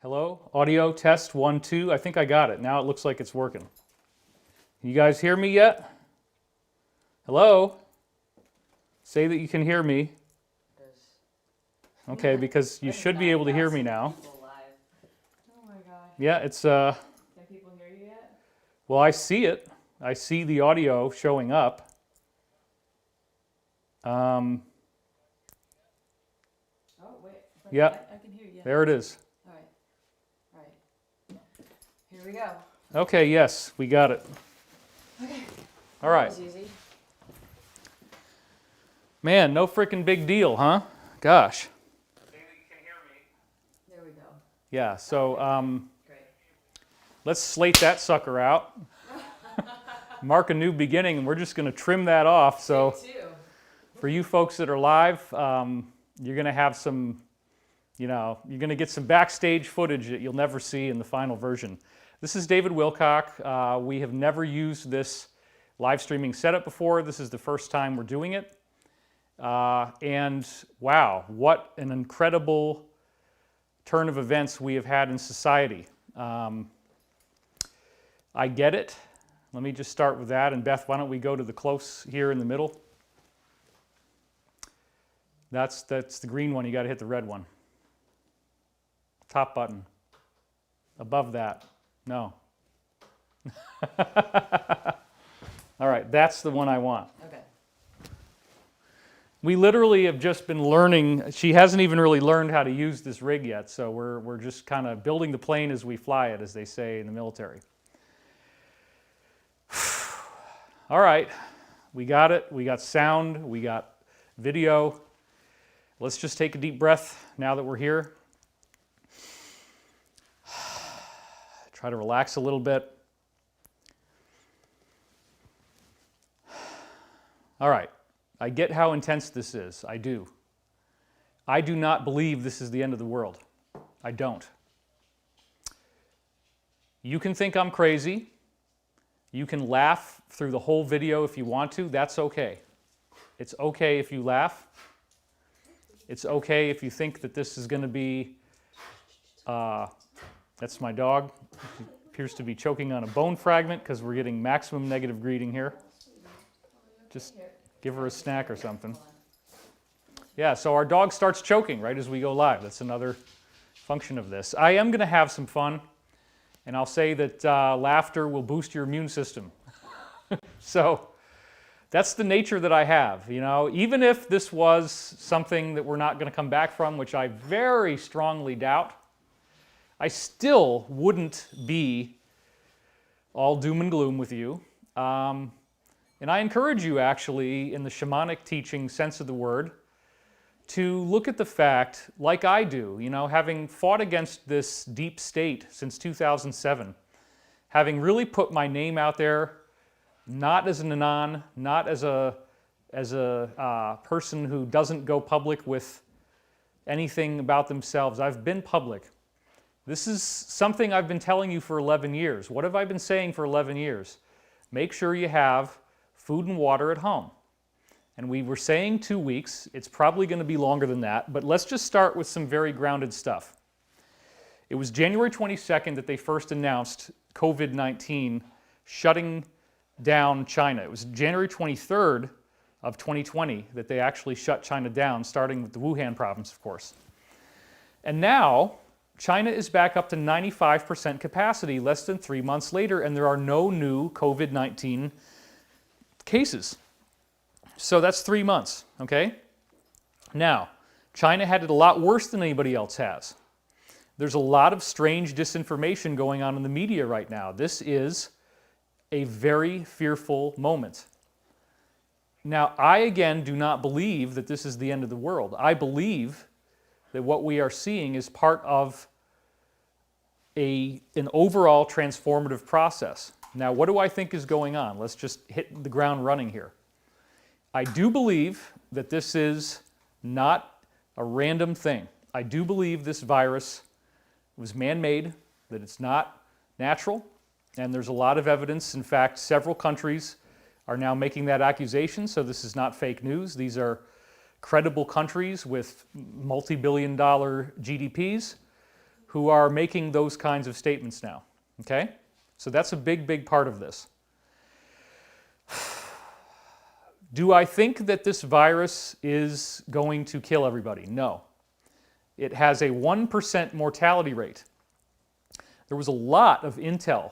Hello, audio test 1, 2. I think I got it. Now it looks like it's working. Can you guys hear me yet? Hello? Say that you can hear me. Okay, because you should be able to hear me now. Oh my gosh. Yeah, it's Can people hear you yet? well, I see it. I see the audio showing up. Oh wait. Yeah. I can hear you. There it is. All right. Here we go. Okay, yes, we got it. Okay. All right. That was easy. Man, no freaking big deal, huh? Gosh. There we go. Yeah, so Great. let's slate that sucker out. Mark a new beginning, and we're just going to trim that off. So Take two. for you folks that are live, you're going to have some, you're going to get some backstage footage that you'll never see in the final version. This is David Wilcock. We have never used this live streaming setup before. This is the first time we're doing it. And wow, what an incredible turn of events we have had in society. I get it. Let me just start with that. And Beth, why don't we go to the close here in the middle? That's the green one. You got to hit the red one. Top button. Above that. No. All right, that's the one I want. Okay. We literally have just been learning. She hasn't even really learned how to use this rig yet, so we're just kind of building the plane as we fly it, as they say in the military. All right, we got it. We got sound. We got video. Let's just take a deep breath now that we're here. Try to relax a little bit. All right. I get how intense this is. I do. I do not believe this is the end of the world. I don't. You can think I'm crazy. You can laugh through the whole video if you want to. That's okay. It's okay if you laugh. It's okay if you think that this is going to be... that's my dog. He appears to be choking on a bone fragment because we're getting maximum negative greeting here. Just give her a snack or something. Yeah, so our dog starts choking right as we go live. That's another function of this. I am going to have some fun, and I'll say that laughter will boost your immune system. So that's the nature that I have. Even if this was something that we're not going to come back from, which I very strongly doubt, I still wouldn't be all doom and gloom with you. And I encourage you, actually, in the shamanic teaching sense of the word, to look at the fact, like I do, having fought against this deep state since 2007, having really put my name out there, not as an anon, not as a person who doesn't go public with anything about themselves. I've been public. This is something I've been telling you for 11 years. What have I been saying for 11 years? Make sure you have food and water at home. And we were saying 2 weeks. It's probably going to be longer than that, but let's just start with some very grounded stuff. It was January 22nd that they first announced COVID-19 shutting down China. It was January 23rd of 2020 that they actually shut China down, starting with the Wuhan province, of course. And now China is back up to 95% capacity less than 3 months later, and there are no new COVID-19 cases. So that's 3 months, okay? Now, China had it a lot worse than anybody else has. There's a lot of strange disinformation going on in the media right now. This is a very fearful moment. Now, I again do not believe that this is the end of the world. I believe that what we are seeing is part of an overall transformative process. Now, what do I think is going on? Let's just hit the ground running here. I do believe that this is not a random thing. I do believe this virus was man-made, that it's not natural, and there's a lot of evidence. In fact, several countries are now making that accusation, so this is not fake news. These are credible countries with multi-billion-dollar GDPs who are making those kinds of statements now. Okay? So that's a big, big part of this. Do I think that this virus is going to kill everybody? No. It has a 1% mortality rate. There was a lot of intel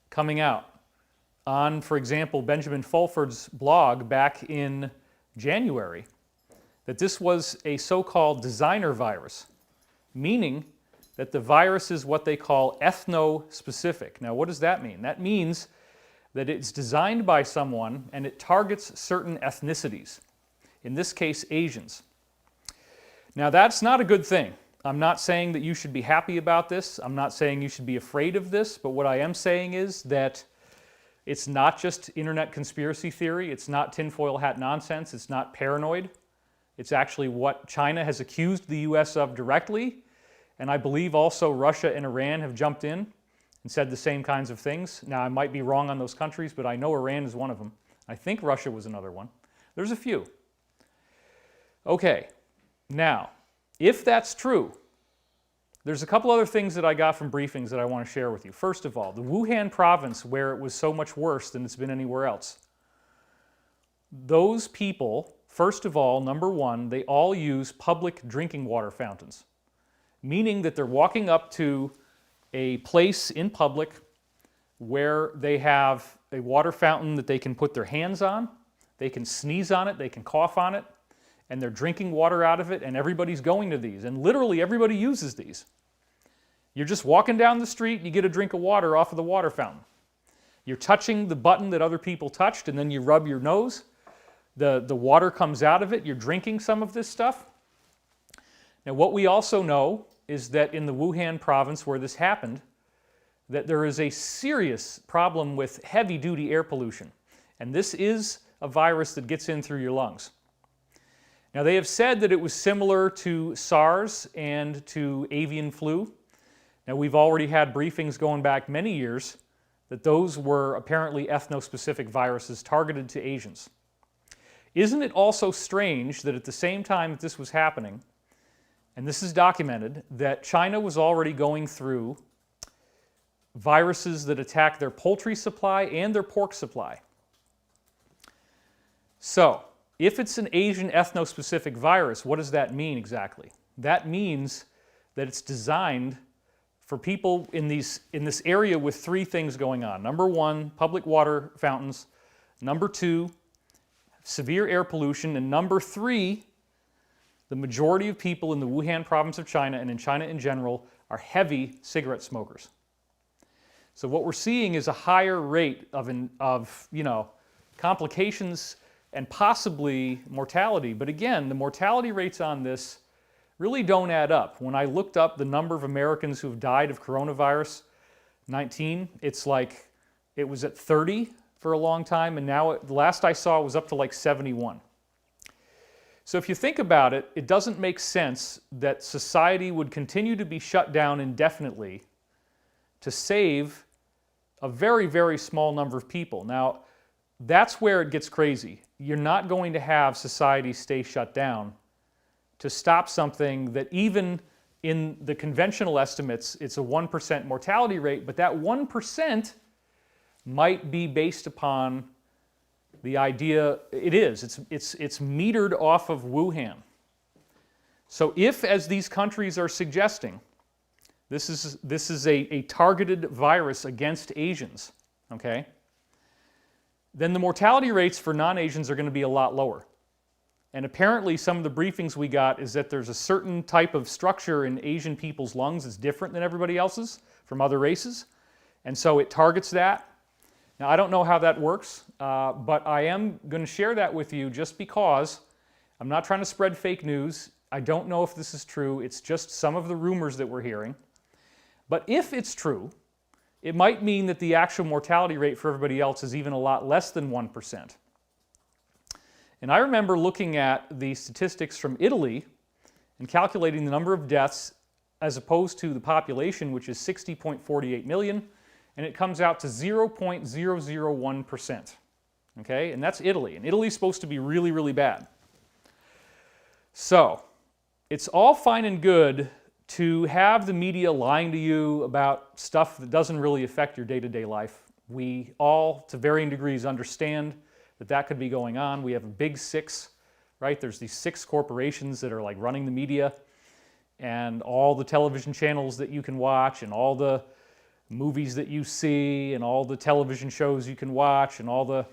coming out on, for example, Benjamin Fulford's blog back in January, that this was a so-called designer virus, meaning that the virus is what they call ethno-specific. Now, what does that mean? That means that it's designed by someone and it targets certain ethnicities, in this case, Asians. Now, that's not a good thing. I'm not saying that you should be happy about this. I'm not saying you should be afraid of this, but what I am saying is that it's not just internet conspiracy theory. It's not tinfoil hat nonsense. It's not paranoid. It's actually what China has accused the U.S. of directly, and I believe also Russia and Iran have jumped in and said the same kinds of things. Now, I might be wrong on those countries, but I know Iran is one of them. I think Russia was another one. There's a few. Okay, now, if that's true, there's a couple other things that I got from briefings that I want to share with you. First of all, the Wuhan province, where it was so much worse than it's been anywhere else, those people, first of all, number one, they all use public drinking water fountains, meaning that they're walking up to a place in public where they have a water fountain that they can put their hands on, they can sneeze on it, they can cough on it, and they're drinking water out of it, and everybody's going to these. And literally everybody uses these. You're just walking down the street, you get a drink of water off of the water fountain. You're touching the button that other people touched, and then you rub your nose. The water comes out of it, you're drinking some of this stuff. Now, what we also know is that in the Wuhan province where this happened, that there is a serious problem with heavy-duty air pollution. And this is a virus that gets in through your lungs. Now, they have said that it was similar to SARS and to avian flu. Now, we've already had briefings going back many years that those were apparently ethno-specific viruses targeted to Asians. Isn't it also strange that at the same time that this was happening, and this is documented, that China was already going through viruses that attack their poultry supply and their pork supply? So, if it's an Asian ethno-specific virus, what does that mean exactly? That means that it's designed for people in this area with three things going on. Number one, public water fountains. Number two, severe air pollution. And number three, the majority of people in the Wuhan province of China and in China in general are heavy cigarette smokers. So what we're seeing is a higher rate of complications and possibly mortality. But again, the mortality rates on this really don't add up. When I looked up the number of Americans who have died of coronavirus 19, it's like it was at 30 for a long time, and now the last I saw was up to like 71. So if you think about it, it doesn't make sense that society would continue to be shut down indefinitely to save a very, very small number of people. Now, that's where it gets crazy. You're not going to have society stay shut down to stop something that even in the conventional estimates, it's a 1% mortality rate, but that 1% might be based upon the idea, it's metered off of Wuhan. So if, as these countries are suggesting, this is a targeted virus against Asians, okay, then the mortality rates for non-Asians are going to be a lot lower. And apparently some of the briefings we got is that there's a certain type of structure in Asian people's lungs that's different than everybody else's from other races. And so it targets that. Now, I don't know how that works, but I am going to share that with you just because I'm not trying to spread fake news. I don't know if this is true. It's just some of the rumors that we're hearing. But if it's true, it might mean that the actual mortality rate for everybody else is even a lot less than 1%. And I remember looking at the statistics from Italy and calculating the number of deaths as opposed to the population, which is 60.48 million, and it comes out to 0.001%. Okay, and that's Italy. And Italy's supposed to be really, really bad. So, it's all fine and good to have the media lying to you about stuff that doesn't really affect your day-to-day life. We all, to varying degrees, understand that that could be going on. We have a big six, right? There's these six corporations that are like running the media, and all the television channels that you can watch, and all the movies that you see, and all the television shows you can watch, and all the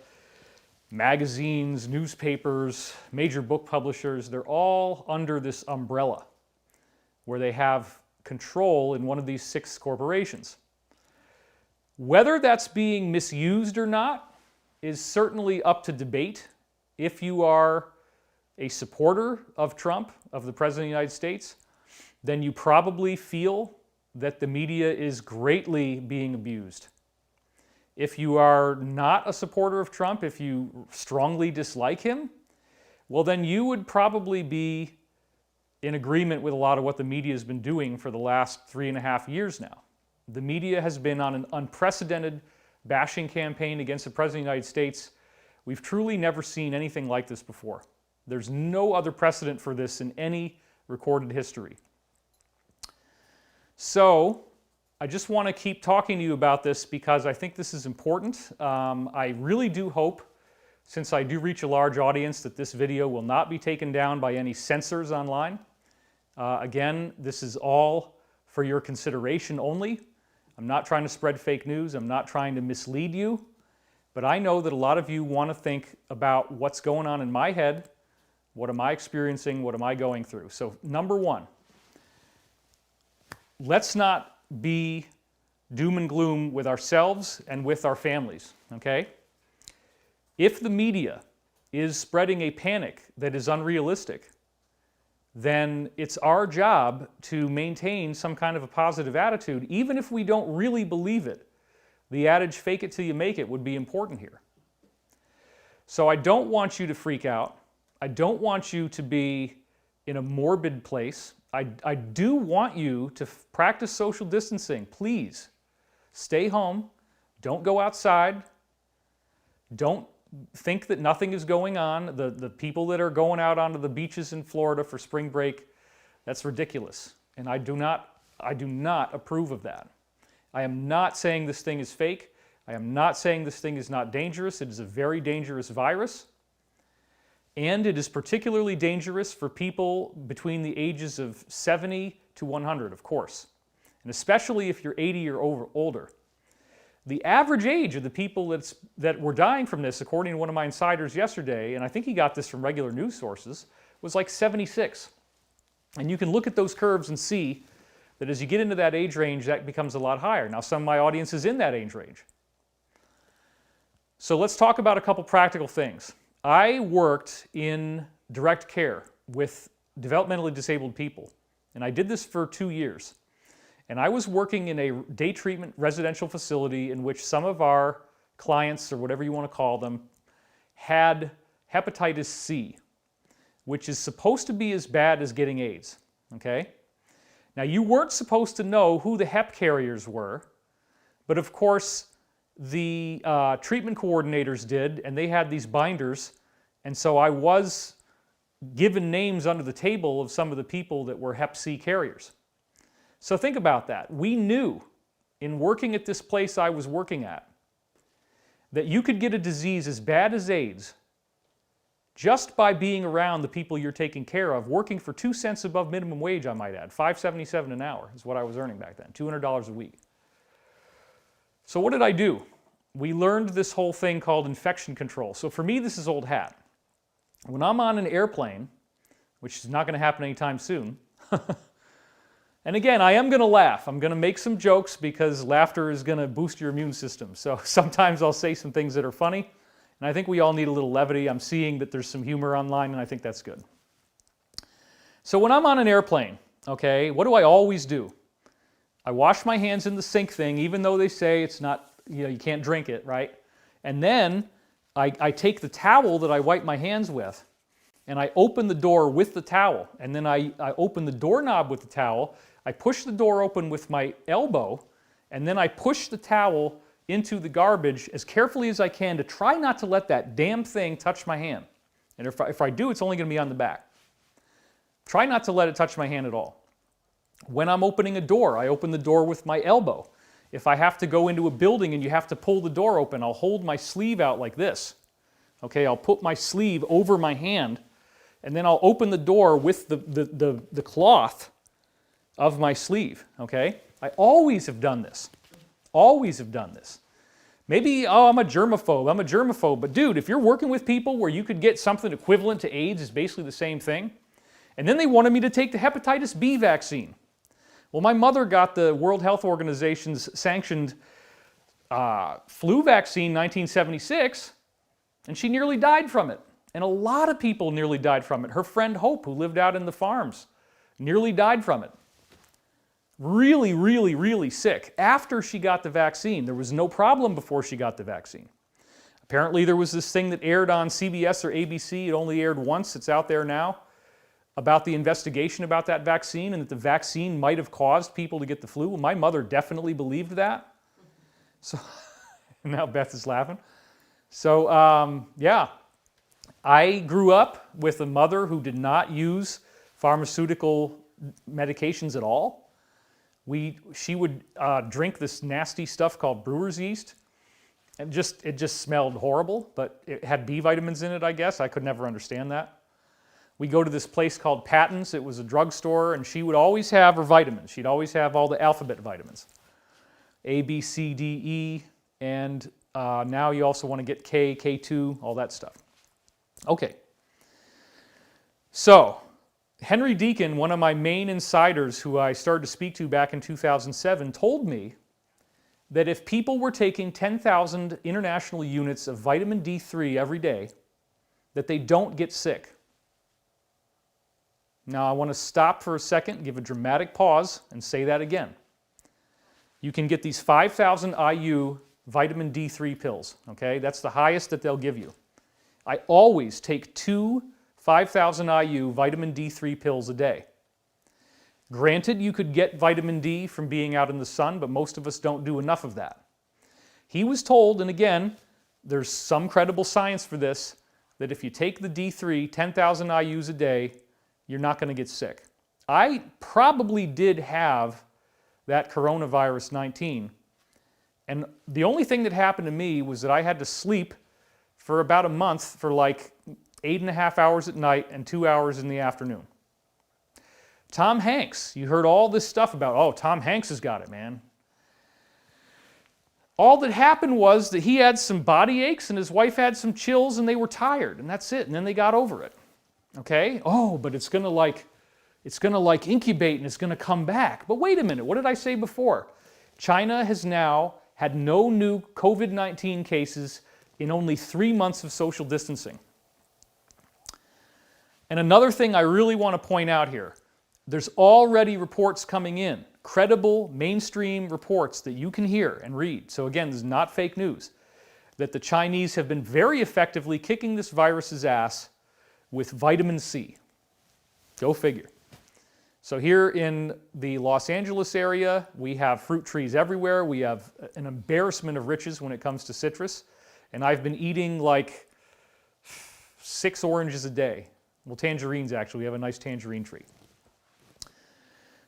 magazines, newspapers, major book publishers, they're all under this umbrella where they have control in one of these six corporations. Whether that's being misused or not is certainly up to debate. If you are a supporter of Trump, of the President of the United States, then you probably feel that the media is greatly being abused. If you are not a supporter of Trump, if you strongly dislike him, well, then you would probably be in agreement with a lot of what the media has been doing for the last 3.5 years now. The media has been on an unprecedented bashing campaign against the President of the United States. We've truly never seen anything like this before. There's no other precedent for this in any recorded history. So, I just want to keep talking to you about this because I think this is important. I really do hope, since I do reach a large audience, that this video will not be taken down by any censors online. Again, this is all for your consideration only. I'm not trying to spread fake news. I'm not trying to mislead you. But I know that a lot of you want to think about what's going on in my head. What am I experiencing? What am I going through? So, number one, let's not be doom and gloom with ourselves and with our families, okay? If the media is spreading a panic that is unrealistic, then it's our job to maintain some kind of a positive attitude, even if we don't really believe it. The adage, fake it till you make it, would be important here. So I don't want you to freak out. I don't want you to be in a morbid place. I do want you to practice social distancing. Please stay home. Don't go outside. Don't think that nothing is going on. The people that are going out onto the beaches in Florida for spring break, that's ridiculous. And I do not approve of that. I am not saying this thing is fake. I am not saying this thing is not dangerous. It is a very dangerous virus. And it is particularly dangerous for people between the ages of 70 to 100, of course. And especially if you're 80 or older. The average age of the people that were dying from this, according to one of my insiders yesterday, and I think he got this from regular news sources, was like 76. And you can look at those curves and see that as you get into that age range, that becomes a lot higher. Now, some of my audience is in that age range. So let's talk about a couple practical things. I worked in direct care with developmentally disabled people, and I did this for 2 years. And I was working in a day treatment residential facility in which some of our clients, or whatever you want to call them, had hepatitis C, which is supposed to be as bad as getting AIDS, okay? Now, you weren't supposed to know who the hep carriers were, but of course, the treatment coordinators did, and they had these binders, and so I was given names under the table of some of the people that were hep C carriers. So think about that. We knew, in working at this place I was working at, that you could get a disease as bad as AIDS just by being around the people you're taking care of, working for 2 cents above minimum wage, I might add. $5.77 an hour is what I was earning back then, $200 a week. So what did I do? We learned this whole thing called infection control. So for me, this is old hat. When I'm on an airplane, which is not going to happen anytime soon, and again, I am going to laugh. I'm going to make some jokes because laughter is going to boost your immune system. So sometimes I'll say some things that are funny, and I think we all need a little levity. I'm seeing that there's some humor online, and I think that's good. So when I'm on an airplane, okay, what do I always do? I wash my hands in the sink thing, even though they say it's not, you can't drink it, right? And then I take the towel that I wipe my hands with, and I open the door with the towel. And then I open the doorknob with the towel. I push the door open with my elbow, and then I push the towel into the garbage as carefully as I can to try not to let that damn thing touch my hand. And if I do, it's only going to be on the back. Try not to let it touch my hand at all. When I'm opening a door, I open the door with my elbow. If I have to go into a building and you have to pull the door open, I'll hold my sleeve out like this. Okay, I'll put my sleeve over my hand, and then I'll open the door with the cloth of my sleeve, okay? I always have done this. Always have done this. Maybe, oh, I'm a germaphobe. But dude, if you're working with people where you could get something equivalent to AIDS, is basically the same thing. And then they wanted me to take the hepatitis B vaccine. Well, my mother got the World Health Organization's sanctioned flu vaccine in 1976, and she nearly died from it. And a lot of people nearly died from it. Her friend Hope, who lived out in the farms, nearly died from it. Really, really, really sick. After she got the vaccine, there was no problem before she got the vaccine. Apparently there was this thing that aired on CBS or ABC, it only aired once, it's out there now, about the investigation about that vaccine and that the vaccine might have caused people to get the flu. Well, my mother definitely believed that. So, now Beth is laughing. So, yeah, I grew up with a mother who did not use pharmaceutical medications at all. She would drink this nasty stuff called brewer's yeast. And it just smelled horrible, but it had B vitamins in it, I guess. I could never understand that. We go to this place called Patton's. It was a drugstore, and she would always have her vitamins. She'd always have all the alphabet vitamins. A, B, C, D, E, and now you also want to get K, K2, all that stuff. Okay. So, Henry Deacon, one of my main insiders who I started to speak to back in 2007, told me that if people were taking 10,000 international units of vitamin D3 every day, that they don't get sick. Now I want to stop for a second, give a dramatic pause, and say that again. You can get these 5,000 IU vitamin D3 pills, okay? That's the highest that they'll give you. I always take 2 5,000 IU vitamin D3 pills a day. Granted, you could get vitamin D from being out in the sun, but most of us don't do enough of that. He was told, and again, there's some credible science for this, that if you take the D3, 10,000 IUs a day, you're not going to get sick. I probably did have that coronavirus 19, and the only thing that happened to me was that I had to sleep for about a month for like 8.5 hours at night and 2 hours in the afternoon. Tom Hanks, you heard all this stuff about, oh, Tom Hanks has got it, man. All that happened was that he had some body aches and his wife had some chills and they were tired, and that's it, and then they got over it. Okay? Oh, but it's gonna incubate and it's gonna come back. But wait a minute, what did I say before? China has now had no new COVID-19 cases in only 3 months of social distancing. And another thing I really want to point out here, there's already reports coming in, credible mainstream reports that you can hear and read. So again, this is not fake news, that the Chinese have been very effectively kicking this virus's ass with vitamin C. Go figure. So here in the Los Angeles area, we have fruit trees everywhere. We have an embarrassment of riches when it comes to citrus. And I've been eating like 6 oranges a day. Well, tangerines actually. We have a nice tangerine tree.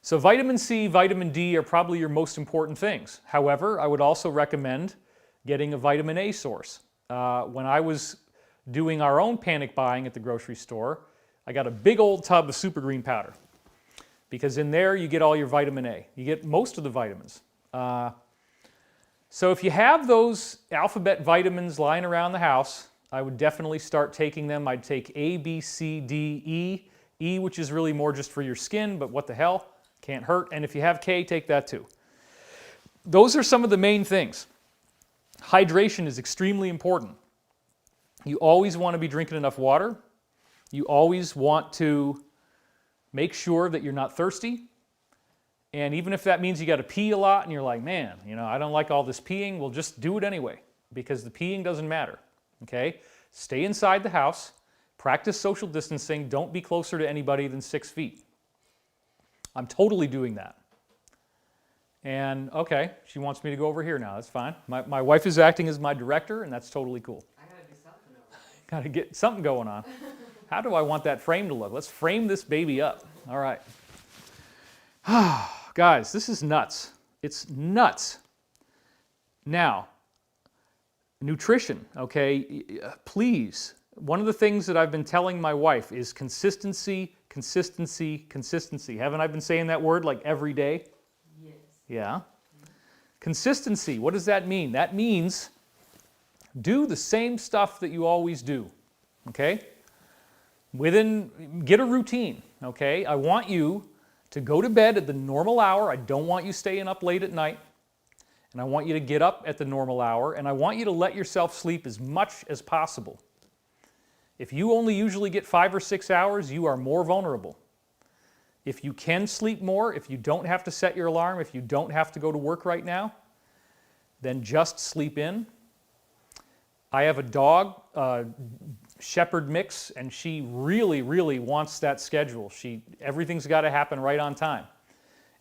So vitamin C, vitamin D are probably your most important things. However, I would also recommend getting a vitamin A source. When I was doing our own panic buying at the grocery store, I got a big old tub of super green powder because in there you get all your vitamin A. You get most of the vitamins. So if you have those alphabet vitamins lying around the house, I would definitely start taking them. I'd take A, B, C, D, E. E, which is really more just for your skin, but what the hell, can't hurt. And if you have K, take that too. Those are some of the main things. Hydration is extremely important. You always want to be drinking enough water. You always want to make sure that you're not thirsty. And even if that means you got to pee a lot and you're like, man, I don't like all this peeing, well, just do it anyway because the peeing doesn't matter. Okay? Stay inside the house. Practice social distancing. Don't be closer to anybody than 6 feet. I'm totally doing that. And, okay, she wants me to go over here now. That's fine. My wife is acting as my director, and that's totally cool. I gotta do something over Got to get something going on. How do I want that frame to look? Let's frame this baby up. All right. Guys, this is nuts. It's nuts. Now, nutrition, okay? Please, one of the things that I've been telling my wife is consistency, consistency, consistency. Haven't I been saying that word like every day? Yes. Yeah. Consistency, what does that mean? That means do the same stuff that you always do, okay? Get a routine, okay? I want you to go to bed at the normal hour. I don't want you staying up late at night. And I want you to get up at the normal hour, and I want you to let yourself sleep as much as possible. If you only usually get 5 or 6 hours, you are more vulnerable. If you can sleep more, if you don't have to set your alarm, if you don't have to go to work right now, then just sleep in. I have a dog, Shepherd mix, and she really, really wants that schedule. Everything's got to happen right on time,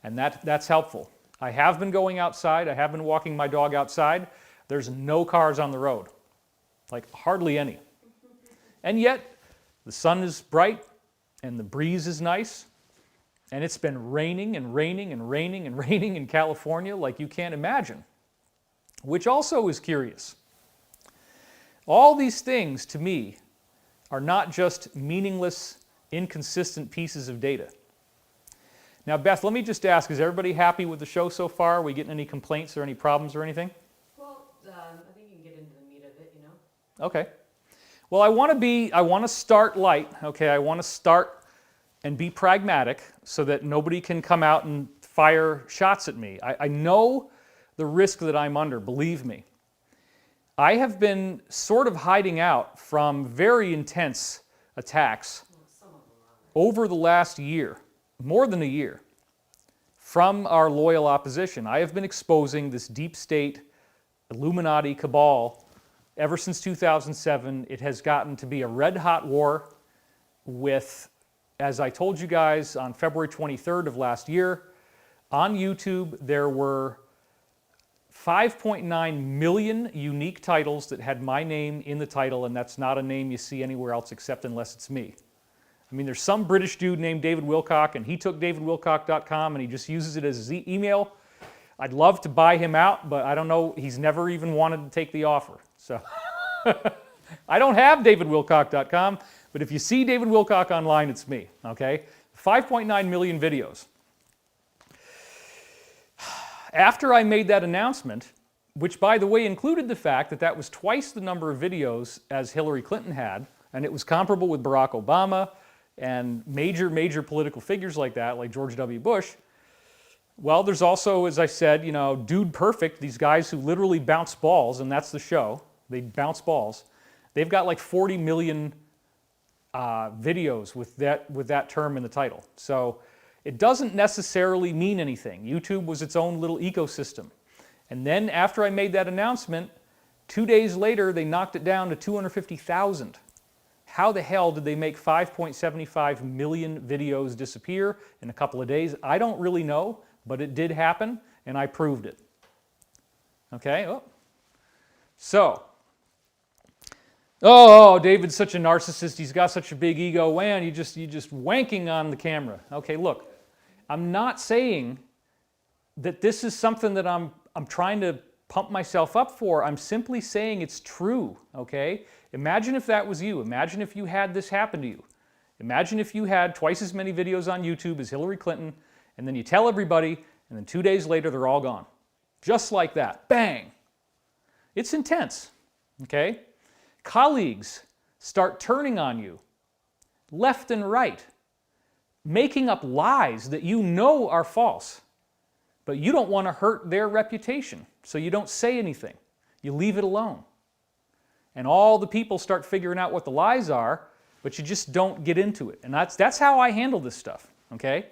and that's helpful. I have been going outside. I have been walking my dog outside. There's no cars on the road, like hardly any. And yet, the sun is bright, and the breeze is nice, and it's been raining and raining and raining and raining in California like you can't imagine, which also is curious. All these things, to me, are not just meaningless, inconsistent pieces of data. Now, Beth, let me just ask, is everybody happy with the show so far? Are we getting any complaints or any problems or anything? Well, I think you can get into the meat of it, you know? Okay. Well, I want to start light, okay? I want to start and be pragmatic so that nobody can come out and fire shots at me. I know the risk that I'm under, believe me. I have been sort of hiding out from very intense attacks over the last year, more than a year, from our loyal opposition. I have been exposing this deep state Illuminati cabal ever since 2007. It has gotten to be a red-hot war with, as I told you guys on February 23rd of last year, on YouTube there were 5.9 million unique titles that had my name in the title, and that's not a name you see anywhere else except unless it's me. I mean, there's some British dude named David Wilcock, and he took davidwilcock.com and he just uses it as his email. I'd love to buy him out, but I don't know, he's never even wanted to take the offer. So I don't have davidwilcock.com, but if you see David Wilcock online, it's me, okay? 5.9 million videos. After I made that announcement, which by the way included the fact that that was twice the number of videos as Hillary Clinton had, and it was comparable with Barack Obama and major political figures like that, like George W. Bush. Well, there's also, as I said, you know, Dude Perfect, these guys who literally bounce balls, and that's the show. They bounce balls. They've got like 40 million videos with that term in the title. So it doesn't necessarily mean anything. YouTube was its own little ecosystem. And then after I made that announcement, 2 days later, they knocked it down to 250,000. How the hell did they make 5.75 million videos disappear in a couple of days? I don't really know, but it did happen, and I proved it. Okay? Oh, David's such a narcissist. He's got such a big ego. Man, you just wanking on the camera. Okay, look, I'm not saying that this is something that I'm trying to pump myself up for. I'm simply saying it's true, okay? Imagine if that was you. Imagine if you had this happen to you. Imagine if you had twice as many videos on YouTube as Hillary Clinton, and then you tell everybody, and then 2 days later they're all gone. Just like that. Bang! It's intense, okay? Colleagues start turning on you, left and right, making up lies that you know are false, but you don't want to hurt their reputation, so you don't say anything. You leave it alone. And all the people start figuring out what the lies are, but you just don't get into it. And that's how I handle this stuff, okay?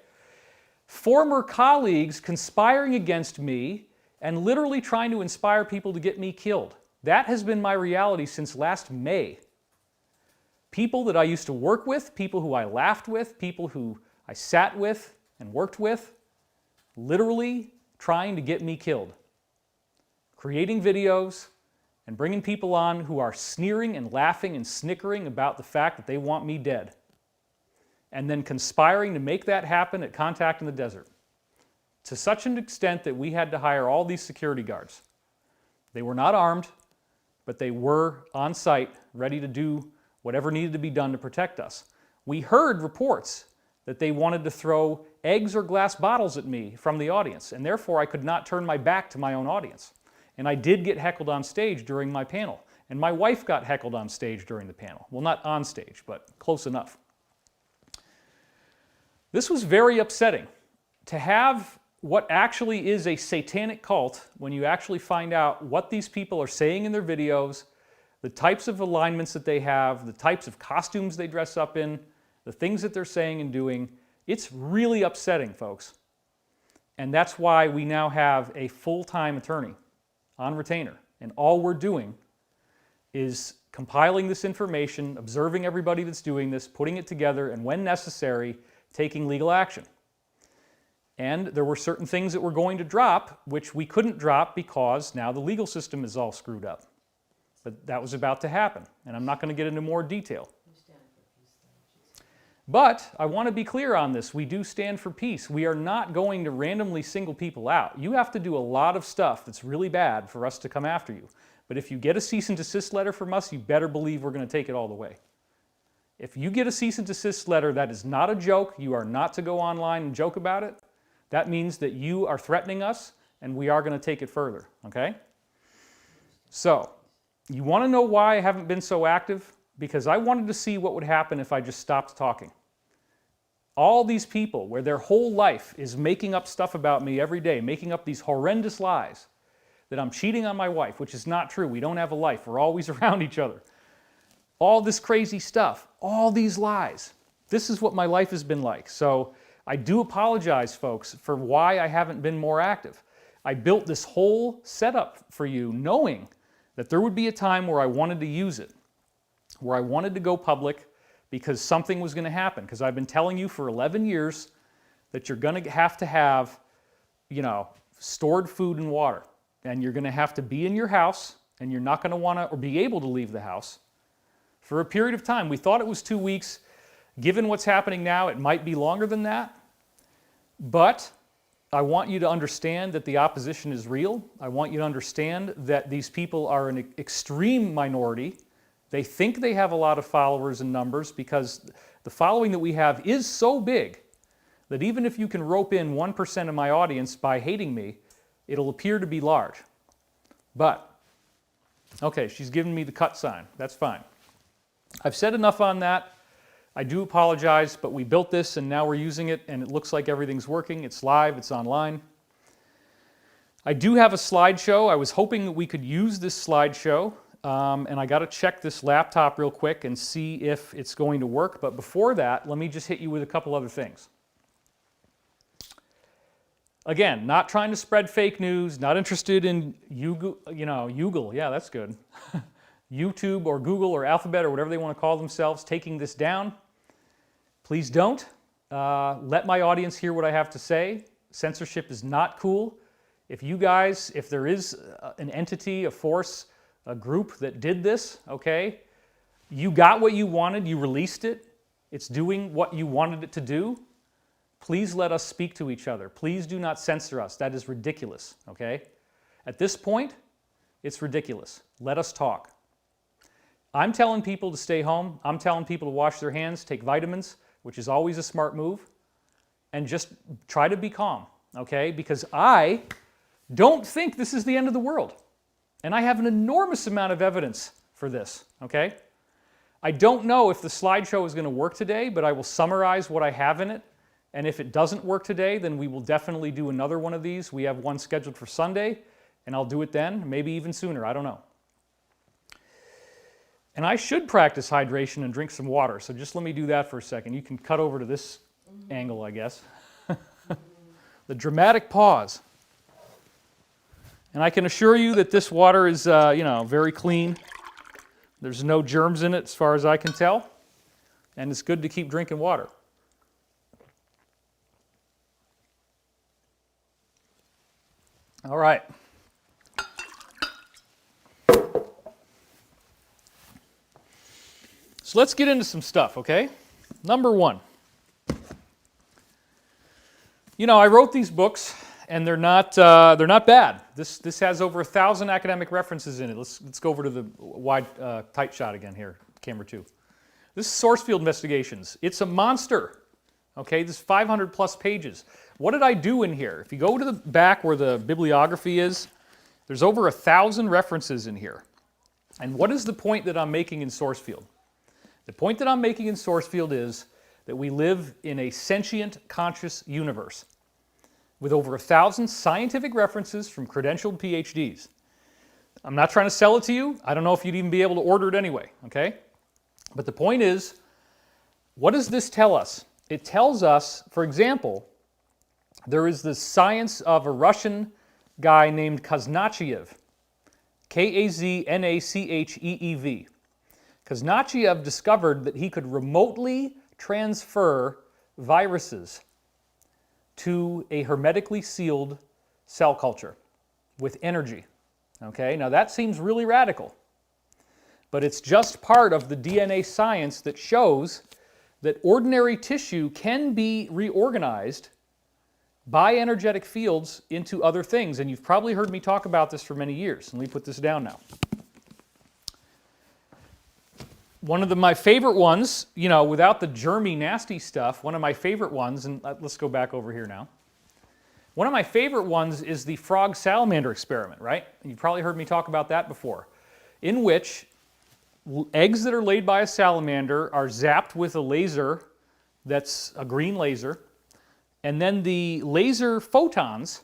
Former colleagues conspiring against me and literally trying to inspire people to get me killed. That has been my reality since last May. People that I used to work with, people who I laughed with, people who I sat with and worked with, literally trying to get me killed. Creating videos and bringing people on who are sneering and laughing and snickering about the fact that they want me dead. And then conspiring to make that happen at Contact in the Desert. to such an extent that we had to hire all these security guards. They were not armed, but they were on site, ready to do whatever needed to be done to protect us. We heard reports that they wanted to throw eggs or glass bottles at me from the audience, and therefore I could not turn my back to my own audience. And I did get heckled on stage during my panel, and my wife got heckled on stage during the panel. Well, not on stage, but close enough. This was very upsetting. To have what actually is a satanic cult, when you actually find out what these people are saying in their videos, the types of alignments that they have, the types of costumes they dress up in, the things that they're saying and doing, it's really upsetting, folks. And that's why we now have a full-time attorney on retainer. And all we're doing is compiling this information, observing everybody that's doing this, putting it together, and when necessary, taking legal action. And there were certain things that we're going to drop, which we couldn't drop because now the legal system is all screwed up. But that was about to happen, and I'm not going to get into more detail. But I want to be clear on this. We do stand for peace. We are not going to randomly single people out. You have to do a lot of stuff that's really bad for us to come after you. But if you get a cease and desist letter from us, you better believe we're going to take it all the way. If you get a cease and desist letter, that is not a joke. You are not to go online and joke about it. That means that you are threatening us, and we are going to take it further, okay? So, you want to know why I haven't been so active? Because I wanted to see what would happen if I just stopped talking. All these people where their whole life is making up stuff about me every day, making up these horrendous lies that I'm cheating on my wife, which is not true. We don't have a life. We're always around each other. All this crazy stuff, all these lies. This is what my life has been like. So I do apologize, folks, for why I haven't been more active. I built this whole setup for you knowing that there would be a time where I wanted to use it, where I wanted to go public because something was going to happen. Because I've been telling you for 11 years that you're going to have, stored food and water. And you're going to have to be in your house, and you're not going to want to or be able to leave the house for a period of time. We thought it was 2 weeks. Given what's happening now, it might be longer than that. But I want you to understand that the opposition is real. I want you to understand that these people are an extreme minority. They think they have a lot of followers and numbers because the following that we have is so big that even if you can rope in 1% of my audience by hating me, it'll appear to be large. But, okay, she's giving me the cut sign. That's fine. I've said enough on that. I do apologize, but we built this and now we're using it and it looks like everything's working. It's live, it's online. I do have a slideshow. I was hoping that we could use this slideshow, and I got to check this laptop real quick and see if it's going to work. But before that, let me just hit you with a couple other things. Again, not trying to spread fake news, not interested in Google, yeah, that's good. YouTube or Google or Alphabet or whatever they want to call themselves, taking this down. Please don't. Let my audience hear what I have to say. Censorship is not cool. If there is an entity, a force, a group that did this, okay, you got what you wanted, you released it, it's doing what you wanted it to do, please let us speak to each other. Please do not censor us. That is ridiculous, okay? At this point, it's ridiculous. Let us talk. I'm telling people to stay home. I'm telling people to wash their hands, take vitamins, which is always a smart move, and just try to be calm, okay? Because I don't think this is the end of the world. And I have an enormous amount of evidence for this, okay? I don't know if the slideshow is going to work today, but I will summarize what I have in it. And if it doesn't work today, then we will definitely do another one of these. We have one scheduled for Sunday, and I'll do it then, maybe even sooner, I don't know. And I should practice hydration and drink some water, so just let me do that for a second. You can cut over to this angle, I guess. The dramatic pause. And I can assure you that this water is, very clean. There's no germs in it as far as I can tell. And it's good to keep drinking water. All right. So let's get into some stuff, okay? Number one. I wrote these books and they're not bad. This has over 1,000 academic references in it. Let's go over to the wide tight shot again here, camera 2. This is source field investigations. It's a monster. Okay, this is 500 plus pages. What did I do in here? If you go to the back where the bibliography is, there's over 1,000 references in here. And what is the point that I'm making in source field? The point that I'm making in source field is that we live in a sentient, conscious universe with over 1,000 scientific references from credentialed PhDs. I'm not trying to sell it to you. I don't know if you'd even be able to order it anyway, okay? But the point is, what does this tell us? It tells us, for example, there is the science of a Russian guy named Kazanchev, Kazanacheev. Kazanchev discovered that he could remotely transfer viruses to a hermetically sealed cell culture with energy. Okay, now that seems really radical, but it's just part of the DNA science that shows that ordinary tissue can be reorganized by energetic fields into other things. And you've probably heard me talk about this for many years. Let me put this down now. One of my favorite ones, you know, without the germy, nasty stuff, one of my favorite ones, and let's go back over here now. One of my favorite ones is the frog salamander experiment, right? You've probably heard me talk about that before, in which eggs that are laid by a salamander are zapped with a laser that's a green laser, and then the laser photons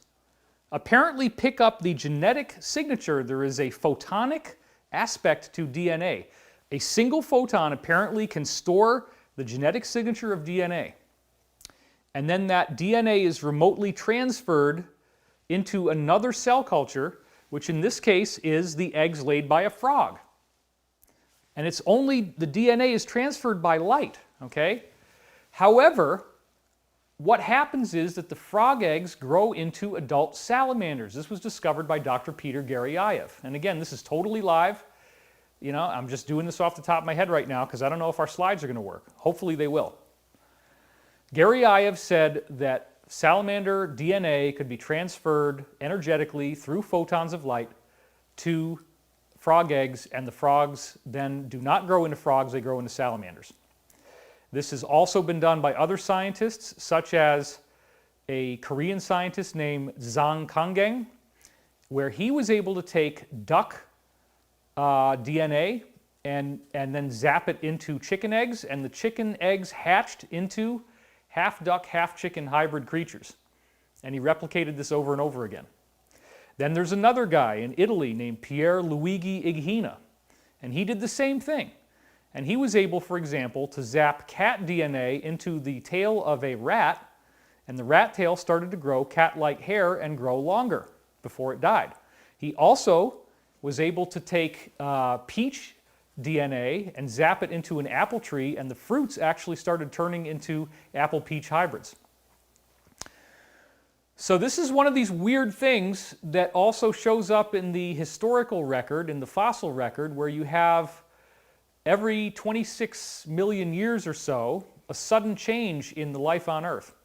apparently pick up the genetic signature. There is a photonic aspect to DNA. A single photon apparently can store the genetic signature of DNA. And then that DNA is remotely transferred into another cell culture, which in this case is the eggs laid by a frog. And it's only, the DNA is transferred by light, okay? However, what happens is that the frog eggs grow into adult salamanders. This was discovered by Dr. Peter Garyaev. And again, this is totally live. You know, I'm just doing this off the top of my head right now because I don't know if our slides are going to work. Hopefully they will. Garyaev said that salamander DNA could be transferred energetically through photons of light to frog eggs, and the frogs then do not grow into frogs, they grow into salamanders. This has also been done by other scientists, such as a Korean scientist named Zhang Kangeng, where he was able to take duck DNA and then zap it into chicken eggs, and the chicken eggs hatched into half duck, half chicken hybrid creatures. And he replicated this over and over again. Then there's another guy in Italy named Pier Luigi Ighina, and he did the same thing. And he was able, for example, to zap cat DNA into the tail of a rat, and the rat tail started to grow cat-like hair and grow longer before it died. He also was able to take peach DNA and zap it into an apple tree, and the fruits actually started turning into apple-peach hybrids. So this is one of these weird things that also shows up in the historical record, in the fossil record, where you have every 26 million years or so a sudden change in the life on Earth.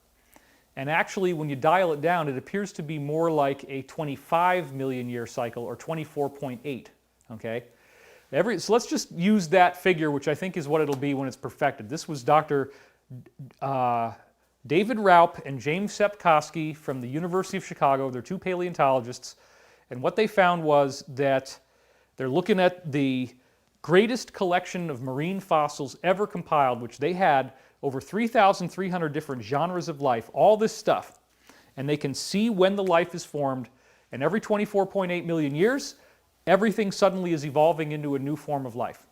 And actually, when you dial it down, it appears to be more like a 25 million year cycle, or 24.8, okay? So let's just use that figure, which I think is what it'll be when it's perfected. This was Dr. David Raup and James Sepkoski from the University of Chicago. They're two paleontologists, and what they found was that they're looking at the greatest collection of marine fossils ever compiled, which they had over 3,300 different genres of life, all this stuff, and they can see when the life is formed, and every 24.8 million years, everything suddenly is evolving into a new form of life.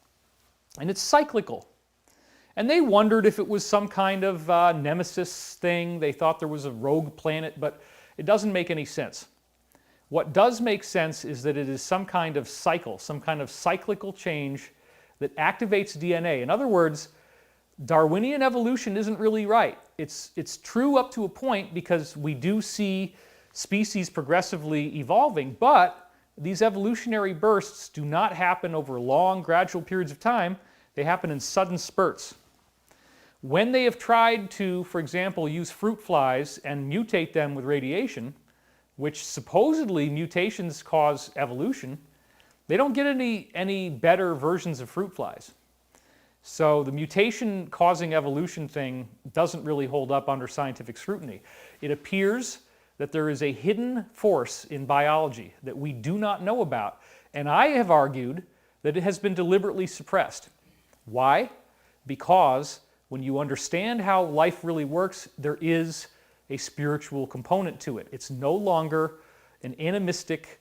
And it's cyclical. And they wondered if it was some kind of nemesis thing. They thought there was a rogue planet, but it doesn't make any sense. What does make sense is that it is some kind of cycle, some kind of cyclical change that activates DNA. In other words, Darwinian evolution isn't really right. It's true up to a point because we do see species progressively evolving, but these evolutionary bursts do not happen over long, gradual periods of time. They happen in sudden spurts. When they have tried to, for example, use fruit flies and mutate them with radiation, which supposedly mutations cause evolution, they don't get any better versions of fruit flies. So the mutation causing evolution thing doesn't really hold up under scientific scrutiny. It appears that there is a hidden force in biology that we do not know about, and I have argued that it has been deliberately suppressed. Why? Because when you understand how life really works, there is a spiritual component to it. It's no longer an animistic,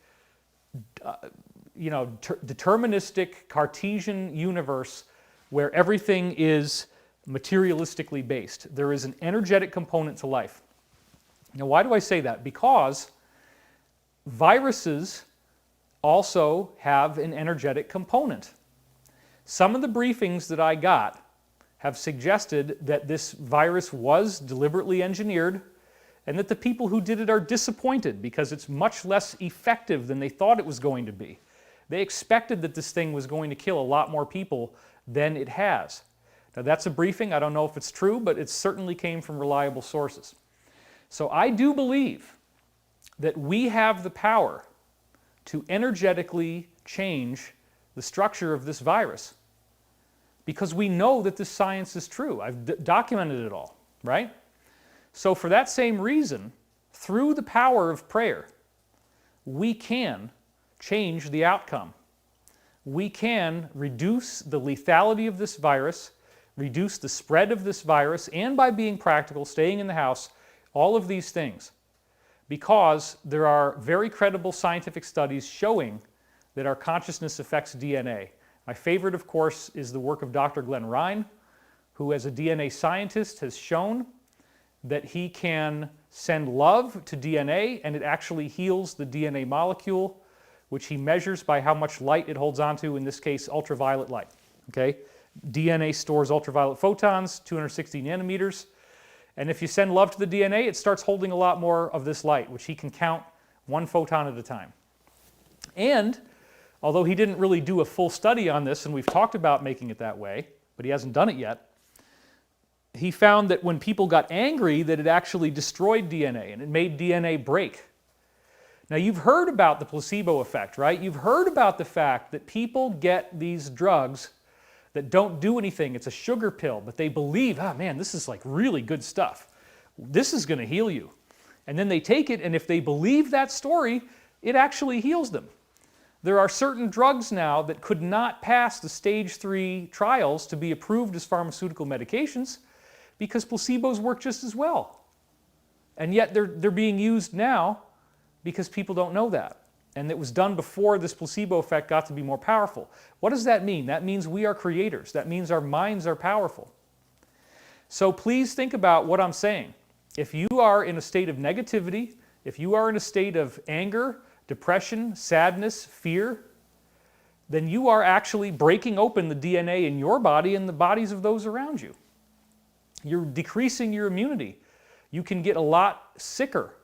deterministic Cartesian universe where everything is materialistically based. There is an energetic component to life. Now, why do I say that? Because viruses also have an energetic component. Some of the briefings that I got have suggested that this virus was deliberately engineered and that the people who did it are disappointed because it's much less effective than they thought it was going to be. They expected that this thing was going to kill a lot more people than it has. Now that's a briefing. I don't know if it's true, but it certainly came from reliable sources. So I do believe that we have the power to energetically change the structure of this virus because we know that this science is true. I've documented it all, right? So for that same reason, through the power of prayer, we can change the outcome. We can reduce the lethality of this virus, reduce the spread of this virus, and by being practical, staying in the house, all of these things. Because there are very credible scientific studies showing that our consciousness affects DNA. My favorite, of course, is the work of Dr. Glenn Ryan, who as a DNA scientist has shown that he can send love to DNA and it actually heals the DNA molecule, which he measures by how much light it holds onto, in this case, ultraviolet light. Okay? DNA stores ultraviolet photons, 260 nanometers. And if you send love to the DNA, it starts holding a lot more of this light, which he can count one photon at a time. And although he didn't really do a full study on this, and we've talked about making it that way, but he hasn't done it yet, he found that when people got angry, that it actually destroyed DNA and it made DNA break. Now you've heard about the placebo effect, right? You've heard about the fact that people get these drugs that don't do anything. It's a sugar pill, but they believe, oh man, this is like really good stuff. This is going to heal you. And then they take it, and if they believe that story, it actually heals them. There are certain drugs now that could not pass the stage 3 trials to be approved as pharmaceutical medications because placebos work just as well. And yet they're being used now because people don't know that. And it was done before this placebo effect got to be more powerful. What does that mean? That means we are creators. That means our minds are powerful. So please think about what I'm saying. If you are in a state of negativity, if you are in a state of anger, depression, sadness, fear, then you are actually breaking open the DNA in your body and the bodies of those around you. You're decreasing your immunity. You can get a lot sicker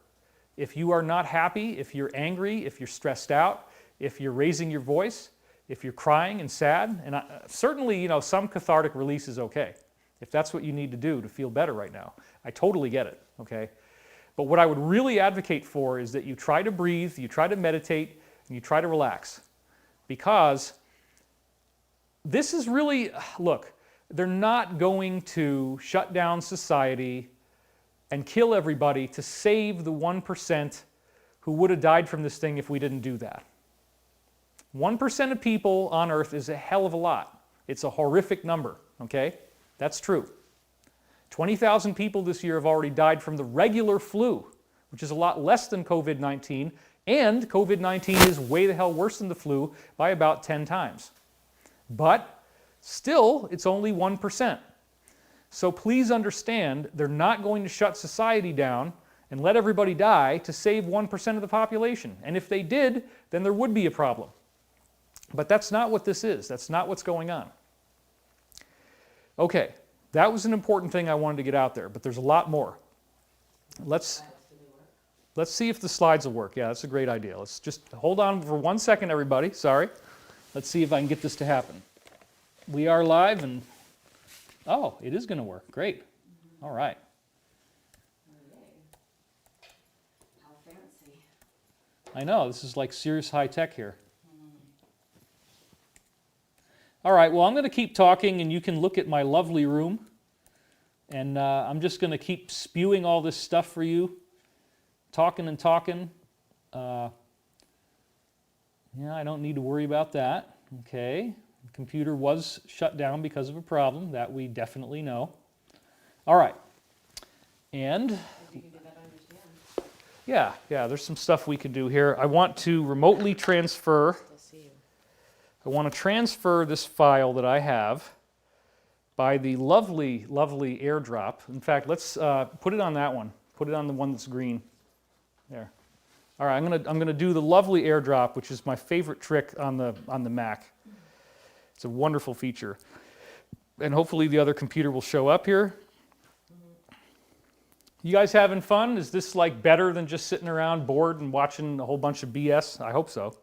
if you are not happy, if you're angry, if you're stressed out, if you're raising your voice, if you're crying and sad. And certainly, some cathartic release is okay, if that's what you need to do to feel better right now. I totally get it, okay? But what I would really advocate for is that you try to breathe, you try to meditate, and you try to relax. Because this is really, look, they're not going to shut down society and kill everybody to save the 1% who would have died from this thing if we didn't do that. 1% of people on Earth is a hell of a lot. It's a horrific number, okay? That's true. 20,000 people this year have already died from the regular flu, which is a lot less than COVID-19, and COVID-19 is way the hell worse than the flu by about 10 times. But still, it's only 1%. So please understand, they're not going to shut society down and let everybody die to save 1% of the population. And if they did, then there would be a problem. But that's not what this is. That's not what's going on. Okay, that was an important thing I wanted to get out there, but there's a lot more. Let's see if the slides will work. Yeah, that's a great idea. Let's just hold on for 1 second, everybody. Sorry. Let's see if I can get this to happen. We are live and... Oh, it is going to work. Great. All right. How fancy. I know, this is like serious high tech here. All right, well, I'm going to keep talking, and you can look at my lovely room. And I'm just going to keep spewing all this stuff for you, talking and talking. Yeah, I don't need to worry about that. Okay, the computer was shut down because of a problem. That we definitely know. All right, and If you can get that understand. yeah, there's some stuff we could do here. I want to remotely transfer. Still see you. I want to transfer this file that I have by the lovely, lovely AirDrop. In fact, let's put it on that one. Put it on the one that's green. There. All right, I'm gonna do the lovely AirDrop, which is my favorite trick on the Mac. It's a wonderful feature, and hopefully the other computer will show up here. You guys having fun? Is this like better than just sitting around bored and watching a whole bunch of BS? I hope so.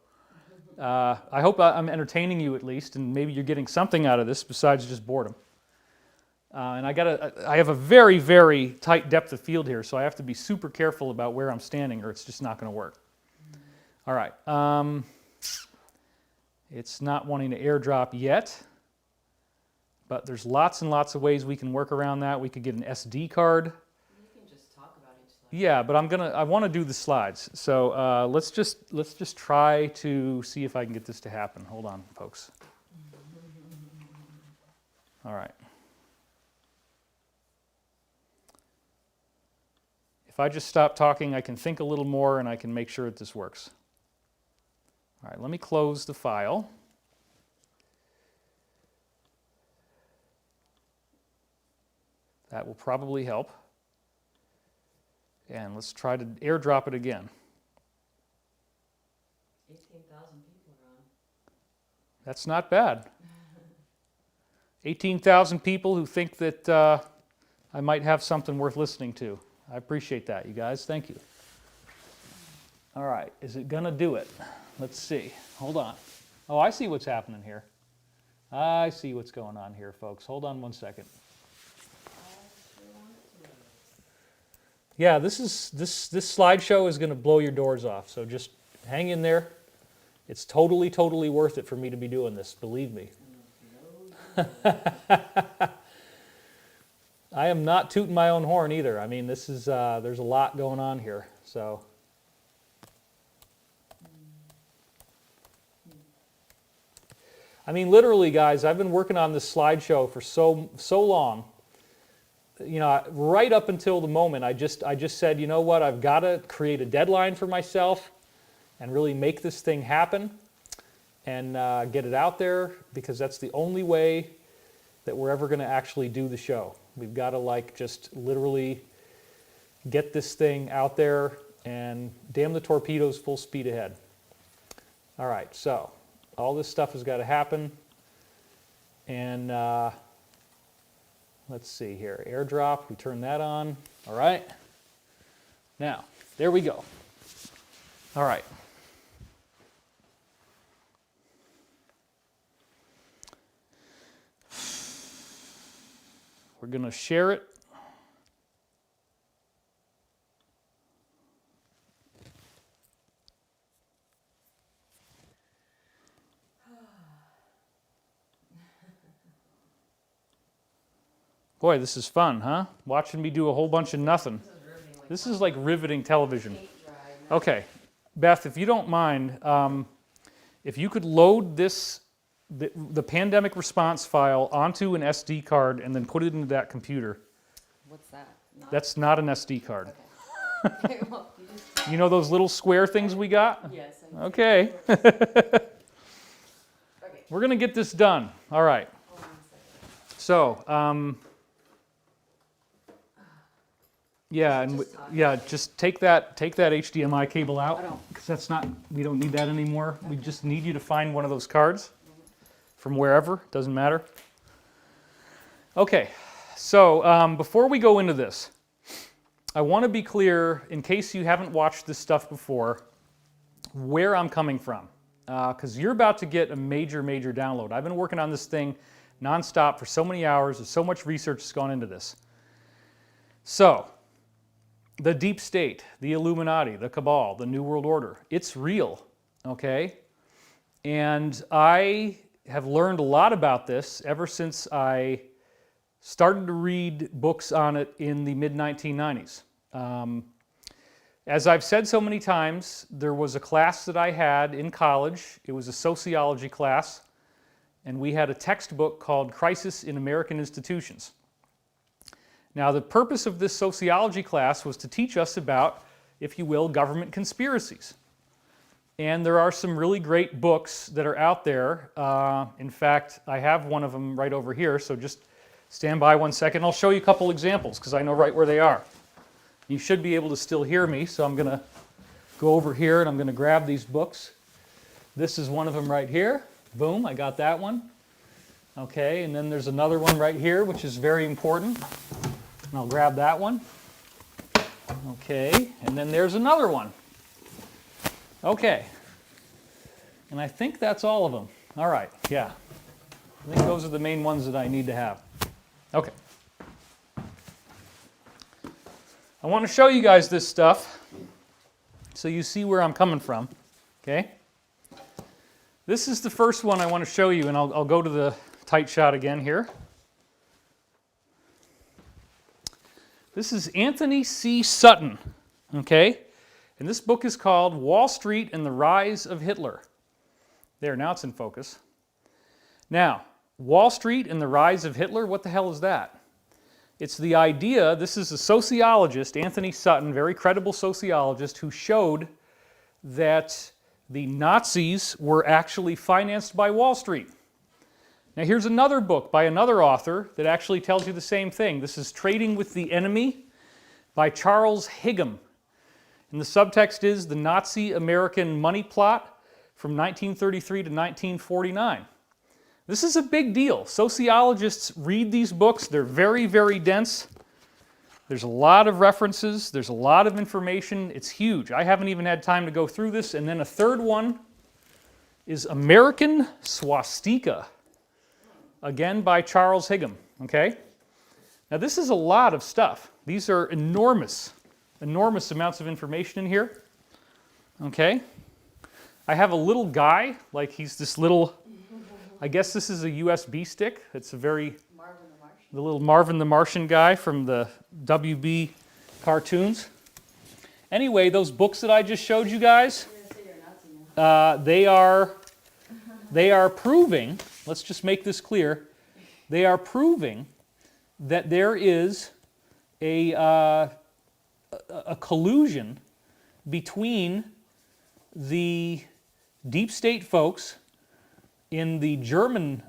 I hope I'm entertaining you at least, and maybe you're getting something out of this besides just boredom. And I have a very, very tight depth of field here, so I have to be super careful about where I'm standing, or it's just not going to work. All right. It's not wanting to AirDrop yet, but there's lots and lots of ways we can work around that. We could get an SD card. You can just talk about each slide. Yeah, but I want to do the slides. So let's just try to see if I can get this to happen. Hold on, folks. All right. If I just stop talking, I can think a little more and I can make sure that this works. All right, let me close the file. That will probably help. And let's try to AirDrop it again. 18,000 people are on. That's not bad. 18,000 people who think that I might have something worth listening to. I appreciate that, you guys. Thank you. All right, is it going to do it? Let's see. Hold on. Oh, I see what's happening here. I see what's going on here, folks. Hold on one second. Yeah, this slideshow is going to blow your doors off, so just hang in there. It's totally, totally worth it for me to be doing this, believe me. I am not tooting my own horn either. I mean, this is there's a lot going on here, so. I mean, literally, guys, I've been working on this slideshow for so long. You know, right up until the moment, I just said, you know what, I've got to create a deadline for myself and really make this thing happen and get it out there, because that's the only way that we're ever going to actually do the show. We've got to like just literally get this thing out there and damn the torpedoes, full speed ahead. All right, so all this stuff has got to happen. And let's see here, AirDrop, we turn that on. All right, now there we go. All right. We're going to share it. Boy, this is fun, huh? Watching me do a whole bunch of nothing. This is like riveting television. Okay, Beth, if you don't mind, if you could load this the pandemic response file onto an SD card and then put it into that computer. What's that? That's not an SD card. Okay. Okay, well, you just... You know those little square things we got? Yes. Okay. Okay. We're going to get this done. All right. Hold on a second. So, yeah, and yeah, just take that HDMI cable out, because that's not, we don't need that anymore. We just need you to find one of those cards from wherever, doesn't matter. Okay, so before we go into this, I want to be clear, in case you haven't watched this stuff before, where I'm coming from, because you're about to get a major, major download. I've been working on this thing nonstop for so many hours. There's so much research that's gone into this. So, the deep state, the Illuminati, the cabal, the New World Order. It's real, okay? And I have learned a lot about this ever since I started to read books on it in the mid-1990s. As I've said so many times, there was a class that I had in college. It was a sociology class, and we had a textbook called Crisis in American Institutions. Now, the purpose of this sociology class was to teach us about, if you will, government conspiracies. And there are some really great books that are out there. In fact, I have one of them right over here, so just stand by 1 second. I'll show you a couple examples because I know right where they are. You should be able to still hear me, so I'm going to go over here and I'm going to grab these books. This is one of them right here. Boom, I got that one. Okay, and then there's another one right here, which is very important. And I'll grab that one. Okay, and then there's another one. Okay, and I think that's all of them. All right, yeah. I think those are the main ones that I need to have. Okay. I want to show you guys this stuff so you see where I'm coming from, okay? This is the first one I want to show you, and I'll go to the tight shot again here. This is Anthony C. Sutton, okay? And this book is called Wall Street and the Rise of Hitler. There, now it's in focus. Now, Wall Street and the Rise of Hitler, what the hell is that? It's the idea, this is a sociologist, Anthony Sutton, very credible sociologist, who showed that the Nazis were actually financed by Wall Street. Now here's another book by another author that actually tells you the same thing. This is Trading with the Enemy by Charles Higham. And the subtext is the Nazi-American money plot from 1933 to 1949. This is a big deal. Sociologists read these books. They're very, very dense. There's a lot of references. There's a lot of information. It's huge. I haven't even had time to go through this. And then a third one is American Swastika, again by Charles Higham. Okay? Now this is a lot of stuff. These are enormous amounts of information in here. Okay? I have a little guy, like he's this little, I guess this is a USB stick. It's a very, the little Marvin the Martian guy from the WB cartoons. Anyway, those books that I just showed you guys, they are proving, let's just make this clear, they are proving that there is a collusion between the deep state folks in the German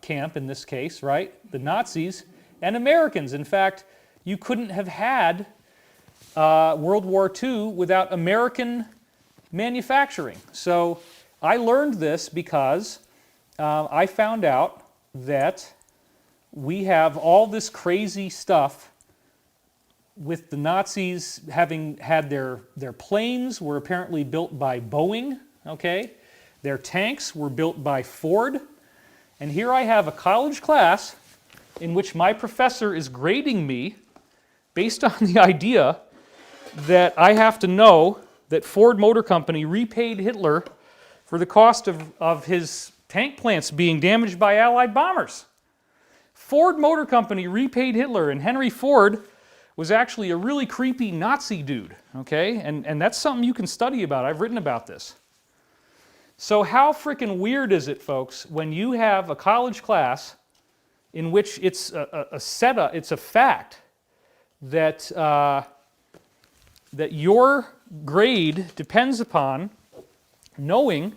camp, in this case, right, the Nazis, and Americans. In fact, you couldn't have had World War II without American manufacturing. So I learned this because I found out that we have all this crazy stuff with the Nazis having had their planes were apparently built by Boeing, okay? Their tanks were built by Ford. And here I have a college class in which my professor is grading me based on the idea that I have to know that Ford Motor Company repaid Hitler for the cost of his tank plants being damaged by Allied bombers. Ford Motor Company repaid Hitler, and Henry Ford was actually a really creepy Nazi dude, okay? And that's something you can study about. I've written about this. So how frickin' weird is it, folks, when you have a college class in which it's a setup, it's a fact that, that your grade depends upon knowing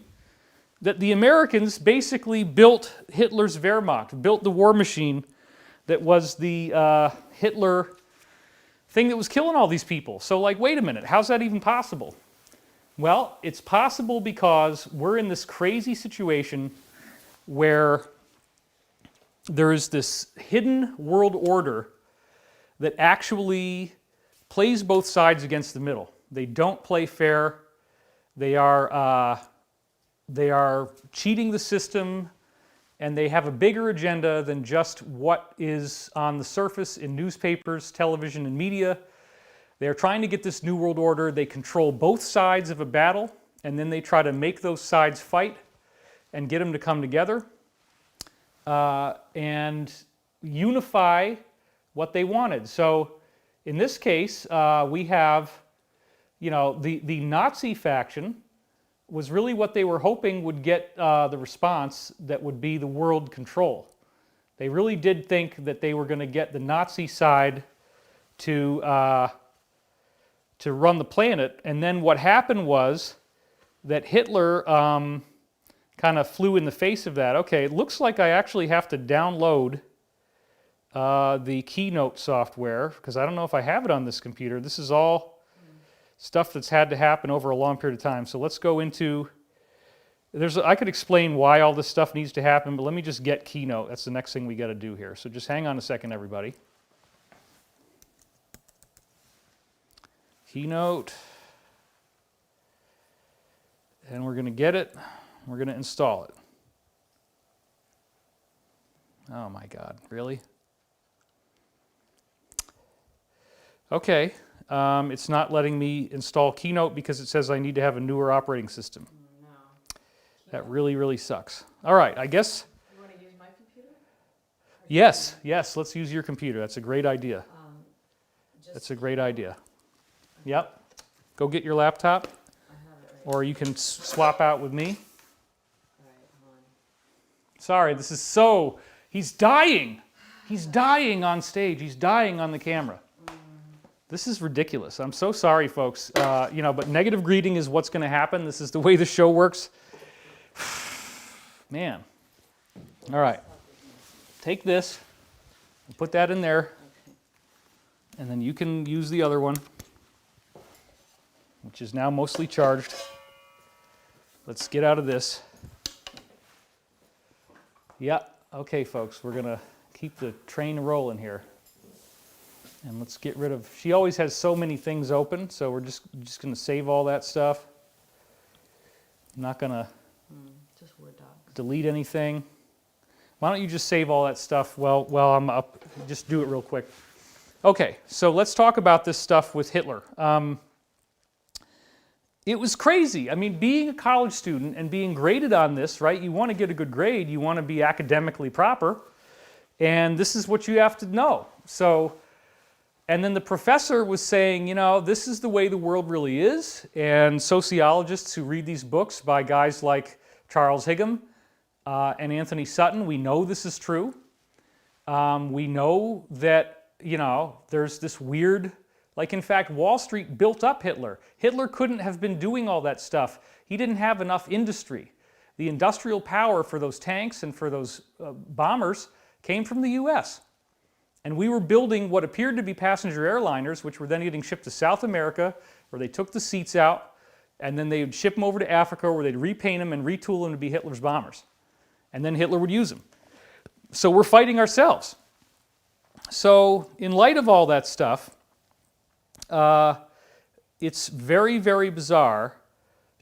that the Americans basically built Hitler's Wehrmacht, built the war machine that was the Hitler thing that was killing all these people. So like, wait a minute, how's that even possible? Well, it's possible because we're in this crazy situation where there is this hidden world order that actually plays both sides against the middle. They don't play fair. They are cheating the system, and they have a bigger agenda than just what is on the surface in newspapers, television, and media. They're trying to get this New World Order. They control both sides of a battle, and then they try to make those sides fight and get them to come together and unify what they wanted. So in this case, we have, the Nazi faction was really what they were hoping would get the response that would be the world control. They really did think that they were going to get the Nazi side to run the planet. And then what happened was that Hitler kind of flew in the face of that. Okay, it looks like I actually have to download the Keynote software, because I don't know if I have it on this computer. This is all stuff that's had to happen over a long period of time. So let's go into, I could explain why all this stuff needs to happen, but let me just get Keynote. That's the next thing we got to do here. So just hang on a second, everybody. Keynote. And we're going to get it. We're going to install it. Oh my God, really? Okay, it's not letting me install Keynote because it says I need to have a newer operating system. No. That really, really sucks. All right, I guess. You want to use my computer? Yes, let's use your computer. That's a great idea. That's a great idea. Yep. Go get your laptop, I have it right or you can swap out with me. All right, hold on. Sorry, he's dying. He's dying on stage. He's dying on the camera. This is ridiculous. I'm so sorry, folks. But negative greeting is what's going to happen. This is the way the show works. Man. All right. Take this, and put that in there, and then you can use the other one, which is now mostly charged. Let's get out of this. Yeah. Okay, folks. We're going to keep the train rolling here. And let's get rid of, she always has so many things open, so we're just going to save all that stuff. I'm not going to Just Word docs. delete anything. Why don't you just save all that stuff while I'm up? Just do it real quick. Okay, so let's talk about this stuff with Hitler. It was crazy. I mean, being a college student and being graded on this, right? You want to get a good grade. You want to be academically proper. And this is what you have to know. And then the professor was saying, this is the way the world really is. And sociologists who read these books by guys like Charles Higham and Anthony Sutton, we know this is true. We know that, there's this weird, in fact, Wall Street built up Hitler. Hitler couldn't have been doing all that stuff. He didn't have enough industry. The industrial power for those tanks and for those bombers came from the U.S. And we were building what appeared to be passenger airliners, which were then getting shipped to South America, where they took the seats out, and then they would ship them over to Africa, where they'd repaint them and retool them to be Hitler's bombers. And then Hitler would use them. So we're fighting ourselves. So in light of all that stuff, it's very, very bizarre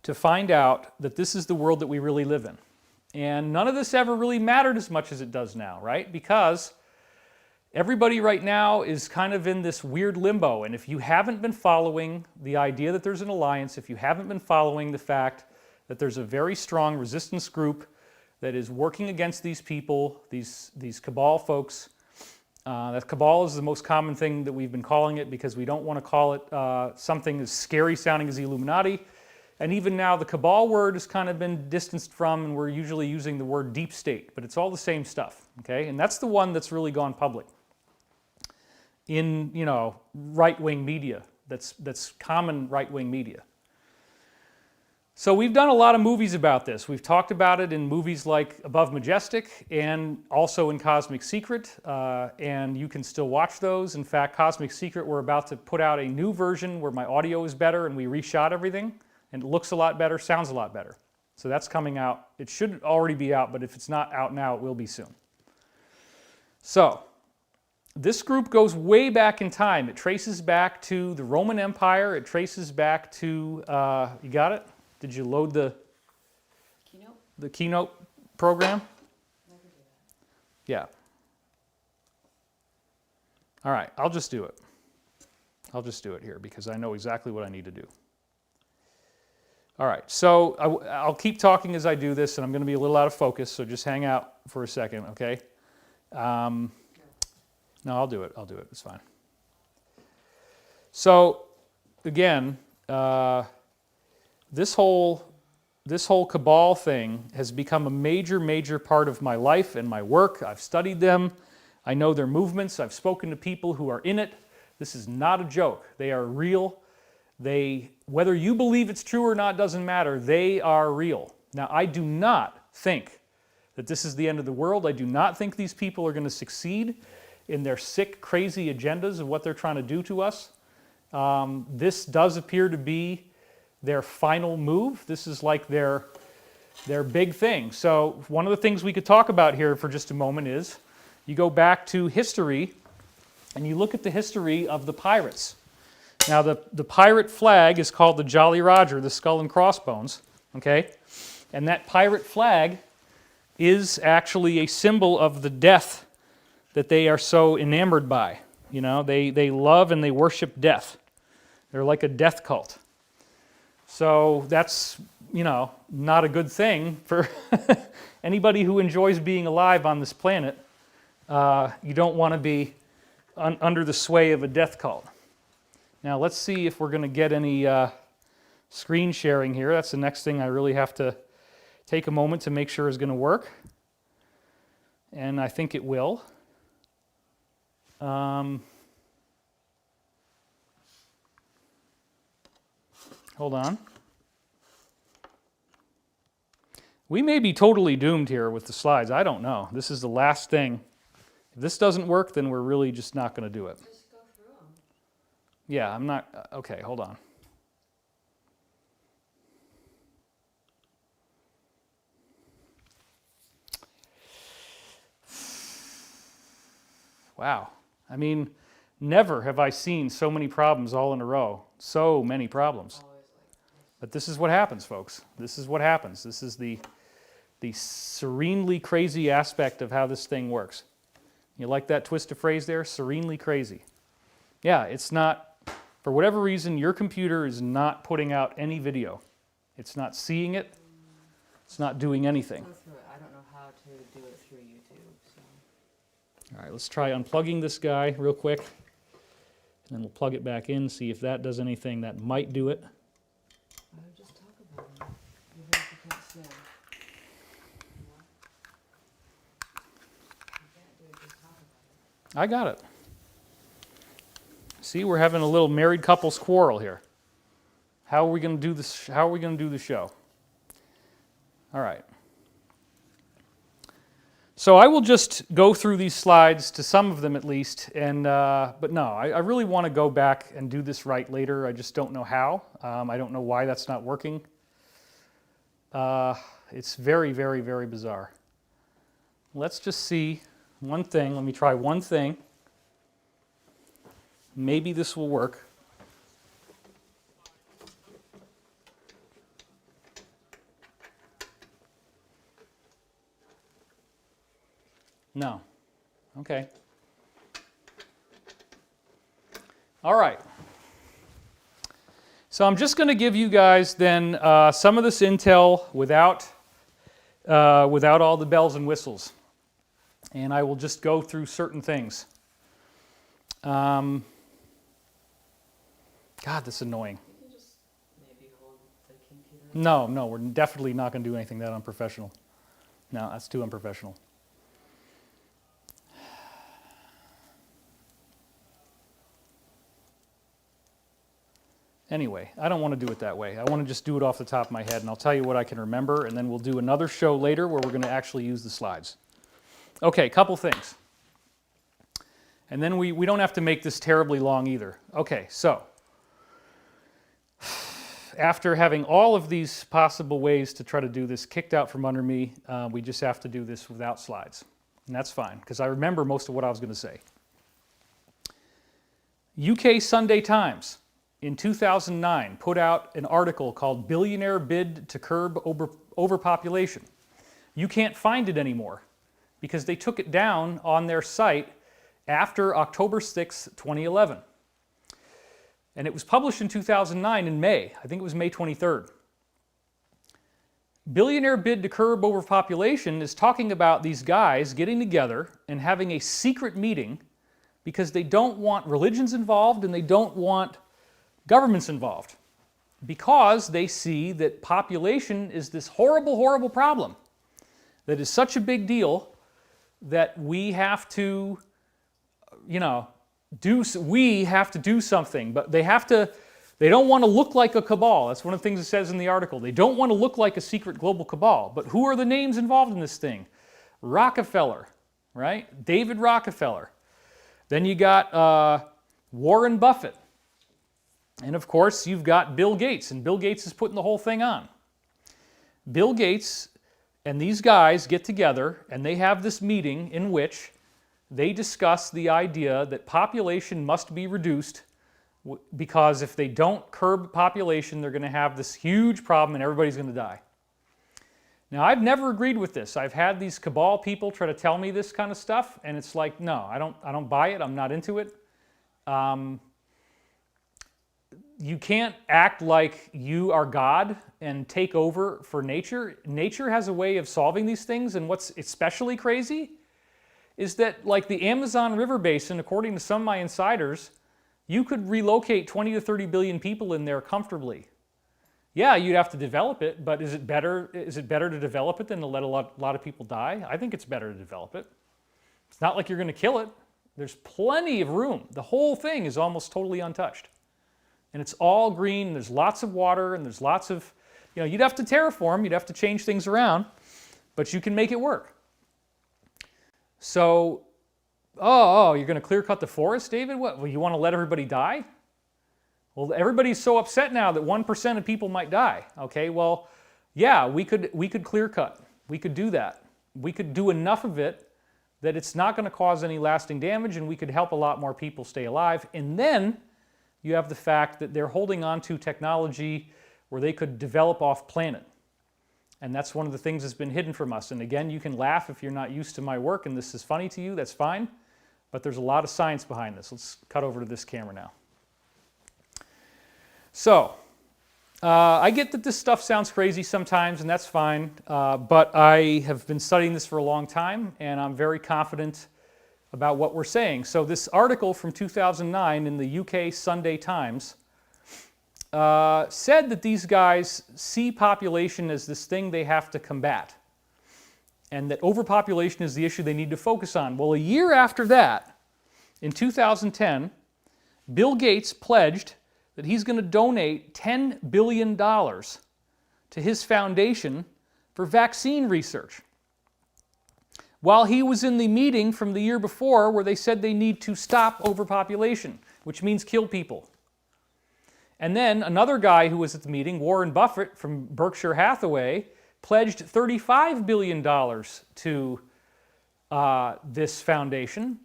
to find out that this is the world that we really live in. And none of this ever really mattered as much as it does now, right? Because everybody right now is kind of in this weird limbo, and if you haven't been following the idea that there's an alliance, if you haven't been following the fact that there's a very strong resistance group that is working against these people, these cabal folks, that cabal is the most common thing that we've been calling it because we don't want to call it something as scary sounding as the Illuminati. And even now the cabal word has kind of been distanced from, and we're usually using the word deep state, but it's all the same stuff, okay? And that's the one that's really gone public in, right-wing media, that's common right-wing media. So we've done a lot of movies about this. We've talked about it in movies like Above Majestic and also in Cosmic Secret, and you can still watch those. In fact, Cosmic Secret, we're about to put out a new version where my audio is better and we reshot everything, and it looks a lot better, sounds a lot better. So that's coming out. It should already be out, but if it's not out now, it will be soon. So this group goes way back in time. It traces back to the Roman Empire. It traces back to, you got it? Did you load the Keynote program? Never do that. Yeah. All right, I'll just do it. I'll just do it here because I know exactly what I need to do. All right, so I'll keep talking as I do this, and I'm going to be a little out of focus, so just hang out for a second, okay? No, I'll do it. I'll do it. It's fine. So, again, this whole cabal thing has become a major, major part of my life and my work. I've studied them. I know their movements. I've spoken to people who are in it. This is not a joke. They are real. Whether you believe it's true or not doesn't matter. They are real. Now, I do not think that this is the end of the world. I do not think these people are going to succeed in their sick, crazy agendas of what they're trying to do to us. This does appear to be their final move. This is like their big thing. So one of the things we could talk about here for just a moment is you go back to history and you look at the history of the pirates. Now the pirate flag is called the Jolly Roger, the skull and crossbones, okay? And that pirate flag is actually a symbol of the death that they are so enamored by. You know, they love and they worship death. They're like a death cult. So that's, you know, not a good thing for anybody who enjoys being alive on this planet. You don't want to be under the sway of a death cult. Now let's see if we're going to get any screen sharing here. That's the next thing I really have to take a moment to make sure is going to work. And I think it will. Hold on. We may be totally doomed here with the slides. I don't know. This is the last thing. If this doesn't work, then we're really just not going to do it. Just go through them. Yeah, I'm not. Okay, hold on. Wow. I mean, never have I seen so many problems all in a row. So many problems. Always like this. But this is what happens, folks. This is what happens. This is the serenely crazy aspect of how this thing works. You like that twist of phrase there? Serenely crazy. Yeah, it's not, for whatever reason, your computer is not putting out any video. It's not seeing it. It's not doing anything. Go through it. I don't know how to do it through YouTube. So. All right, let's try unplugging this guy real quick. And then we'll plug it back in, see if that does anything that might do it. I would just talk about them, even if you can't see them. You can't do it, just talk about it. I got it. See, we're having a little married couples quarrel here. How are we going to do this? How are we going to do the show? All right. So I will just go through these slides, to some of them at least, and but no, I really want to go back and do this right later. I just don't know how. I don't know why that's not working. It's very, very, very bizarre. Let's just see one thing. Let me try one thing. Maybe this will work. No. Okay. All right. So I'm just going to give you guys then some of this intel without all the bells and whistles. And I will just go through certain things. God, that's annoying. You can just maybe hold the computer. No, we're definitely not going to do anything that unprofessional. No, that's too unprofessional. Anyway, I don't want to do it that way. I want to just do it off the top of my head, and I'll tell you what I can remember, and then we'll do another show later where we're going to actually use the slides. Okay, couple things. And then we don't have to make this terribly long either. Okay, so after having all of these possible ways to try to do this kicked out from under me, we just have to do this without slides. And that's fine, because I remember most of what I was going to say. UK Sunday Times in 2009 put out an article called Billionaire Bid to Curb Overpopulation. You can't find it anymore because they took it down on their site after October 6, 2011. And it was published in 2009 in May. I think it was May 23rd. Billionaire Bid to Curb Overpopulation is talking about these guys getting together and having a secret meeting because they don't want religions involved and they don't want governments involved, because they see that population is this horrible, horrible problem that is such a big deal that we have to, we have to do something. But they don't want to look like a cabal. That's one of the things it says in the article. They don't want to look like a secret global cabal. But who are the names involved in this thing? Rockefeller, right? David Rockefeller. Then you got Warren Buffett. And of course, you've got Bill Gates, and Bill Gates is putting the whole thing on. Bill Gates and these guys get together, and they have this meeting in which they discuss the idea that population must be reduced, because if they don't curb population, they're going to have this huge problem and everybody's going to die. Now, I've never agreed with this. I've had these cabal people try to tell me this kind of stuff, and it's like, no, I don't buy it. I'm not into it. You can't act like you are God and take over for nature. Nature has a way of solving these things, and what's especially crazy is that, like the Amazon River Basin, according to some of my insiders, you could relocate 20 to 30 billion people in there comfortably. Yeah, you'd have to develop it, but is it better to develop it than to let a lot of people die? I think it's better to develop it. It's not like you're going to kill it. There's plenty of room. The whole thing is almost totally untouched. And it's all green, and there's lots of water, and there's lots of, you'd have to terraform, you'd have to change things around, but you can make it work. So, you're going to clear cut the forest, David? What, well, you want to let everybody die? Well, everybody's so upset now that 1% of people might die. Okay, well, yeah, we could clear cut. We could do that. We could do enough of it that it's not going to cause any lasting damage, and we could help a lot more people stay alive. And then you have the fact that they're holding on to technology where they could develop off planet. And that's one of the things that's been hidden from us. And again, you can laugh if you're not used to my work and this is funny to you, that's fine. But there's a lot of science behind this. Let's cut over to this camera now. So, I get that this stuff sounds crazy sometimes, and that's fine. But I have been studying this for a long time, and I'm very confident about what we're saying. So this article from 2009 in the UK Sunday Times said that these guys see population as this thing they have to combat, and that overpopulation is the issue they need to focus on. Well, a year after that, in 2010, Bill Gates pledged that he's going to donate $10 billion to his foundation for vaccine research, while he was in the meeting from the year before where they said they need to stop overpopulation, which means kill people. And then another guy who was at the meeting, Warren Buffett from Berkshire Hathaway, pledged $35 billion to this foundation,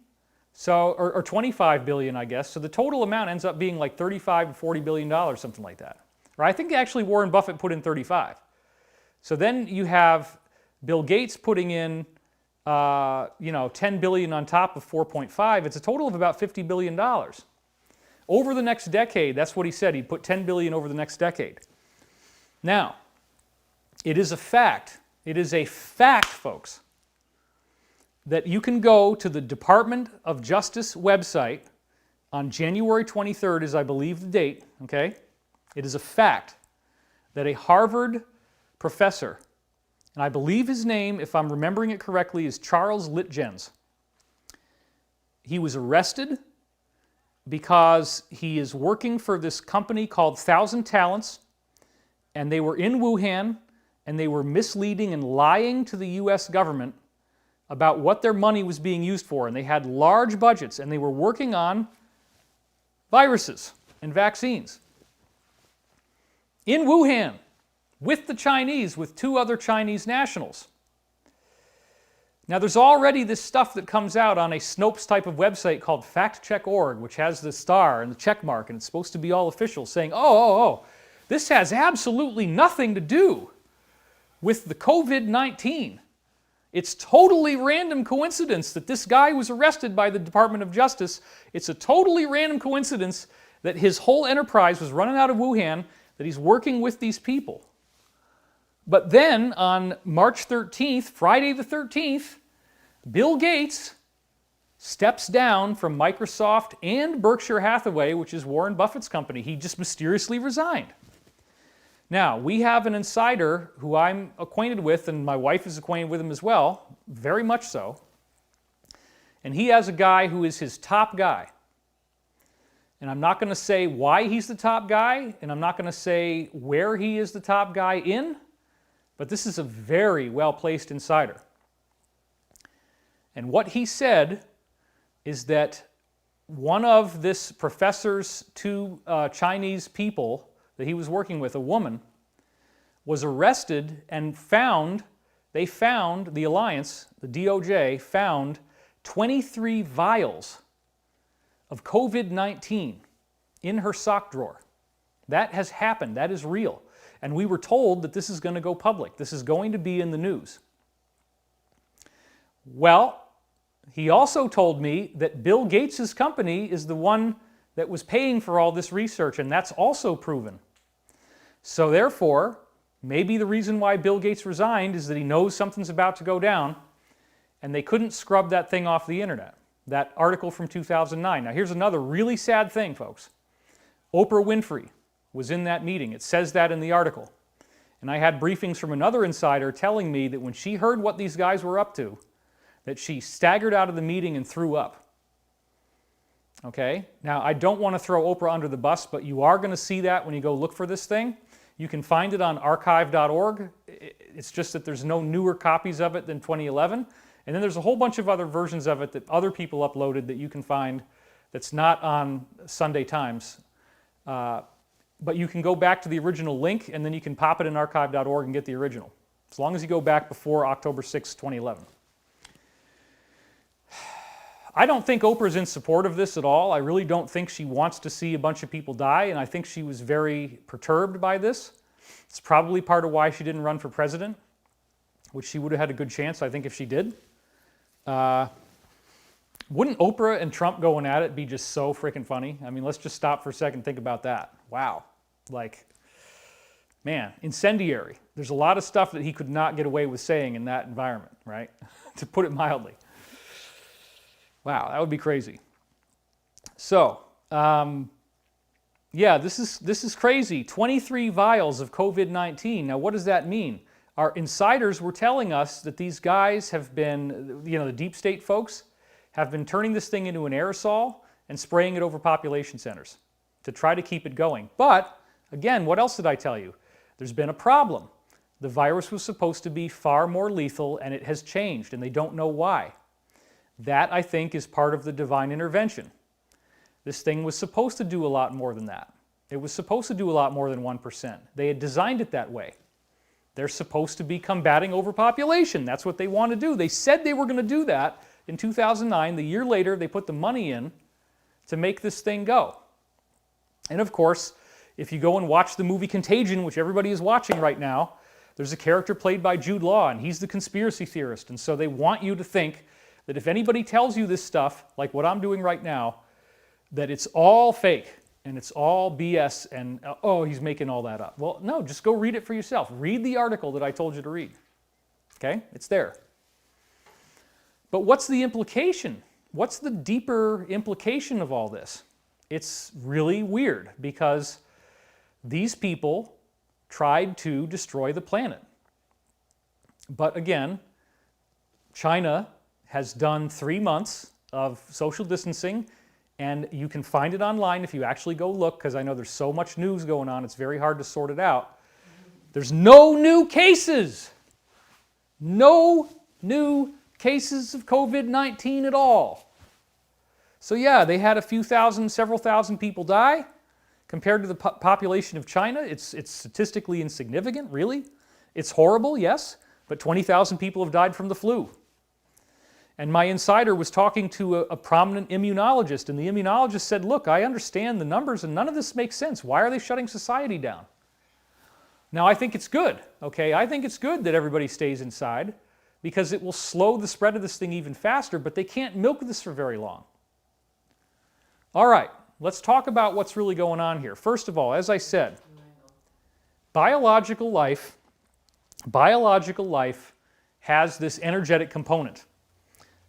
or $25 billion, I guess. So the total amount ends up being like $35 to $40 billion, something like that. Or I think actually Warren Buffett put in 35. So then you have Bill Gates putting in 10 billion on top of 4.5, it's a total of about $50 billion. Over the next decade, that's what he said, he'd put 10 billion over the next decade. Now, it is a fact, folks, that you can go to the Department of Justice website on January 23rd, is I believe the date, okay? It is a fact that a Harvard professor, and I believe his name, if I'm remembering it correctly, is Charles Littgens. He was arrested because he is working for this company called 1,000 Talents, and they were in Wuhan, and they were misleading and lying to the US government about what their money was being used for. And they had large budgets, and they were working on viruses and vaccines in Wuhan, with the Chinese, with 2 other Chinese nationals. Now, there's already this stuff that comes out on a Snopes type of website called factcheck.org, which has the star and the check mark, and it's supposed to be all official, saying, this has absolutely nothing to do with the COVID-19. It's totally random coincidence that this guy was arrested by the Department of Justice. It's a totally random coincidence that his whole enterprise was running out of Wuhan, that he's working with these people. But then on March 13th, Friday the 13th, Bill Gates steps down from Microsoft and Berkshire Hathaway, which is Warren Buffett's company. He just mysteriously resigned. Now, we have an insider who I'm acquainted with, and my wife is acquainted with him as well, very much so. And he has a guy who is his top guy. And I'm not going to say why he's the top guy, and I'm not going to say where he is the top guy in, but this is a very well-placed insider. And what he said is that one of this professor's two Chinese people that he was working with, a woman, was arrested and they found, the Alliance, the DOJ, found 23 vials of COVID-19 in her sock drawer. That has happened. That is real. And we were told that this is going to go public. This is going to be in the news. Well, he also told me that Bill Gates' company is the one that was paying for all this research, and that's also proven. So therefore, maybe the reason why Bill Gates resigned is that he knows something's about to go down, and they couldn't scrub that thing off the internet, that article from 2009. Now here's another really sad thing, folks. Oprah Winfrey was in that meeting. It says that in the article. And I had briefings from another insider telling me that when she heard what these guys were up to, that she staggered out of the meeting and threw up. Okay? Now, I don't want to throw Oprah under the bus, but you are going to see that when you go look for this thing. You can find it on archive.org. It's just that there's no newer copies of it than 2011. And then there's a whole bunch of other versions of it that other people uploaded that you can find that's not on Sunday Times. But you can go back to the original link, and then you can pop it in archive.org and get the original, as long as you go back before October 6, 2011. I don't think Oprah's in support of this at all. I really don't think she wants to see a bunch of people die, and I think she was very perturbed by this. It's probably part of why she didn't run for president, which she would have had a good chance, I think, if she did. Wouldn't Oprah and Trump going at it be just so freaking funny? I mean, let's just stop for a second and think about that. Wow. Like, man, incendiary. There's a lot of stuff that he could not get away with saying in that environment, right? To put it mildly. Wow, that would be crazy. So, yeah, this is crazy. 23 vials of COVID-19. Now, what does that mean? Our insiders were telling us that these guys have been, the deep state folks, have been turning this thing into an aerosol and spraying it over population centers to try to keep it going. But, again, what else did I tell you? There's been a problem. The virus was supposed to be far more lethal, and it has changed, and they don't know why. That, I think, is part of the divine intervention. This thing was supposed to do a lot more than that. It was supposed to do a lot more than 1%. They had designed it that way. They're supposed to be combating overpopulation. That's what they want to do. They said they were going to do that in 2009. The year later, they put the money in to make this thing go. And of course, if you go and watch the movie Contagion, which everybody is watching right now, there's a character played by Jude Law, and he's the conspiracy theorist. And so they want you to think that if anybody tells you this stuff, like what I'm doing right now, that it's all fake and it's all BS and, oh, he's making all that up. Well, no, just go read it for yourself. Read the article that I told you to read. Okay? It's there. But what's the implication? What's the deeper implication of all this? It's really weird because these people tried to destroy the planet. But again, China has done 3 months of social distancing, and you can find it online if you actually go look, because I know there's so much news going on, it's very hard to sort it out. There's no new cases. No new cases of COVID-19 at all. So yeah, they had several thousand people die. Compared to the population of China, it's statistically insignificant, really. It's horrible, yes, but 20,000 people have died from the flu. And my insider was talking to a prominent immunologist, and the immunologist said, look, I understand the numbers, and none of this makes sense. Why are they shutting society down? Now, I think it's good, okay? I think it's good that everybody stays inside because it will slow the spread of this thing even faster, but they can't milk this for very long. All right, let's talk about what's really going on here. First of all, as I said, biological life has this energetic component.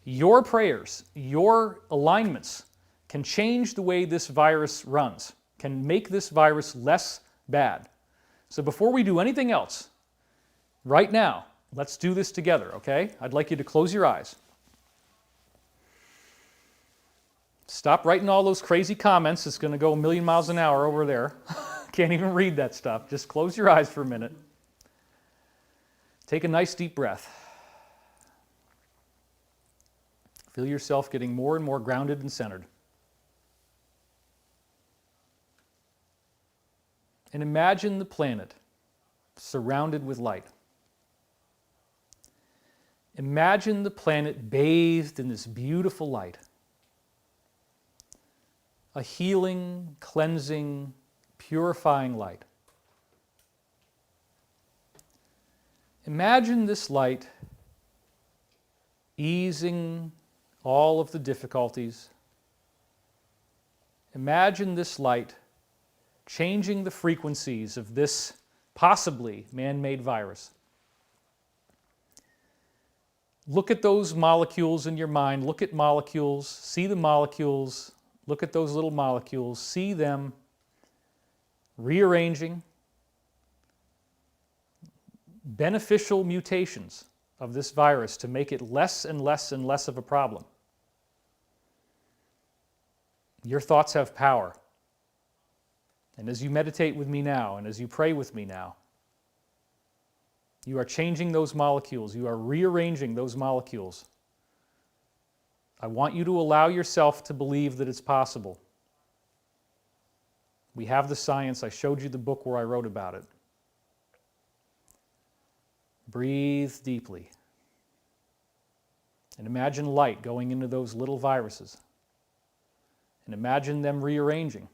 Your prayers, your alignments can change the way this virus runs, can make this virus less bad. So before we do anything else, right now, let's do this together, okay? I'd like you to close your eyes. Stop writing all those crazy comments. It's going to go a million miles an hour over there. Can't even read that stuff. Just close your eyes for a minute. Take a nice deep breath. Feel yourself getting more and more grounded and centered. And imagine the planet surrounded with light. Imagine the planet bathed in this beautiful light. A healing, cleansing, purifying light. Imagine this light easing all of the difficulties. Imagine this light changing the frequencies of this possibly man-made virus. Look at those molecules in your mind. Look at molecules. See the molecules. Look at those little molecules. See them rearranging. Beneficial mutations of this virus to make it less and less and less of a problem. Your thoughts have power. And as you meditate with me now, and as you pray with me now, you are changing those molecules. You are rearranging those molecules. I want you to allow yourself to believe that it's possible. We have the science. I showed you the book where I wrote about it. Breathe deeply. And imagine light going into those little viruses. And imagine them rearranging.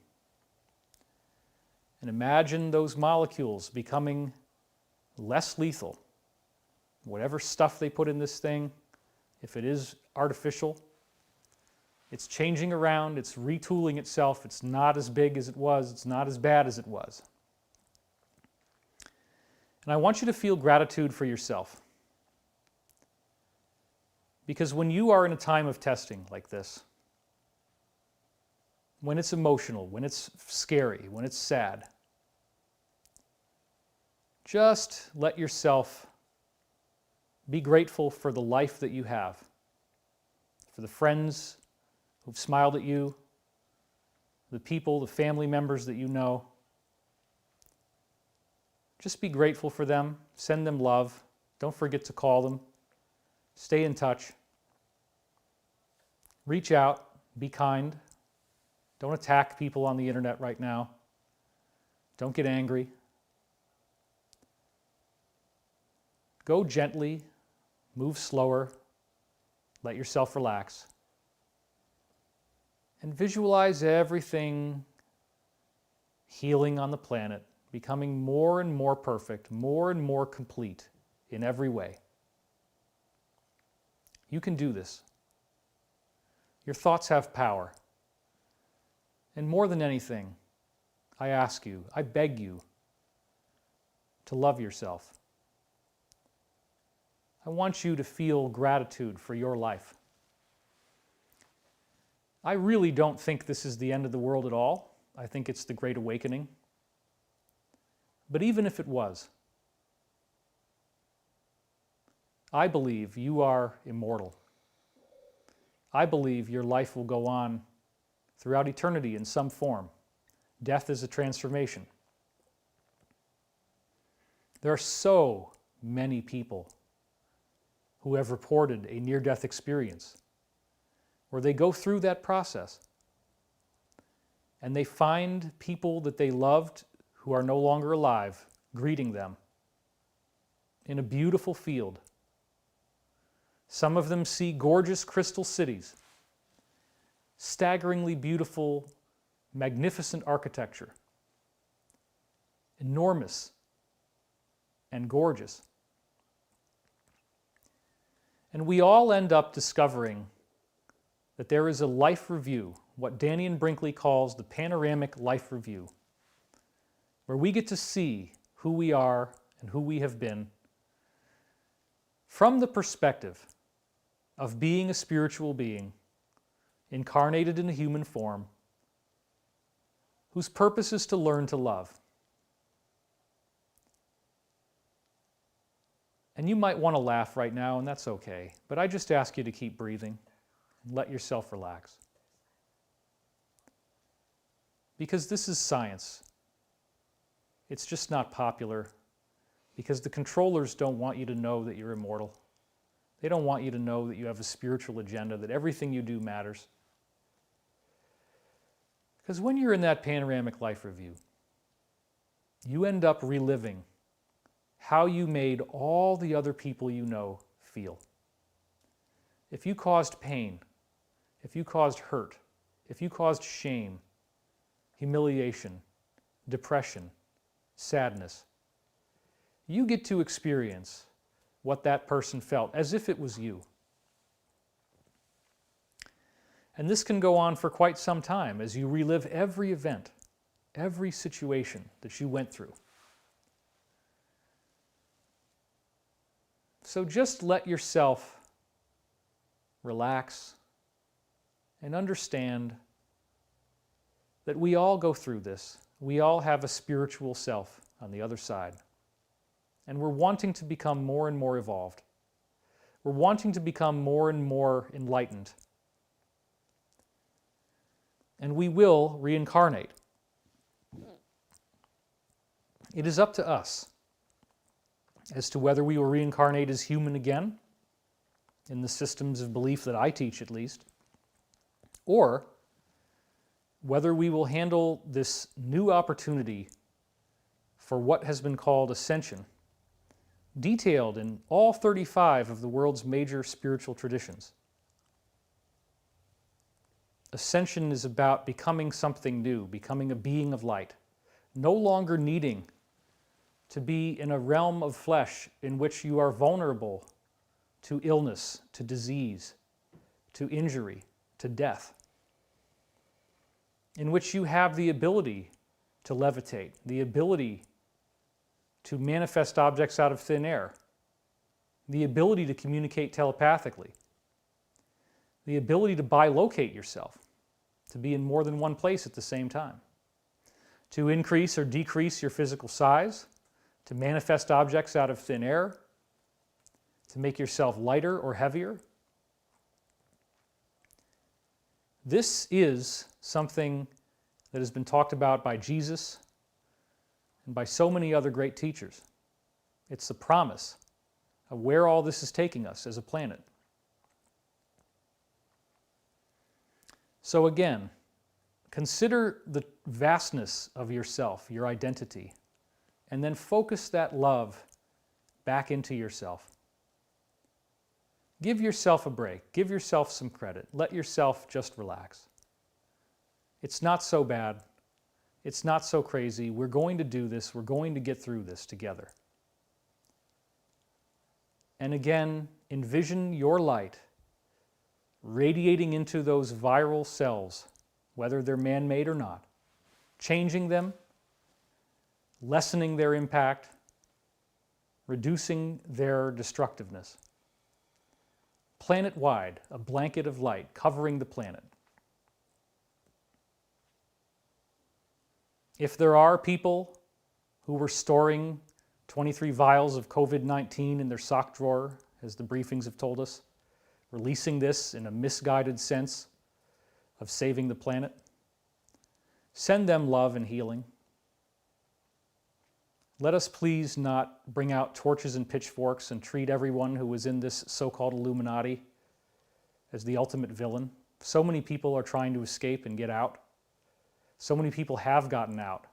And imagine those molecules becoming less lethal. Whatever stuff they put in this thing, if it is artificial, it's changing around, it's retooling itself, it's not as big as it was, it's not as bad as it was. And I want you to feel gratitude for yourself. Because when you are in a time of testing like this, when it's emotional, when it's scary, when it's sad, just let yourself be grateful for the life that you have, for the friends who've smiled at you, the people, the family members that you know. Just be grateful for them. Send them love. Don't forget to call them. Stay in touch. Reach out. Be kind. Don't attack people on the internet right now. Don't get angry. Go gently. Move slower. Let yourself relax. And visualize everything healing on the planet, becoming more and more perfect, more and more complete in every way. You can do this. Your thoughts have power. And more than anything, I ask you, I beg you to love yourself. I want you to feel gratitude for your life. I really don't think this is the end of the world at all. I think it's the Great Awakening. But even if it was, I believe you are immortal. I believe your life will go on throughout eternity in some form. Death is a transformation. There are so many people who have reported a near-death experience where they go through that process and they find people that they loved who are no longer alive greeting them in a beautiful field. Some of them see gorgeous crystal cities, staggeringly beautiful, magnificent architecture, enormous and gorgeous. And we all end up discovering that there is a life review what Danny Brinkley calls the panoramic life review, where we get to see who we are and who we have been from the perspective of being a spiritual being incarnated in a human form whose purpose is to learn to love. And you might want to laugh right now, and that's okay, but I just ask you to keep breathing and let yourself relax. Because this is science. It's just not popular because the controllers don't want you to know that you're immortal. They don't want you to know that you have a spiritual agenda, that everything you do matters. Because when you're in that panoramic life review, you end up reliving how you made all the other people you know feel. If you caused pain, if you caused hurt, if you caused shame, humiliation, depression, sadness, you get to experience what that person felt as if it was you. And this can go on for quite some time as you relive every event, every situation that you went through. So just let yourself relax and understand that we all go through this. We all have a spiritual self on the other side. And we're wanting to become more and more evolved. We're wanting to become more and more enlightened. And we will reincarnate. It is up to us as to whether we will reincarnate as human again, in the systems of belief that I teach at least, or whether we will handle this new opportunity for what has been called ascension, detailed in all 35 of the world's major spiritual traditions. Ascension is about becoming something new, becoming a being of light, no longer needing to be in a realm of flesh in which you are vulnerable to illness, to disease, to injury, to death, in which you have the ability to levitate, the ability to manifest objects out of thin air, the ability to communicate telepathically, the ability to bilocate yourself, to be in more than one place at the same time, to increase or decrease your physical size, to manifest objects out of thin air, to make yourself lighter or heavier. This is something that has been talked about by Jesus and by so many other great teachers. It's the promise of where all this is taking us as a planet. So again, consider the vastness of yourself, your identity, and then focus that love back into yourself. Give yourself a break. Give yourself some credit. Let yourself just relax. It's not so bad. It's not so crazy. We're going to do this. We're going to get through this together. And again, envision your light radiating into those viral cells, whether they're man-made or not, changing them, lessening their impact, reducing their destructiveness. Planet-wide, a blanket of light covering the planet. If there are people who were storing 23 vials of COVID-19 in their sock drawer, as the briefings have told us, releasing this in a misguided sense of saving the planet, send them love and healing. Let us please not bring out torches and pitchforks and treat everyone who is in this so-called Illuminati as the ultimate villain. So many people are trying to escape and get out. So many people have gotten out.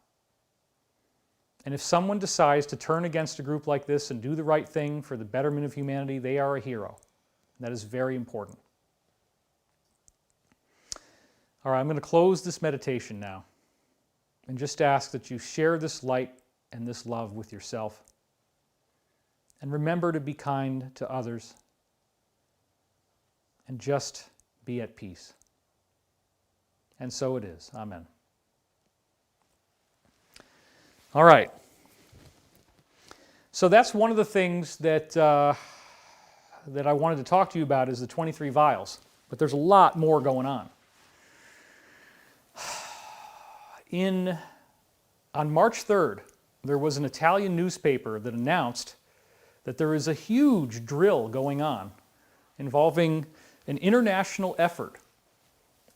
And if someone decides to turn against a group like this and do the right thing for the betterment of humanity, they are a hero. That is very important. All right, I'm going to close this meditation now and just ask that you share this light and this love with yourself. And remember to be kind to others and just be at peace. And so it is. Amen. All right. So that's one of the things that, that I wanted to talk to you about is the 23 vials. But there's a lot more going on. On March 3rd, there was an Italian newspaper that announced that there is a huge drill going on involving an international effort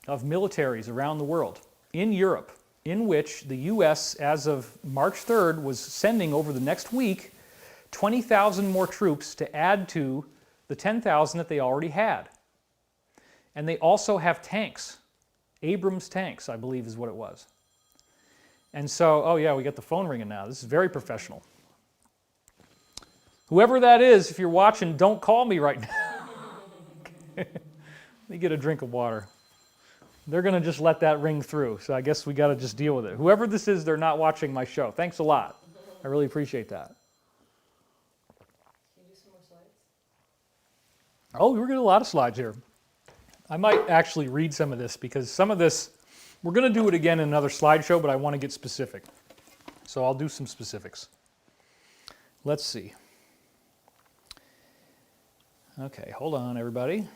of militaries around the world in Europe, in which the U.S., as of March 3rd, was sending over the next week 20,000 more troops to add to the 10,000 that they already had. And they also have tanks. Abrams tanks, I believe is what it was. And so, oh yeah, we got the phone ringing now. This is very professional. Whoever that is, if you're watching, don't call me right now. Let me get a drink of water. They're going to just let that ring through, so I guess we got to just deal with it. Whoever this is, they're not watching my show. Thanks a lot. I really appreciate that. Can you do some more slides? Oh, we're getting a lot of slides here. I might actually read some of this because some of this, we're going to do it again in another slideshow, but I want to get specific. So I'll do some specifics. Let's see. Okay, hold on, everybody.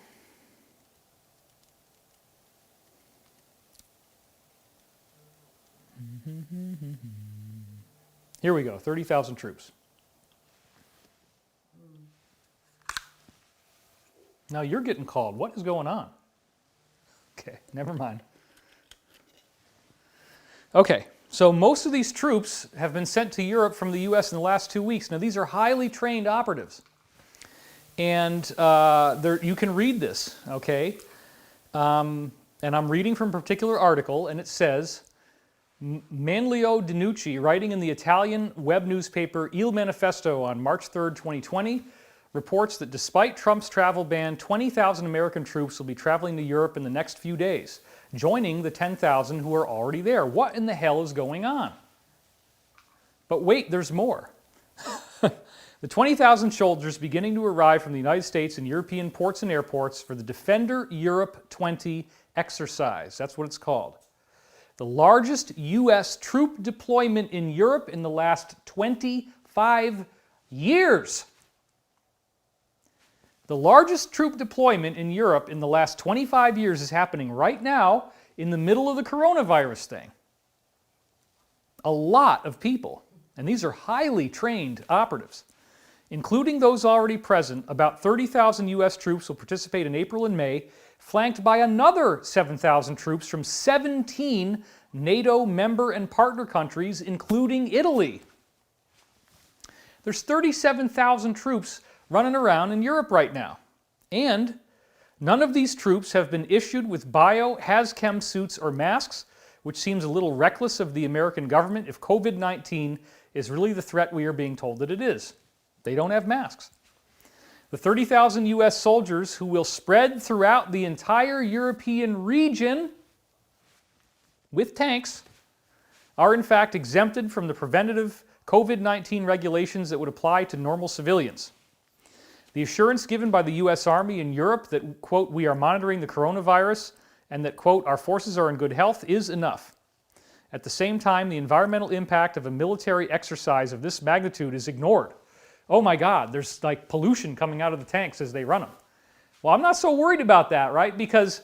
Here we go, 30,000 troops. Now you're getting called. What is going on? Okay, never mind. Okay, so most of these troops have been sent to Europe from the U.S. in the last 2 weeks. Now these are highly trained operatives. And you can read this, okay? And I'm reading from a particular article, and it says, Manlio Dinucci, writing in the Italian web newspaper Il Manifesto on March 3rd, 2020, reports that despite Trump's travel ban, 20,000 American troops will be traveling to Europe in the next few days, joining the 10,000 who are already there. What in the hell is going on? But wait, there's more. The 20,000 soldiers beginning to arrive from the United States and European ports and airports for the Defender Europe 20 exercise. That's what it's called. The largest U.S. troop deployment in Europe in the last 25 years. The largest troop deployment in Europe in the last 25 years is happening right now in the middle of the coronavirus thing. A lot of people, and these are highly trained operatives. Including those already present, about 30,000 U.S. troops will participate in April and May, flanked by another 7,000 troops from 17 NATO member and partner countries, including Italy. There's 37,000 troops running around in Europe right now. And none of these troops have been issued with bio-hazchem suits or masks, which seems a little reckless of the American government if COVID-19 is really the threat we are being told that it is. They don't have masks. The 30,000 U.S. soldiers who will spread throughout the entire European region with tanks are in fact exempted from the preventative COVID-19 regulations that would apply to normal civilians. The assurance given by the U.S. Army in Europe that, quote, we are monitoring the coronavirus and that, quote, our forces are in good health is enough. At the same time, the environmental impact of a military exercise of this magnitude is ignored. Oh my God, there's like pollution coming out of the tanks as they run them. Well, I'm not so worried about that, right? Because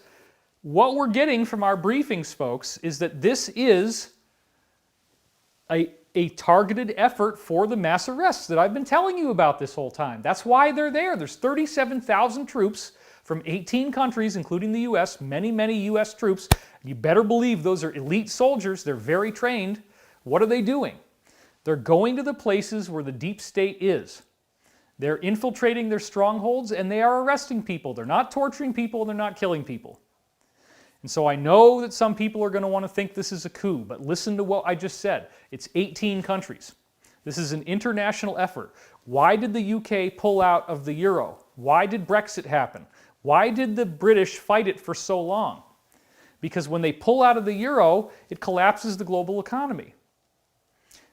what we're getting from our briefings, folks, is that this is a targeted effort for the mass arrests that I've been telling you about this whole time. That's why they're there. There's 37,000 troops from 18 countries, including the U.S., many, many U.S. troops. You better believe those are elite soldiers. They're very trained. What are they doing? They're going to the places where the deep state is. They're infiltrating their strongholds and they are arresting people. They're not torturing people, they're not killing people. And so I know that some people are going to want to think this is a coup, but listen to what I just said. It's 18 countries. This is an international effort. Why did the UK pull out of the euro? Why did Brexit happen? Why did the British fight it for so long? Because when they pull out of the euro, it collapses the global economy.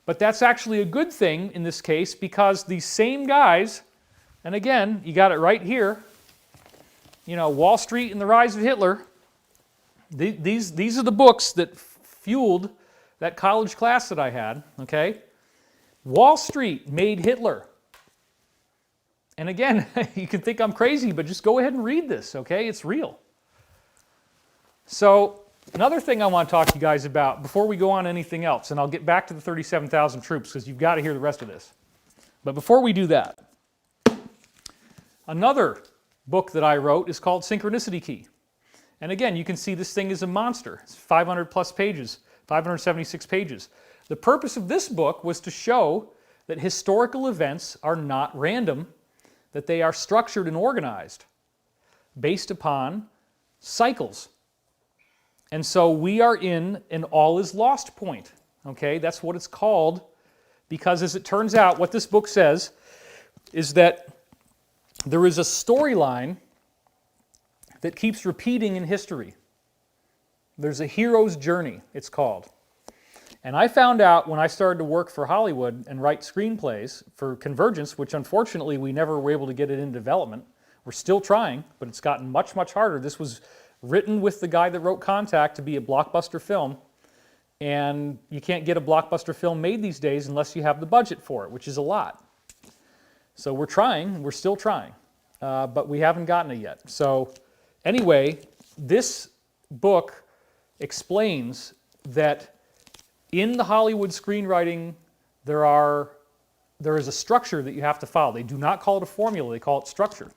But that's actually a good thing in this case because these same guys, and again, you got it right here, you know, Wall Street and the rise of Hitler, These are the books that fueled that college class that I had, okay? Wall Street made Hitler. And again, you can think I'm crazy, but just go ahead and read this, okay? It's real. So another thing I want to talk to you guys about before we go on to anything else, and I'll get back to the 37,000 troops because you've got to hear the rest of this. But before we do that, another book that I wrote is called Synchronicity Key. And again, you can see this thing is a monster. It's 500 plus pages, 576 pages. The purpose of this book was to show that historical events are not random, that they are structured and organized based upon cycles. And so we are in an all is lost point, okay? That's what it's called, because as it turns out, what this book says is that there is a storyline that keeps repeating in history. There's a hero's journey, it's called. And I found out when I started to work for Hollywood and write screenplays for Convergence, which unfortunately we never were able to get it in development. We're still trying, but it's gotten much, much harder. This was written with the guy that wrote Contact to be a blockbuster film. And you can't get a blockbuster film made these days unless you have the budget for it, which is a lot. So we're trying, we're still trying, but we haven't gotten it yet. So anyway, this book explains that in the Hollywood screenwriting, there is a structure that you have to follow. They do not call it a formula, they call it structure.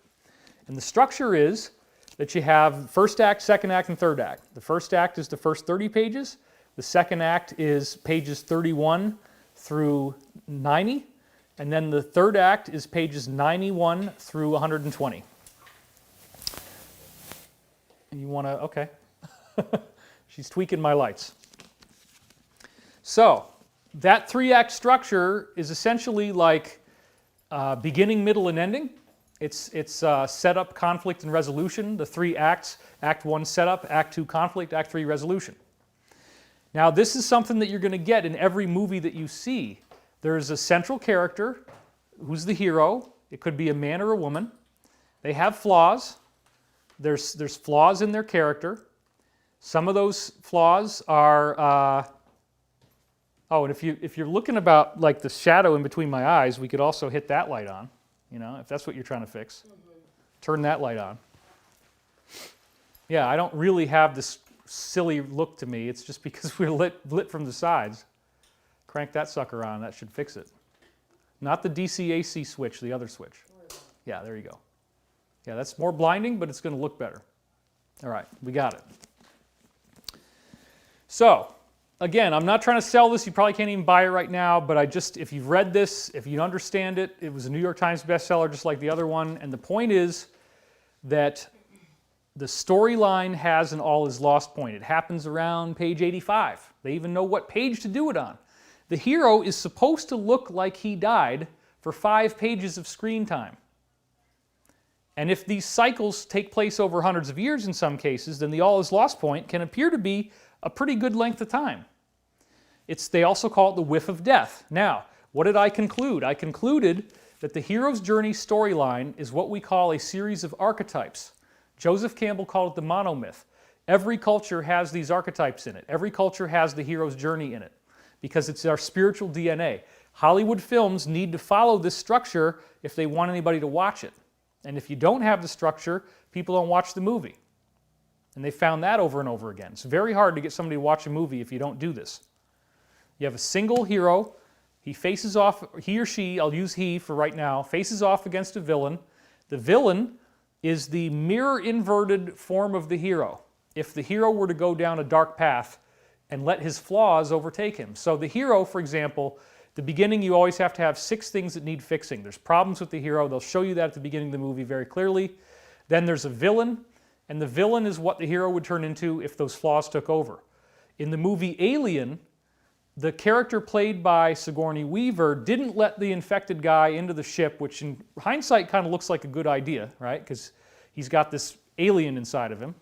And the structure is that you have first act, second act, and third act. The first act is the first 30 pages. The second act is pages 31 through 90. And then the third act is pages 91 through 120. You want to, okay. She's tweaking my lights. So, that three-act structure is essentially like beginning, middle, and ending. It's setup, conflict, and resolution, the three acts. Act 1 setup, Act 2 conflict, Act 3 resolution. Now, this is something that you're going to get in every movie that you see. There's a central character who's the hero. It could be a man or a woman. They have flaws. There's flaws in their character. Some of those flaws are... Oh, and if you're looking about like the shadow in between my eyes, we could also hit that light on, you know, if that's what you're trying to fix. Turn that light on. Yeah, I don't really have this silly look to me. It's just because we're lit from the sides. Crank that sucker on, that should fix it. Not the DC-AC switch, the other switch. Yeah, there you go. Yeah, that's more blinding, but it's going to look better. All right, we got it. So, again, I'm not trying to sell this. You probably can't even buy it right now, but if you've read this, if you understand it, it was a New York Times bestseller just like the other one. And the point is that the storyline has an all is lost point. It happens around page 85. They even know what page to do it on. The hero is supposed to look like he died for 5 pages of screen time. And if these cycles take place over hundreds of years in some cases, then the all is lost point can appear to be a pretty good length of time. They also call it the whiff of death. Now, what did I conclude? I concluded that the hero's journey storyline is what we call a series of archetypes. Joseph Campbell called it the monomyth. Every culture has these archetypes in it. Every culture has the hero's journey in it because it's our spiritual DNA. Hollywood films need to follow this structure if they want anybody to watch it. And if you don't have the structure, people don't watch the movie. And they found that over and over again. It's very hard to get somebody to watch a movie if you don't do this. You have a single hero. He faces off, he or she, I'll use he for right now, faces off against a villain. The villain is the mirror-inverted form of the hero. If the hero were to go down a dark path and let his flaws overtake him. So the hero, for example, the beginning you always have to have 6 things that need fixing. There's problems with the hero. They'll show you that at the beginning of the movie very clearly. Then there's a villain, and the villain is what the hero would turn into if those flaws took over. In the movie Alien, the character played by Sigourney Weaver didn't let the infected guy into the ship, which in hindsight kind of looks like a good idea, right? Because he's got this alien inside of him.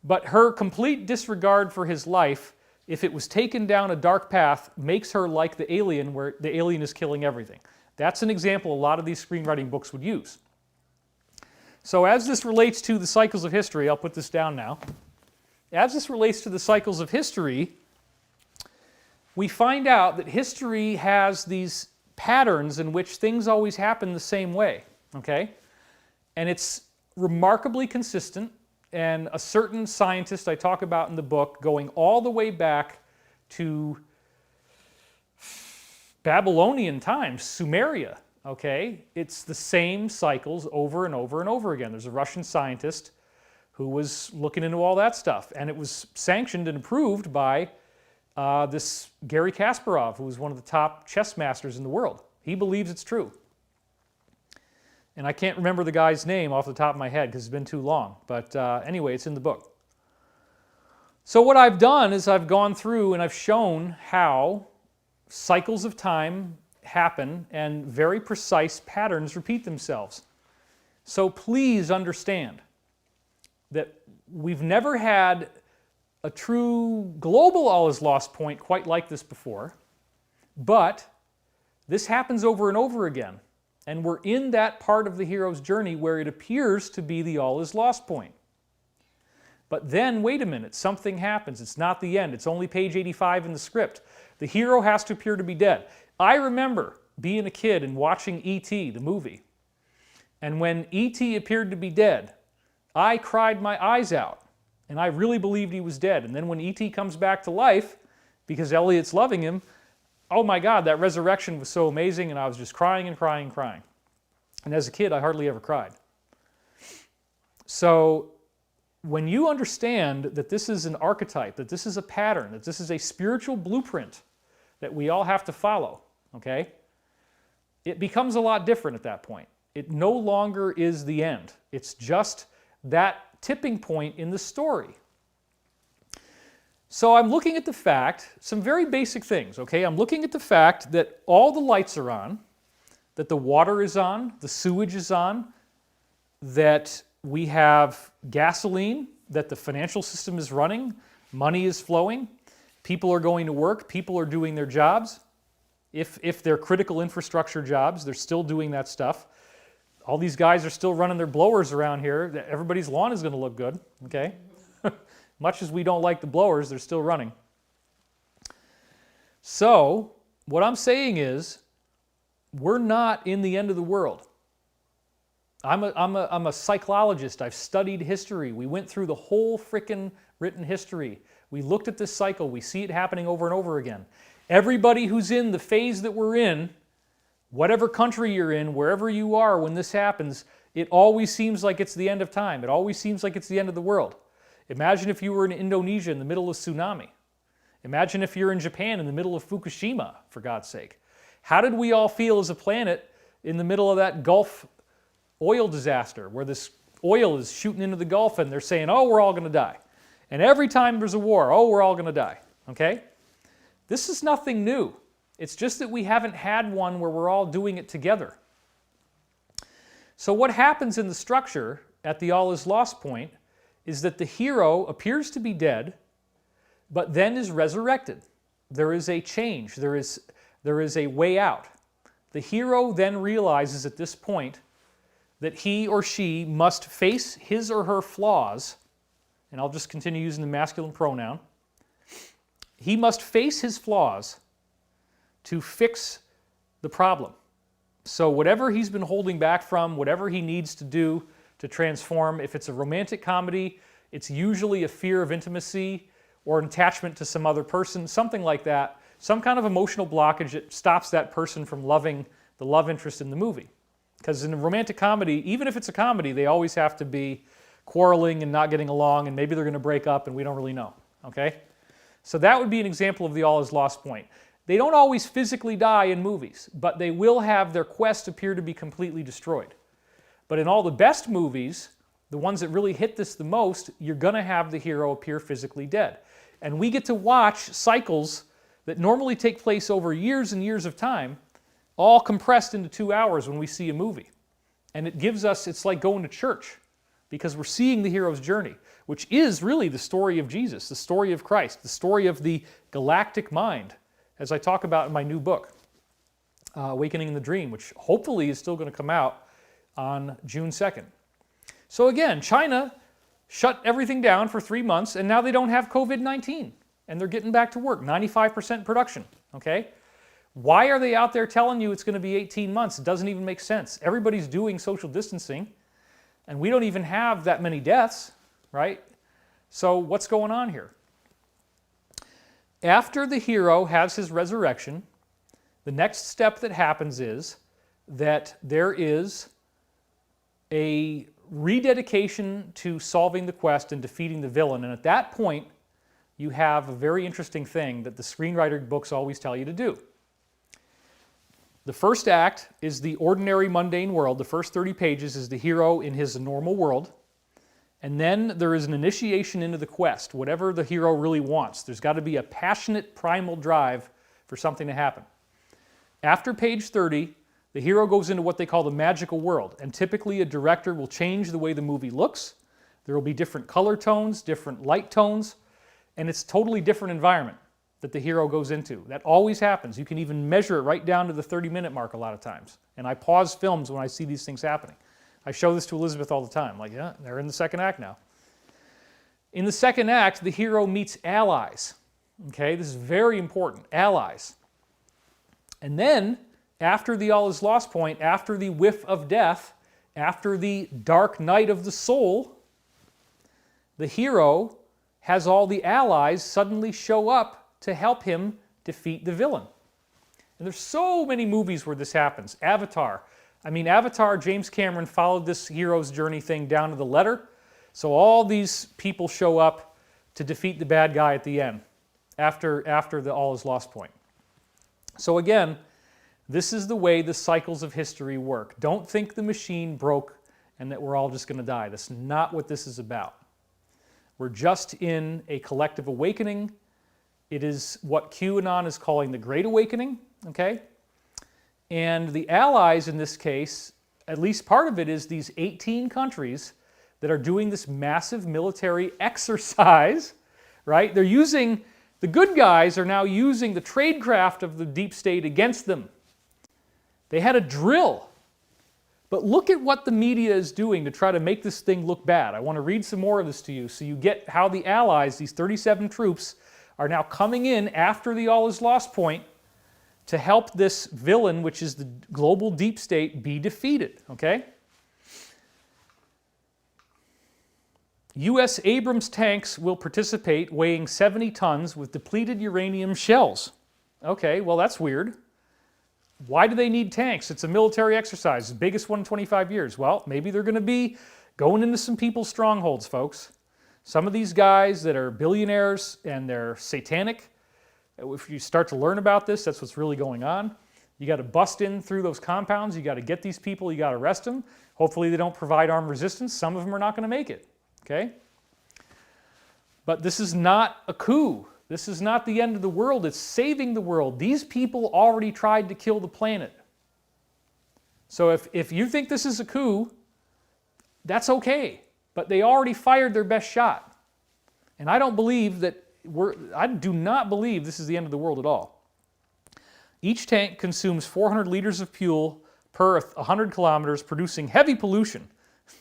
But her complete disregard for his life, if it was taken down a dark path, makes her like the alien, where the alien is killing everything. That's an example a lot of these screenwriting books would use. So as this relates to the cycles of history, I'll put this down now. as this relates to the cycles of history, we find out that history has these patterns in which things always happen the same way, okay? And it's remarkably consistent, and a certain scientist I talk about in the book, going all the way back to Babylonian times, Sumeria, okay? It's the same cycles over and over and over again. There's a Russian scientist who was looking into all that stuff, and it was sanctioned and approved by this Garry Kasparov, who was one of the top chess masters in the world. He believes it's true. And I can't remember the guy's name off the top of my head because it's been too long. But anyway, it's in the book. So what I've done is I've gone through and I've shown how cycles of time happen and very precise patterns repeat themselves. So please understand that we've never had a true global all is lost point quite like this before, but this happens over and over again. And we're in that part of the hero's journey where it appears to be the all is lost point. But then, wait a minute, something happens. It's not the end. It's only page 85 in the script. The hero has to appear to be dead. I remember being a kid and watching E.T., the movie. And when E.T. appeared to be dead, I cried my eyes out. And I really believed he was dead. And then when E.T. comes back to life, because Elliot's loving him, oh my God, that resurrection was so amazing, and I was just crying and crying and crying. And as a kid, I hardly ever cried. So when you understand that this is an archetype, that this is a pattern, that this is a spiritual blueprint that we all have to follow, okay, it becomes a lot different at that point. It no longer is the end. It's just that tipping point in the story. So I'm looking at the fact, some very basic things, okay? I'm looking at the fact that all the lights are on, that the water is on, the sewage is on, that we have gasoline, that the financial system is running, money is flowing, people are going to work, people are doing their jobs. If they're critical infrastructure jobs, they're still doing that stuff. All these guys are still running their blowers around here. Everybody's lawn is going to look good, okay? Much as we don't like the blowers, they're still running. So, what I'm saying is, we're not in the end of the world. I'm a psychologist. I've studied history. We went through the whole frickin' written history. We looked at this cycle. We see it happening over and over again. Everybody who's in the phase that we're in, whatever country you're in, wherever you are when this happens, it always seems like it's the end of time. It always seems like it's the end of the world. Imagine if you were in Indonesia in the middle of tsunami. Imagine if you're in Japan in the middle of Fukushima, for God's sake. How did we all feel as a planet in the middle of that Gulf oil disaster where this oil is shooting into the Gulf and they're saying, oh, we're all going to die. And every time there's a war, oh, we're all going to die. Okay? This is nothing new. It's just that we haven't had one where we're all doing it together. So what happens in the structure at the all is lost point is that the hero appears to be dead, but then is resurrected. There is a change. There is a way out. The hero then realizes at this point that he or she must face his or her flaws, and I'll just continue using the masculine pronoun. He must face his flaws to fix the problem. So whatever he's been holding back from, whatever he needs to do to transform, if it's a romantic comedy, it's usually a fear of intimacy or an attachment to some other person, something like that, some kind of emotional blockage that stops that person from loving the love interest in the movie. Because in a romantic comedy, even if it's a comedy, they always have to be quarreling and not getting along, and maybe they're going to break up and we don't really know, okay? So that would be an example of the all is lost point. They don't always physically die in movies, but they will have their quest appear to be completely destroyed. But in all the best movies, the ones that really hit this the most, you're going to have the hero appear physically dead. And we get to watch cycles that normally take place over years and years of time, all compressed into 2 hours when we see a movie. And it gives us, it's like going to church, because we're seeing the hero's journey, which is really the story of Jesus, the story of Christ, the story of the galactic mind, as I talk about in my new book, Awakening in the Dream, which hopefully is still going to come out on June 2nd. So again, China shut everything down for 3 months, and now they don't have COVID-19, and they're getting back to work, 95% production, okay? Why are they out there telling you it's going to be 18 months? It doesn't even make sense. Everybody's doing social distancing, and we don't even have that many deaths, right? So what's going on here? After the hero has his resurrection, the next step that happens is that there is a rededication to solving the quest and defeating the villain. And at that point, you have a very interesting thing that the screenwriter books always tell you to do. The first act is the ordinary mundane world. The first 30 pages is the hero in his normal world. And then there is an initiation into the quest, whatever the hero really wants. There's got to be a passionate primal drive for something to happen. After page 30, the hero goes into what they call the magical world, and typically a director will change the way the movie looks. There will be different color tones, different light tones, and it's a totally different environment that the hero goes into. That always happens. You can even measure it right down to the 30-minute mark a lot of times. And I pause films when I see these things happening. I show this to Elizabeth all the time. Like, yeah, they're in the second act now. In the second act, the hero meets allies. Okay, this is very important. Allies. And then, after the all is lost point, after the whiff of death, after the dark night of the soul, the hero has all the allies suddenly show up to help him defeat the villain. And there's so many movies where this happens. Avatar. I mean, Avatar, James Cameron followed this hero's journey thing down to the letter. So all these people show up to defeat the bad guy at the end, after the all is lost point. So again, this is the way the cycles of history work. Don't think the machine broke and that we're all just going to die. That's not what this is about. We're just in a collective awakening. It is what QAnon is calling the Great Awakening, okay? And the allies in this case, at least part of it is these 18 countries that are doing this massive military exercise, right? They're using, the good guys are now using the tradecraft of the deep state against them. They had a drill. But look at what the media is doing to try to make this thing look bad. I want to read some more of this to you so you get how the allies, these 37 troops, are now coming in after the all is lost point to help this villain, which is the global deep state, be defeated, okay? U.S. Abrams tanks will participate, weighing 70 tons with depleted uranium shells. Okay, well that's weird. Why do they need tanks? It's a military exercise, the biggest one in 25 years. Well, maybe they're going to be going into some people's strongholds, folks. Some of these guys that are billionaires and they're satanic, if you start to learn about this, that's what's really going on. You got to bust in through those compounds. You got to get these people. You got to arrest them. Hopefully they don't provide armed resistance. Some of them are not going to make it, okay? But this is not a coup. This is not the end of the world. It's saving the world. These people already tried to kill the planet. So if you think this is a coup, that's okay. But they already fired their best shot. And I don't believe that I do not believe this is the end of the world at all. Each tank consumes 400 liters of fuel per 100 kilometers, producing heavy pollution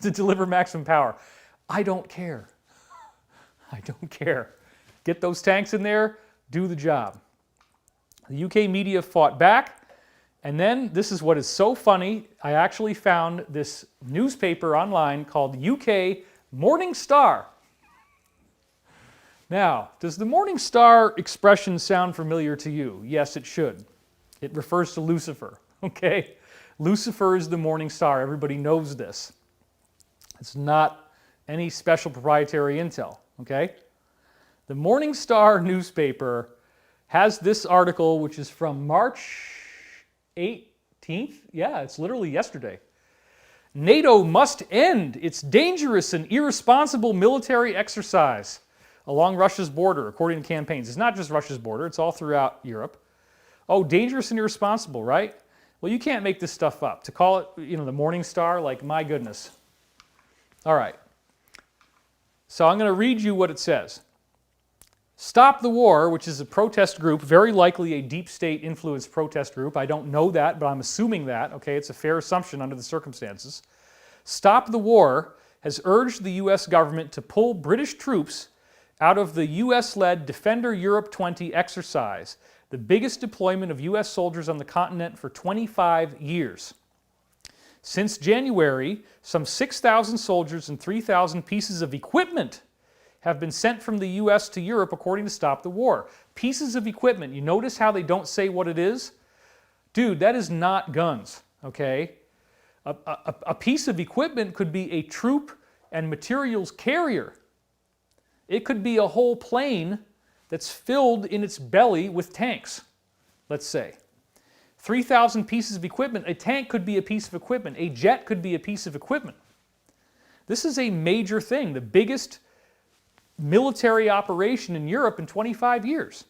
to deliver maximum power. I don't care. I don't care. Get those tanks in there, do the job. The UK media fought back, and then this is what is so funny. I actually found this newspaper online called UK Morning Star. Now, does the Morning Star expression sound familiar to you? Yes, it should. It refers to Lucifer, okay? Lucifer is the morning star. Everybody knows this. It's not any special proprietary intel, okay? The Morning Star newspaper has this article, which is from March 18th. Yeah, it's literally yesterday. NATO must end its dangerous and irresponsible military exercise along Russia's border, according to campaigns. It's not just Russia's border, it's all throughout Europe. Oh, dangerous and irresponsible, right? Well, you can't make this stuff up. To call it, the Morning Star, like, my goodness. All right. So I'm going to read you what it says. Stop the War, which is a protest group, very likely a deep state influenced protest group. I don't know that, but I'm assuming that. Okay, it's a fair assumption under the circumstances. Stop the War has urged the U.S. government to pull British troops out of the U.S.-led Defender Europe 20 exercise, the biggest deployment of U.S. soldiers on the continent for 25 years. Since January, some 6,000 soldiers and 3,000 pieces of equipment have been sent from the U.S. to Europe according to Stop the War. Pieces of equipment. You notice how they don't say what it is? Dude, that is not guns, okay? A piece of equipment could be a troop and materials carrier. It could be a whole plane that's filled in its belly with tanks, let's say. 3,000 pieces of equipment. A tank could be a piece of equipment. A jet could be a piece of equipment. This is a major thing, the biggest military operation in Europe in 25 years.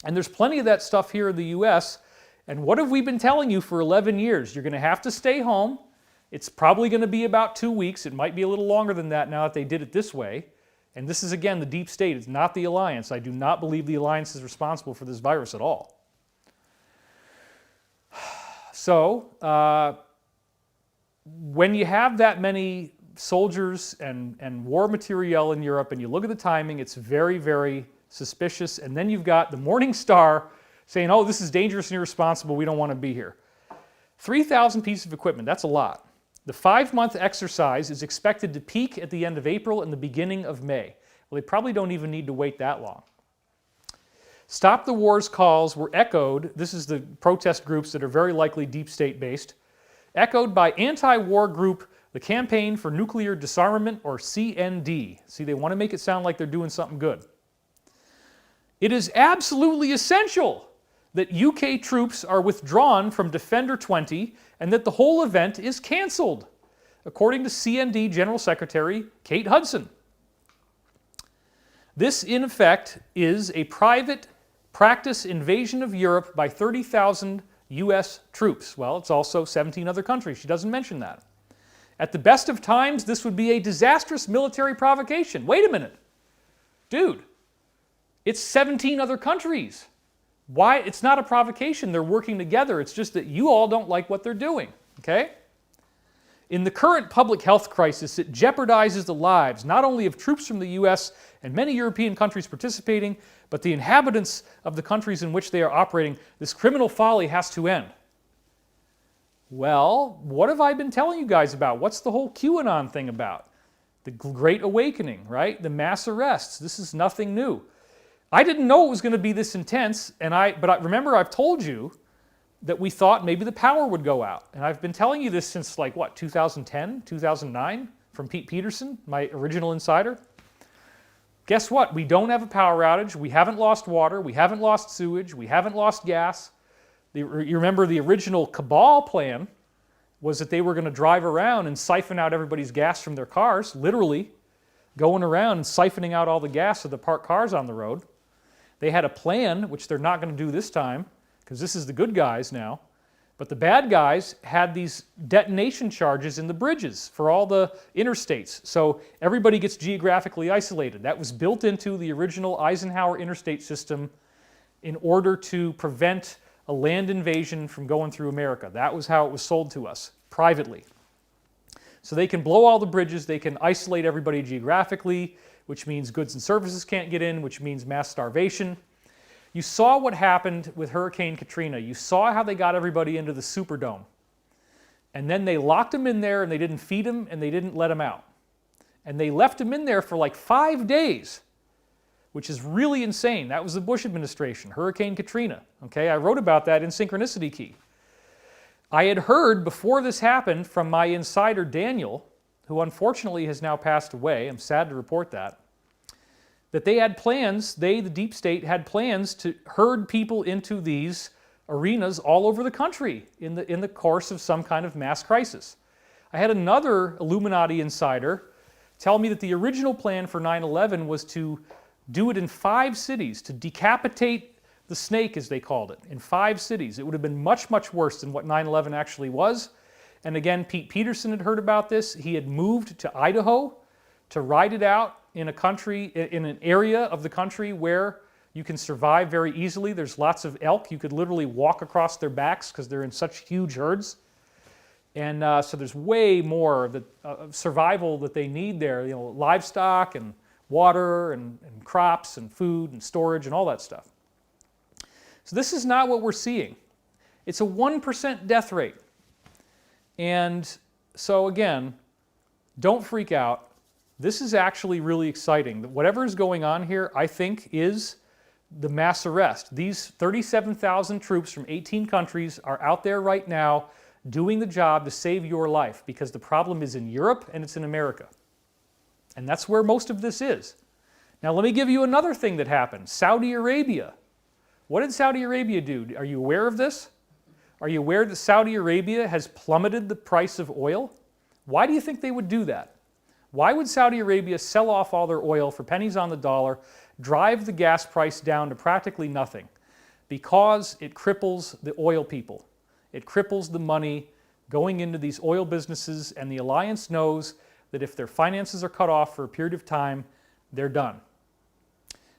And there's plenty of that stuff here in the U.S. And what have we been telling you for 11 years? You're going to have to stay home. It's probably going to be about 2 weeks. It might be a little longer than that now that they did it this way. And this is, again, the deep state. It's not the alliance. I do not believe the alliance is responsible for this virus at all. So, when you have that many soldiers and war material in Europe and you look at the timing, it's very, very suspicious. And then you've got the Morning Star saying, oh, this is dangerous and irresponsible, we don't want to be here. 3,000 pieces of equipment, that's a lot. The 5-month exercise is expected to peak at the end of April and the beginning of May. Well, they probably don't even need to wait that long. Stop the War's calls were echoed, this is the protest groups that are very likely deep state based, echoed by anti-war group the Campaign for Nuclear Disarmament, or CND. See, they want to make it sound like they're doing something good. It is absolutely essential that UK troops are withdrawn from Defender 20 and that the whole event is cancelled, according to CND General Secretary Kate Hudson. This, in effect, is a private practice invasion of Europe by 30,000 US troops. Well, it's also 17 other countries. She doesn't mention that. At the best of times, this would be a disastrous military provocation. Wait a minute. Dude, it's 17 other countries. Why? It's not a provocation. They're working together. It's just that you all don't like what they're doing, okay? In the current public health crisis, it jeopardizes the lives not only of troops from the U.S. and many European countries participating, but the inhabitants of the countries in which they are operating. This criminal folly has to end. Well, what have I been telling you guys about? What's the whole QAnon thing about? The Great Awakening, right? The mass arrests. This is nothing new. I didn't know it was going to be this intense, but remember I've told you that we thought maybe the power would go out. And I've been telling you this since, like, what, 2010, 2009, from Pete Peterson, my original insider. Guess what? We don't have a power outage. We haven't lost water. We haven't lost sewage. We haven't lost gas. You remember the original cabal plan was that they were going to drive around and siphon out everybody's gas from their cars, literally going around and siphoning out all the gas of the parked cars on the road. They had a plan, which they're not going to do this time, because this is the good guys now. But the bad guys had these detonation charges in the bridges for all the interstates. So everybody gets geographically isolated. That was built into the original Eisenhower interstate system in order to prevent a land invasion from going through America. That was how it was sold to us, privately. So they can blow all the bridges, they can isolate everybody geographically, which means goods and services can't get in, which means mass starvation. You saw what happened with Hurricane Katrina. You saw how they got everybody into the Superdome. And then they locked them in there and they didn't feed them and they didn't let them out. And they left them in there for like 5 days, which is really insane. That was the Bush administration, Hurricane Katrina. Okay, I wrote about that in Synchronicity Key. I had heard before this happened from my insider Daniel, who unfortunately has now passed away, I'm sad to report that they had plans, the deep state, had plans to herd people into these arenas all over the country in the course of some kind of mass crisis. I had another Illuminati insider tell me that the original plan for 9/11 was to do it in 5 cities, to decapitate the snake, as they called it, in 5 cities. It would have been much, much worse than what 9/11 actually was. And again, Pete Peterson had heard about this. He had moved to Idaho to ride it out in a country, in an area of the country where you can survive very easily. There's lots of elk. You could literally walk across their backs because they're in such huge herds. And so there's way more of survival that they need there, livestock and water and crops and food and storage and all that stuff. So this is not what we're seeing. It's a 1% death rate. And so again, don't freak out. This is actually really exciting. Whatever is going on here, I think, is the mass arrest. These 37,000 troops from 18 countries are out there right now doing the job to save your life, because the problem is in Europe and it's in America. And that's where most of this is. Now let me give you another thing that happened. Saudi Arabia. What did Saudi Arabia do? Are you aware of this? Are you aware that Saudi Arabia has plummeted the price of oil? Why do you think they would do that? Why would Saudi Arabia sell off all their oil for pennies on the dollar, drive the gas price down to practically nothing? Because it cripples the oil people. It cripples the money going into these oil businesses, and the alliance knows that if their finances are cut off for a period of time, they're done.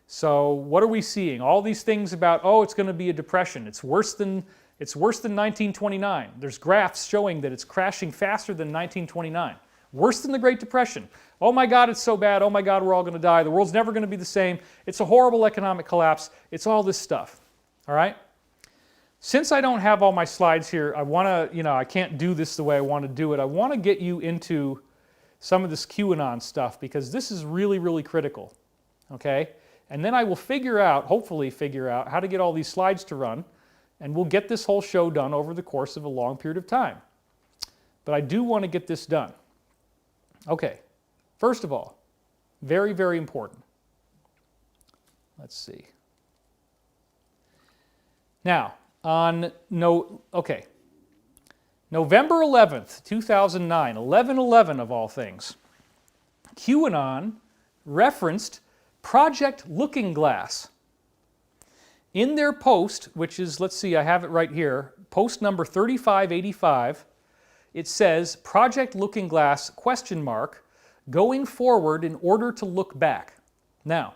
So what are we seeing? All these things about, oh, it's going to be a depression. It's worse than 1929. There's graphs showing that it's crashing faster than 1929. Worse than the Great Depression. Oh my God, it's so bad. Oh my God, we're all going to die. The world's never going to be the same. It's a horrible economic collapse. It's all this stuff. All right? Since I don't have all my slides here, I want to, I can't do this the way I want to do it. I want to get you into some of this QAnon stuff, because this is really, really critical. Okay? And then I will hopefully figure out how to get all these slides to run, and we'll get this whole show done over the course of a long period of time. But I do want to get this done. Okay, first of all, very, very important. Let's see. Now, November 11th, 2009, 11/11 of all things, QAnon referenced Project Looking Glass. In their post, which is, let's see, I have it right here, post number 3585, it says, Project Looking Glass, ? Going forward in order to look back. Now,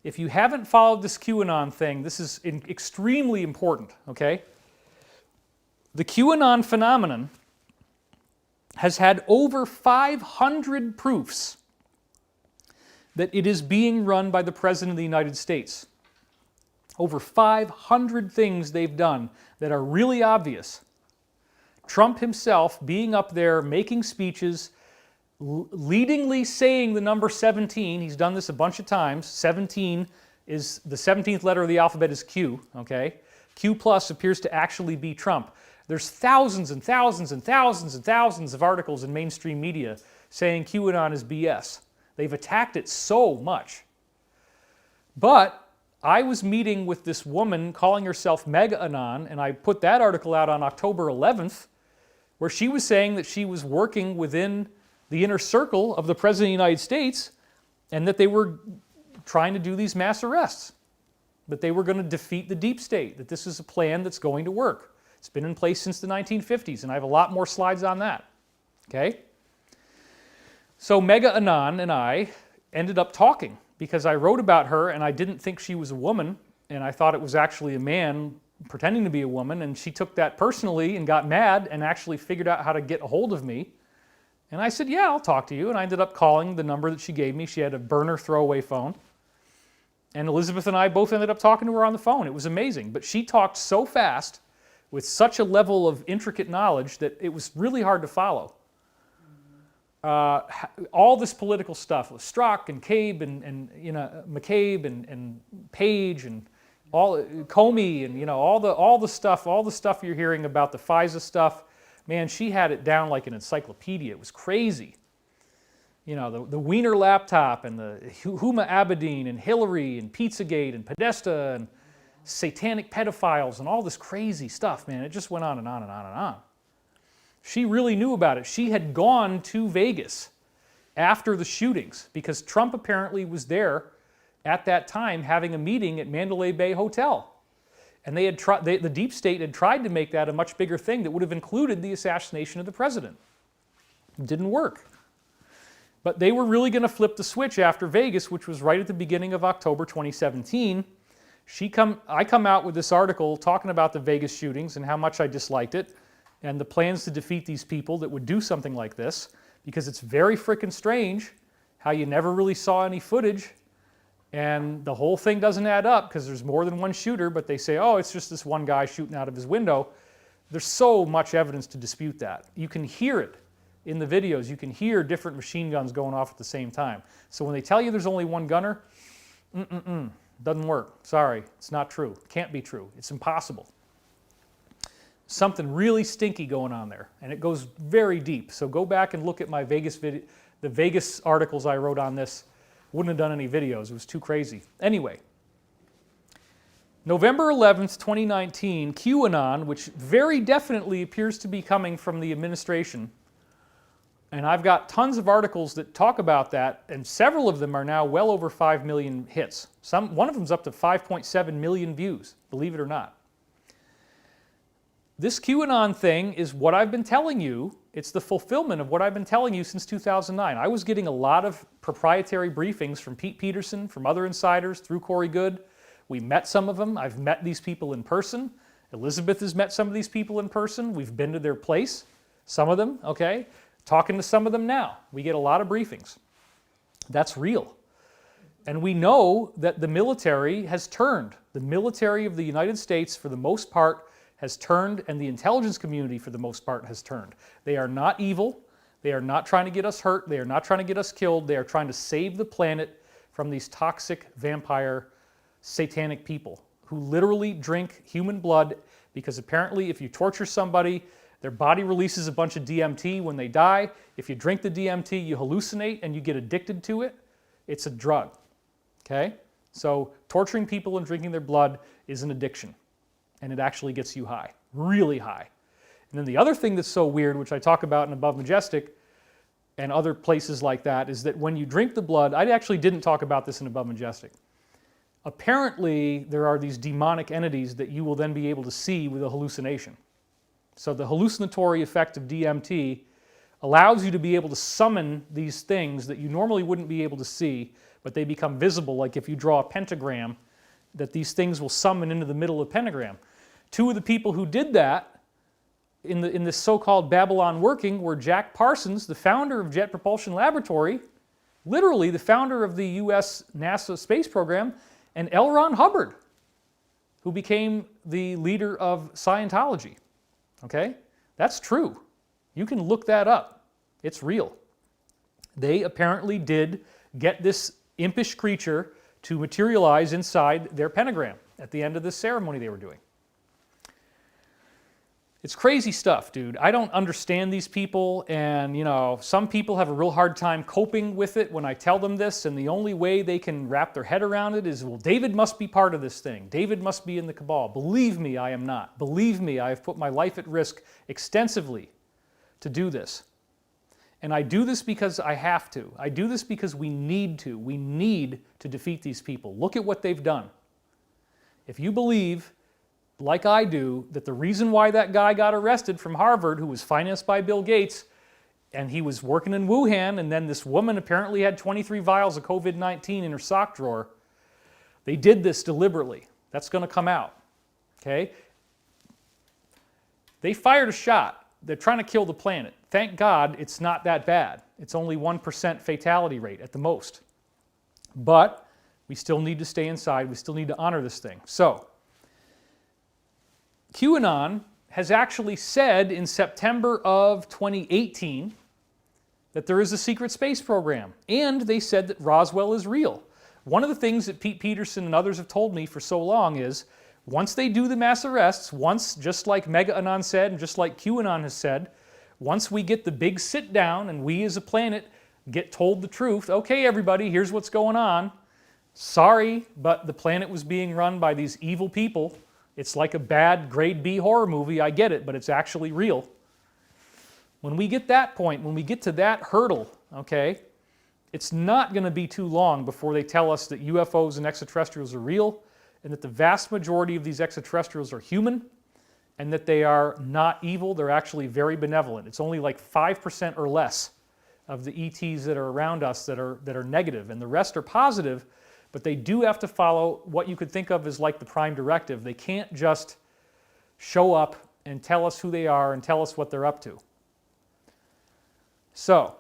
if you haven't followed this QAnon thing, this is extremely important, okay? The QAnon phenomenon has had over 500 proofs that it is being run by the President of the United States. Over 500 things they've done that are really obvious. Trump himself being up there, making speeches, leadingly saying the number 17. He's done this a bunch of times. 17 is the 17th letter of the alphabet is Q, okay? Q plus appears to actually be Trump. There's thousands and thousands and thousands and thousands of articles in mainstream media saying QAnon is BS. They've attacked it so much. But I was meeting with this woman calling herself Mega Anon, and I put that article out on October 11th, where she was saying that she was working within the inner circle of the President of the United States, and that they were trying to do these mass arrests, that they were going to defeat the deep state, that this is a plan that's going to work. It's been in place since the 1950s, and I have a lot more slides on that. Okay? So Mega Anon and I ended up talking, because I wrote about her and I didn't think she was a woman, and I thought it was actually a man pretending to be a woman, and she took that personally and got mad and actually figured out how to get a hold of me. And I said, yeah, I'll talk to you. And I ended up calling the number that she gave me. She had a burner throwaway phone. And Elizabeth and I both ended up talking to her on the phone. It was amazing. But she talked so fast with such a level of intricate knowledge that it was really hard to follow. All this political stuff with Strzok and Cabe and McCabe and Page and all Comey and all the stuff you're hearing about the FISA stuff. Man, she had it down like an encyclopedia. It was crazy. The Wiener laptop and the Huma Abedin and Hillary and Pizzagate and Podesta and satanic pedophiles and all this crazy stuff, man. It just went on and on and on and on. She really knew about it. She had gone to Vegas after the shootings because Trump apparently was there at that time having a meeting at Mandalay Bay Hotel. And the deep state had tried to make that a much bigger thing that would have included the assassination of the president. It didn't work. But they were really going to flip the switch after Vegas, which was right at the beginning of October 2017. I come out with this article talking about the Vegas shootings and how much I disliked it. and the plans to defeat these people that would do something like this, because it's very frickin' strange how you never really saw any footage and the whole thing doesn't add up because there's more than one shooter, but they say, oh, it's just this one guy shooting out of his window. There's so much evidence to dispute that. You can hear it in the videos. You can hear different machine guns going off at the same time. So when they tell you there's only one gunner, doesn't work. Sorry, it's not true. It can't be true. It's impossible. Something really stinky going on there, and it goes very deep. So go back and look at my Vegas video, the Vegas articles I wrote on this. Wouldn't have done any videos. It was too crazy. Anyway, November 11th, 2019, QAnon, which very definitely appears to be coming from the administration, and I've got tons of articles that talk about that, and several of them are now well over 5 million hits. One of them's up to 5.7 million views, believe it or not. This QAnon thing is what I've been telling you. It's the fulfillment of what I've been telling you since 2009. I was getting a lot of proprietary briefings from Pete Peterson, from other insiders, through Corey Goode. We met some of them. I've met these people in person. Elizabeth has met some of these people in person. We've been to their place, some of them, okay? Talking to some of them now. We get a lot of briefings. That's real. And we know that the military has turned. The military of the United States, for the most part, has turned, and the intelligence community, for the most part, has turned. They are not evil. They are not trying to get us hurt. They are not trying to get us killed. They are trying to save the planet from these toxic, vampire, satanic people who literally drink human blood, because apparently if you torture somebody, their body releases a bunch of DMT when they die. If you drink the DMT, you hallucinate and you get addicted to it. It's a drug, okay? So torturing people and drinking their blood is an addiction. And it actually gets you high, really high. And then the other thing that's so weird, which I talk about in Above Majestic and other places like that, is that when you drink the blood, I actually didn't talk about this in Above Majestic. Apparently, there are these demonic entities that you will then be able to see with a hallucination. So the hallucinatory effect of DMT allows you to be able to summon these things that you normally wouldn't be able to see, but they become visible, like if you draw a pentagram, that these things will summon into the middle of the pentagram. Two of the people who did that in this so-called Babylon working were Jack Parsons, the founder of Jet Propulsion Laboratory, literally the founder of the US NASA space program, and L. Ron Hubbard, who became the leader of Scientology. Okay? That's true. You can look that up. It's real. They apparently did get this impish creature to materialize inside their pentagram at the end of this ceremony they were doing. It's crazy stuff, dude. I don't understand these people, and some people have a real hard time coping with it when I tell them this, and the only way they can wrap their head around it is, well, David must be part of this thing. David must be in the cabal. Believe me, I am not. Believe me, I have put my life at risk extensively to do this. And I do this because I have to. I do this because we need to. We need to defeat these people. Look at what they've done. If you believe, like I do, that the reason why that guy got arrested from Harvard, who was financed by Bill Gates, and he was working in Wuhan, and then this woman apparently had 23 vials of COVID-19 in her sock drawer, they did this deliberately. That's going to come out. Okay? They fired a shot. They're trying to kill the planet. Thank God it's not that bad. It's only 1% fatality rate at the most. But we still need to stay inside. We still need to honor this thing. So, QAnon has actually said in September of 2018 that there is a secret space program. And they said that Roswell is real. One of the things that Pete Peterson and others have told me for so long is, once they do the mass arrests, once, just like Mega-Anon said and just like QAnon has said, once we get the big sit down and we as a planet get told the truth, okay everybody, here's what's going on. Sorry, but the planet was being run by these evil people. It's like a bad grade B horror movie, I get it, but it's actually real. When we get that point, when we get to that hurdle, okay, it's not going to be too long before they tell us that UFOs and extraterrestrials are real, and that the vast majority of these extraterrestrials are human, and that they are not evil, they're actually very benevolent. It's only like 5% or less of the ETs that are around us that are negative, and the rest are positive, but they do have to follow what you could think of as like the prime directive. They can't just show up and tell us who they are and tell us what they're up to. So,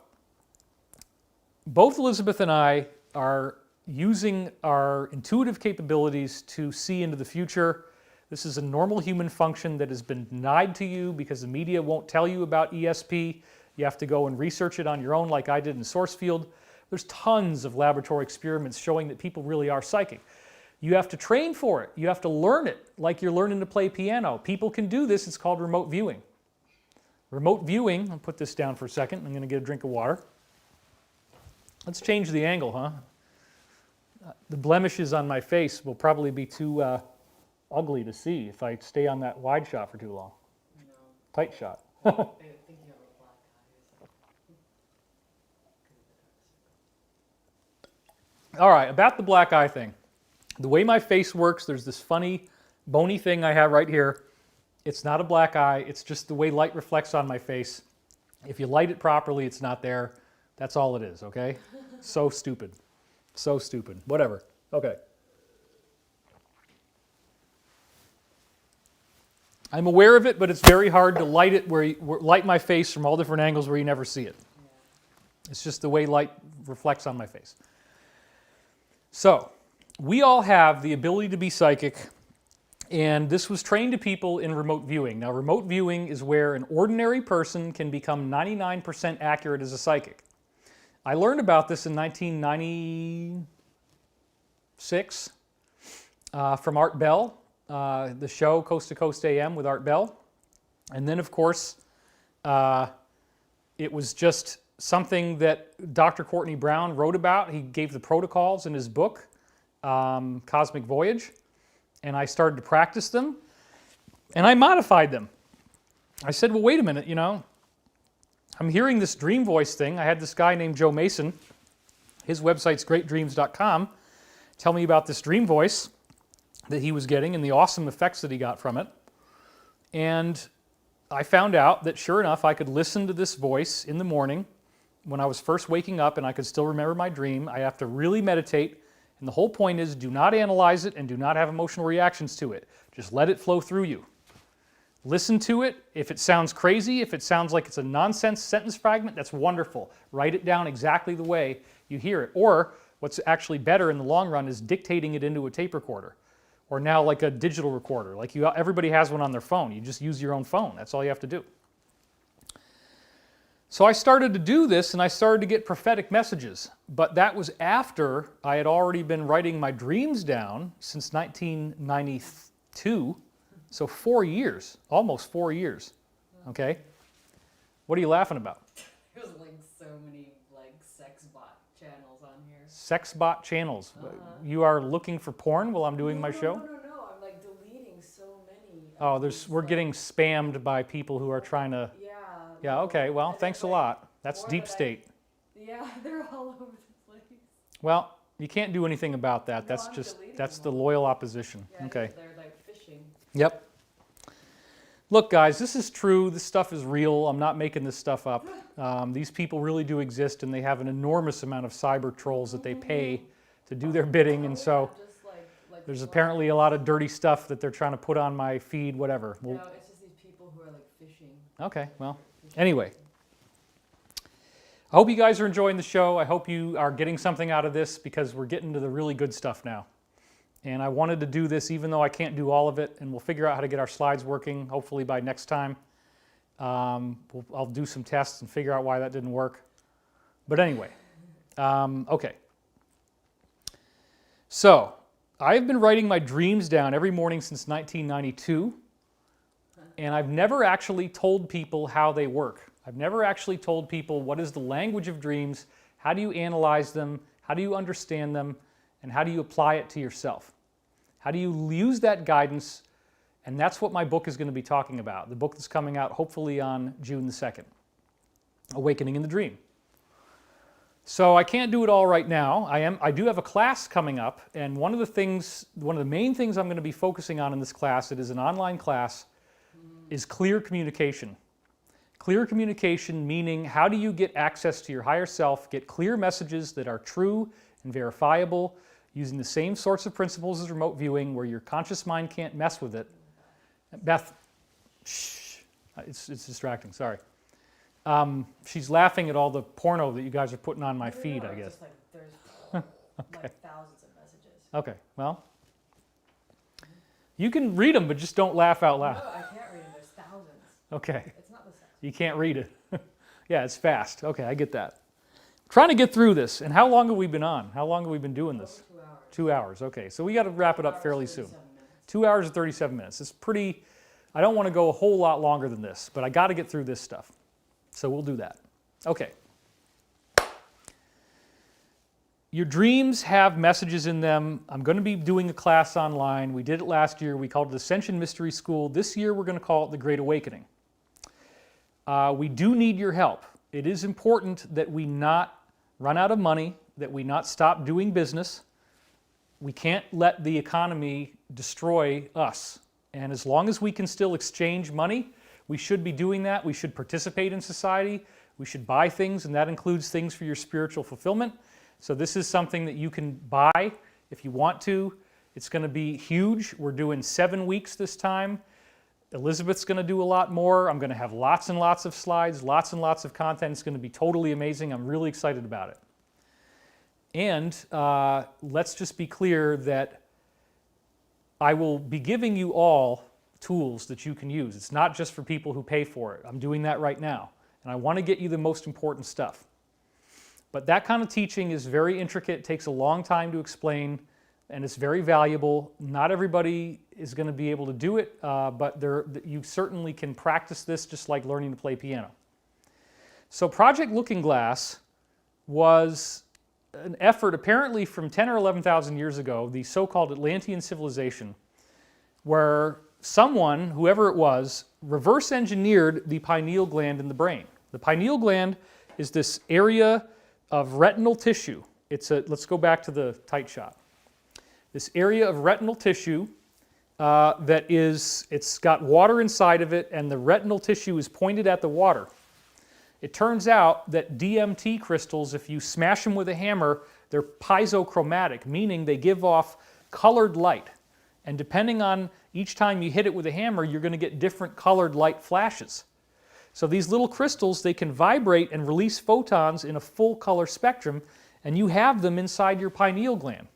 both Elizabeth and I are using our intuitive capabilities to see into the future. This is a normal human function that has been denied to you because the media won't tell you about ESP. You have to go and research it on your own like I did in Sourcefield. There's tons of laboratory experiments showing that people really are psychic. You have to train for it. You have to learn it like you're learning to play piano. People can do this. It's called remote viewing. Remote viewing, I'll put this down for a second. I'm going to get a drink of water. Let's change the angle, huh? The blemishes on my face will probably be too ugly to see if I stay on that wide shot for too long. No. Tight shot. I think you have a black eye. All right, about the black eye thing. The way my face works, there's this funny bony thing I have right here. It's not a black eye, it's just the way light reflects on my face. If you light it properly, it's not there. That's all it is, okay? So stupid. So stupid. Whatever. Okay. I'm aware of it, but it's very hard to light it light my face from all different angles where you never see it. Yeah. It's just the way light reflects on my face. So, we all have the ability to be psychic, and this was trained to people in remote viewing. Now, remote viewing is where an ordinary person can become 99% accurate as a psychic. I learned about this in 1996 from Art Bell, the show Coast to Coast AM with Art Bell. And then, of course, it was just something that Dr. Courtney Brown wrote about. He gave the protocols in his book, Cosmic Voyage, and I started to practice them, and I modified them. I said, well, wait a minute, you know, I'm hearing this dream voice thing. I had this guy named Joe Mason, his website's greatdreams.com, tell me about this dream voice that he was getting and the awesome effects that he got from it. And I found out that sure enough, I could listen to this voice in the morning when I was first waking up and I could still remember my dream. I have to really meditate. And the whole point is do not analyze it and do not have emotional reactions to it. Just let it flow through you. Listen to it. If it sounds crazy, if it sounds like it's a nonsense sentence fragment, that's wonderful. Write it down exactly the way you hear it. Or what's actually better in the long run is dictating it into a tape recorder. Or now like a digital recorder. Like everybody has one on their phone. You just use your own phone. That's all you have to do. So I started to do this and I started to get prophetic messages. But that was after I had already been writing my dreams down since 1992. So 4 years, almost 4 years. Okay? What are you laughing about? There's like so many like sex bot channels on here. Sex bot channels. You are looking for porn while I'm doing my show? No. I'm like deleting so many. Oh, we're getting spammed by people who are trying to... Yeah, okay, well, thanks a lot. That's deep state. Yeah, they're all over the place. Well, you can't do anything about that. No, That's the loyal opposition. Yeah, Okay. they're like fishing. Yep. Look, guys, this is true. This stuff is real. I'm not making this stuff up. These people really do exist, and they have an enormous amount of cyber trolls that they pay to do their bidding, and so there's apparently a lot of dirty stuff that they're trying to put on my feed, whatever. No, it's just these people who are like fishing. Okay, well, anyway. I hope you guys are enjoying the show. I hope you are getting something out of this because we're getting to the really good stuff now. And I wanted to do this even though I can't do all of it, and we'll figure out how to get our slides working, hopefully by next time. I'll do some tests and figure out why that didn't work. But anyway, okay. So, I've been writing my dreams down every morning since 1992, and I've never actually told people how they work. I've never actually told people what is the language of dreams, how do you analyze them, how do you understand them, and how do you apply it to yourself. How do you use that guidance? And that's what my book is going to be talking about. The book that's coming out hopefully on June the 2nd, Awakening in the Dream. So I can't do it all right now. I do have a class coming up, and one of the main things I'm going to be focusing on in this class, it is an online class, is clear communication. Clear communication meaning how do you get access to your higher self, get clear messages that are true and verifiable, using the same sorts of principles as remote viewing where your conscious mind can't mess with it. Beth, Shh. It's distracting, sorry. She's laughing at all the porno that you guys are putting on my feed, I guess. Just like there's Okay. like thousands of messages. Okay, well, you can read them, but just don't laugh out No, loud. I can't read them. There's thousands. Okay, It's not the same. you can't read it. Yeah, it's fast. Okay, I get that. Trying to get through this. And how long have we been on? How long have we been doing this? 2 hours. 2 hours. Okay, so we got to wrap it up fairly soon. 37 minutes. 2 hours and 37 minutes. It's pretty, I don't want to go a whole lot longer than this, but I got to get through this stuff. So we'll do that. Okay. Your dreams have messages in them. I'm going to be doing a class online. We did it last year. We called it Ascension Mystery School. This year we're going to call it the Great Awakening. We do need your help. It is important that we not run out of money, that we not stop doing business. We can't let the economy destroy us. And as long as we can still exchange money, we should be doing that. We should participate in society. We should buy things, and that includes things for your spiritual fulfillment. So this is something that you can buy if you want to. It's going to be huge. We're doing 7 weeks this time. Elizabeth's going to do a lot more. I'm going to have lots and lots of slides, lots and lots of content. It's going to be totally amazing. I'm really excited about it. And let's just be clear that I will be giving you all tools that you can use. It's not just for people who pay for it. I'm doing that right now. And I want to get you the most important stuff. But that kind of teaching is very intricate, takes a long time to explain, and it's very valuable. Not everybody is going to be able to do it, but you certainly can practice this just like learning to play piano. So Project Looking Glass was an effort apparently from 10 or 11,000 years ago, the so-called Atlantean civilization, where someone, whoever it was, reverse engineered the pineal gland in the brain. The pineal gland is this area of retinal tissue. Let's go back to the tight shot. This area of retinal tissue it's got water inside of it, and the retinal tissue is pointed at the water. It turns out that DMT crystals, if you smash them with a hammer, they're piezochromatic, meaning they give off colored light. And depending on each time you hit it with a hammer, you're going to get different colored light flashes. So these little crystals, they can vibrate and release photons in a full color spectrum, and you have them inside your pineal gland.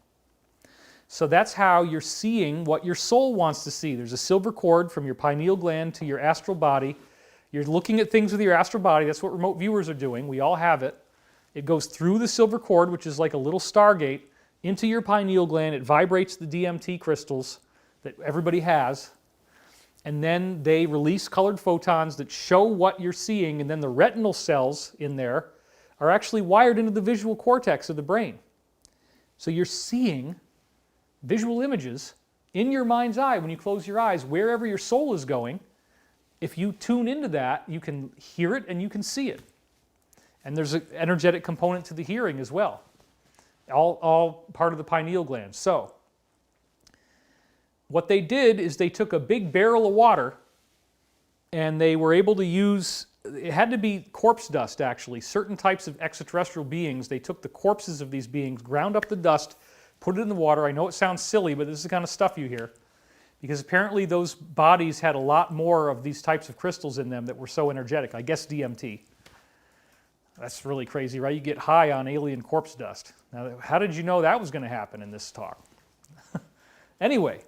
So that's how you're seeing what your soul wants to see. There's a silver cord from your pineal gland to your astral body. You're looking at things with your astral body. That's what remote viewers are doing. We all have it. It goes through the silver cord, which is like a little stargate, into your pineal gland. It vibrates the DMT crystals that everybody has. And then they release colored photons that show what you're seeing, and then the retinal cells in there are actually wired into the visual cortex of the brain. So you're seeing visual images in your mind's eye when you close your eyes, wherever your soul is going. If you tune into that, you can hear it and you can see it. And there's an energetic component to the hearing as well. All part of the pineal gland. So what they did is they took a big barrel of water and they were able to use, it had to be corpse dust actually, certain types of extraterrestrial beings. They took the corpses of these beings, ground up the dust, put it in the water. I know it sounds silly, but this is the kind of stuff you hear. Because apparently those bodies had a lot more of these types of crystals in them that were so energetic. I guess DMT. That's really crazy, right? You get high on alien corpse dust. Now, how did you know that was going to happen in this talk? Anyway,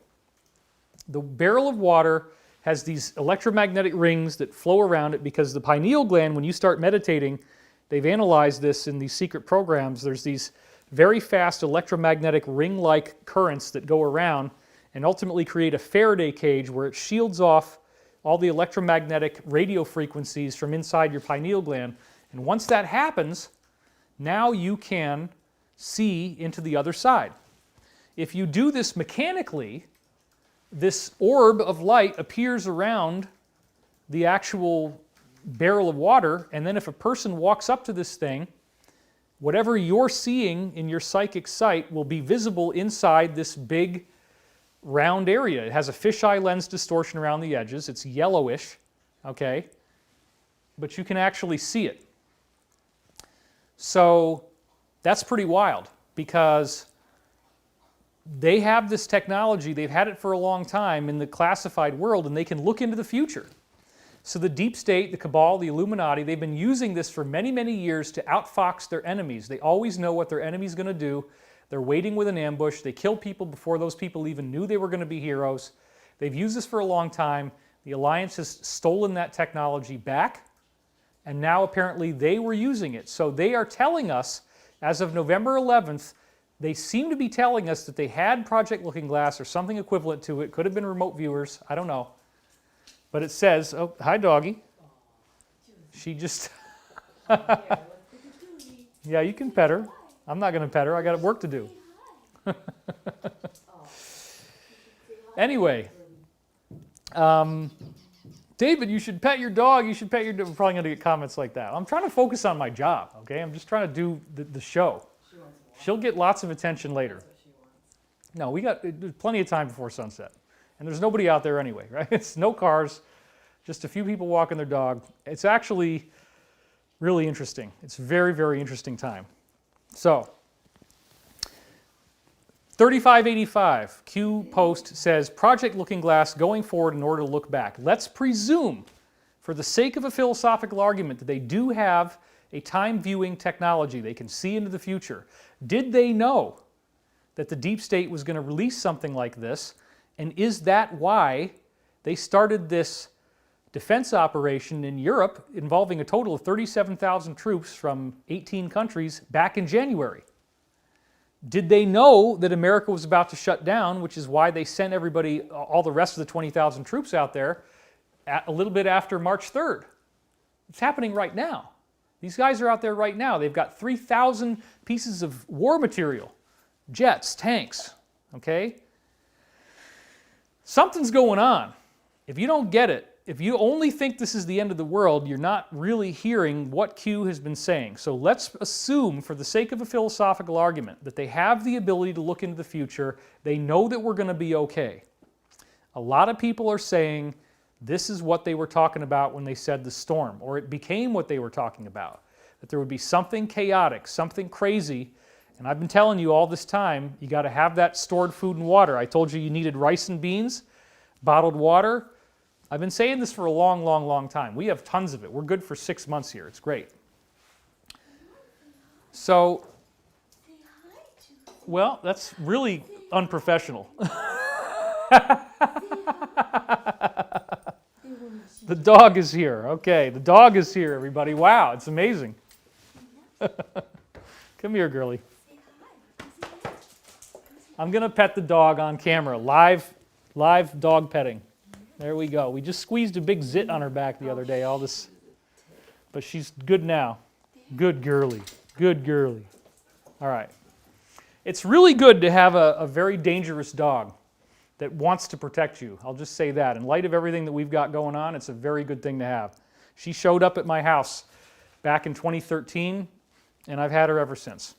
the barrel of water has these electromagnetic rings that flow around it because the pineal gland, when you start meditating, they've analyzed this in these secret programs. There's these very fast electromagnetic ring-like currents that go around and ultimately create a Faraday cage where it shields off all the electromagnetic radio frequencies from inside your pineal gland. And once that happens, now you can see into the other side. If you do this mechanically, this orb of light appears around the actual barrel of water, and then if a person walks up to this thing, whatever you're seeing in your psychic sight will be visible inside this big round area. It has a fisheye lens distortion around the edges. It's yellowish, okay? But you can actually see it. So that's pretty wild because they have this technology, they've had it for a long time in the classified world, and they can look into the future. So the deep state, the cabal, the Illuminati, they've been using this for many, many years to outfox their enemies. They always know what their enemy's going to do. They're waiting with an ambush. They kill people before those people even knew they were going to be heroes. They've used this for a long time. The Alliance has stolen that technology back, and now apparently they were using it. So they are telling us, as of November 11th, they seem to be telling us that they had Project Looking Glass or something equivalent to it. Could have been remote viewers. I don't know. But it says, oh, hi, doggy. She just... Yeah, you can pet her. I'm not going to pet her. I got work to do. Anyway, David, you should pet your dog. You should pet your dog. We're probably going to get comments like that. I'm trying to focus on my job, okay? I'm just trying to do the show. She'll get lots of attention later. No, there's plenty of time before sunset. And there's nobody out there anyway, right? It's no cars, just a few people walking their dog. It's actually really interesting. It's a very, very interesting time. So, 3585, Q post says, Project Looking Glass going forward in order to look back. Let's presume, for the sake of a philosophical argument, that they do have a time viewing technology. They can see into the future. Did they know that the deep state was going to release something like this? And is that why they started this defense operation in Europe involving a total of 37,000 troops from 18 countries back in January? Did they know that America was about to shut down, which is why they sent everybody, all the rest of the 20,000 troops out there a little bit after March 3rd? It's happening right now. These guys are out there right now. They've got 3,000 pieces of war material, jets, tanks, okay? Something's going on. If you don't get it, if you only think this is the end of the world, you're not really hearing what Q has been saying. So let's assume, for the sake of a philosophical argument, that they have the ability to look into the future. They know that we're going to be okay. A lot of people are saying this is what they were talking about when they said the storm, or it became what they were talking about, that there would be something chaotic, something crazy. And I've been telling you all this time, you got to have that stored food and water. I told you needed rice and beans, bottled water. I've been saying this for a long, long, long time. We have tons of it. We're good for 6 months here. It's great. So, well, that's really unprofessional. The dog is here. Okay, the dog is here, everybody. Wow, it's amazing. Come here, girlie. I'm going to pet the dog on camera. Live dog petting. There we go. We just squeezed a big zit on her back the other day. All this, but she's good now. Good girly. Good girly. All right. It's really good to have a very dangerous dog that wants to protect you. I'll just say that. In light of everything that we've got going on, it's a very good thing to have. She showed up at my house back in 2013, and I've had her ever since.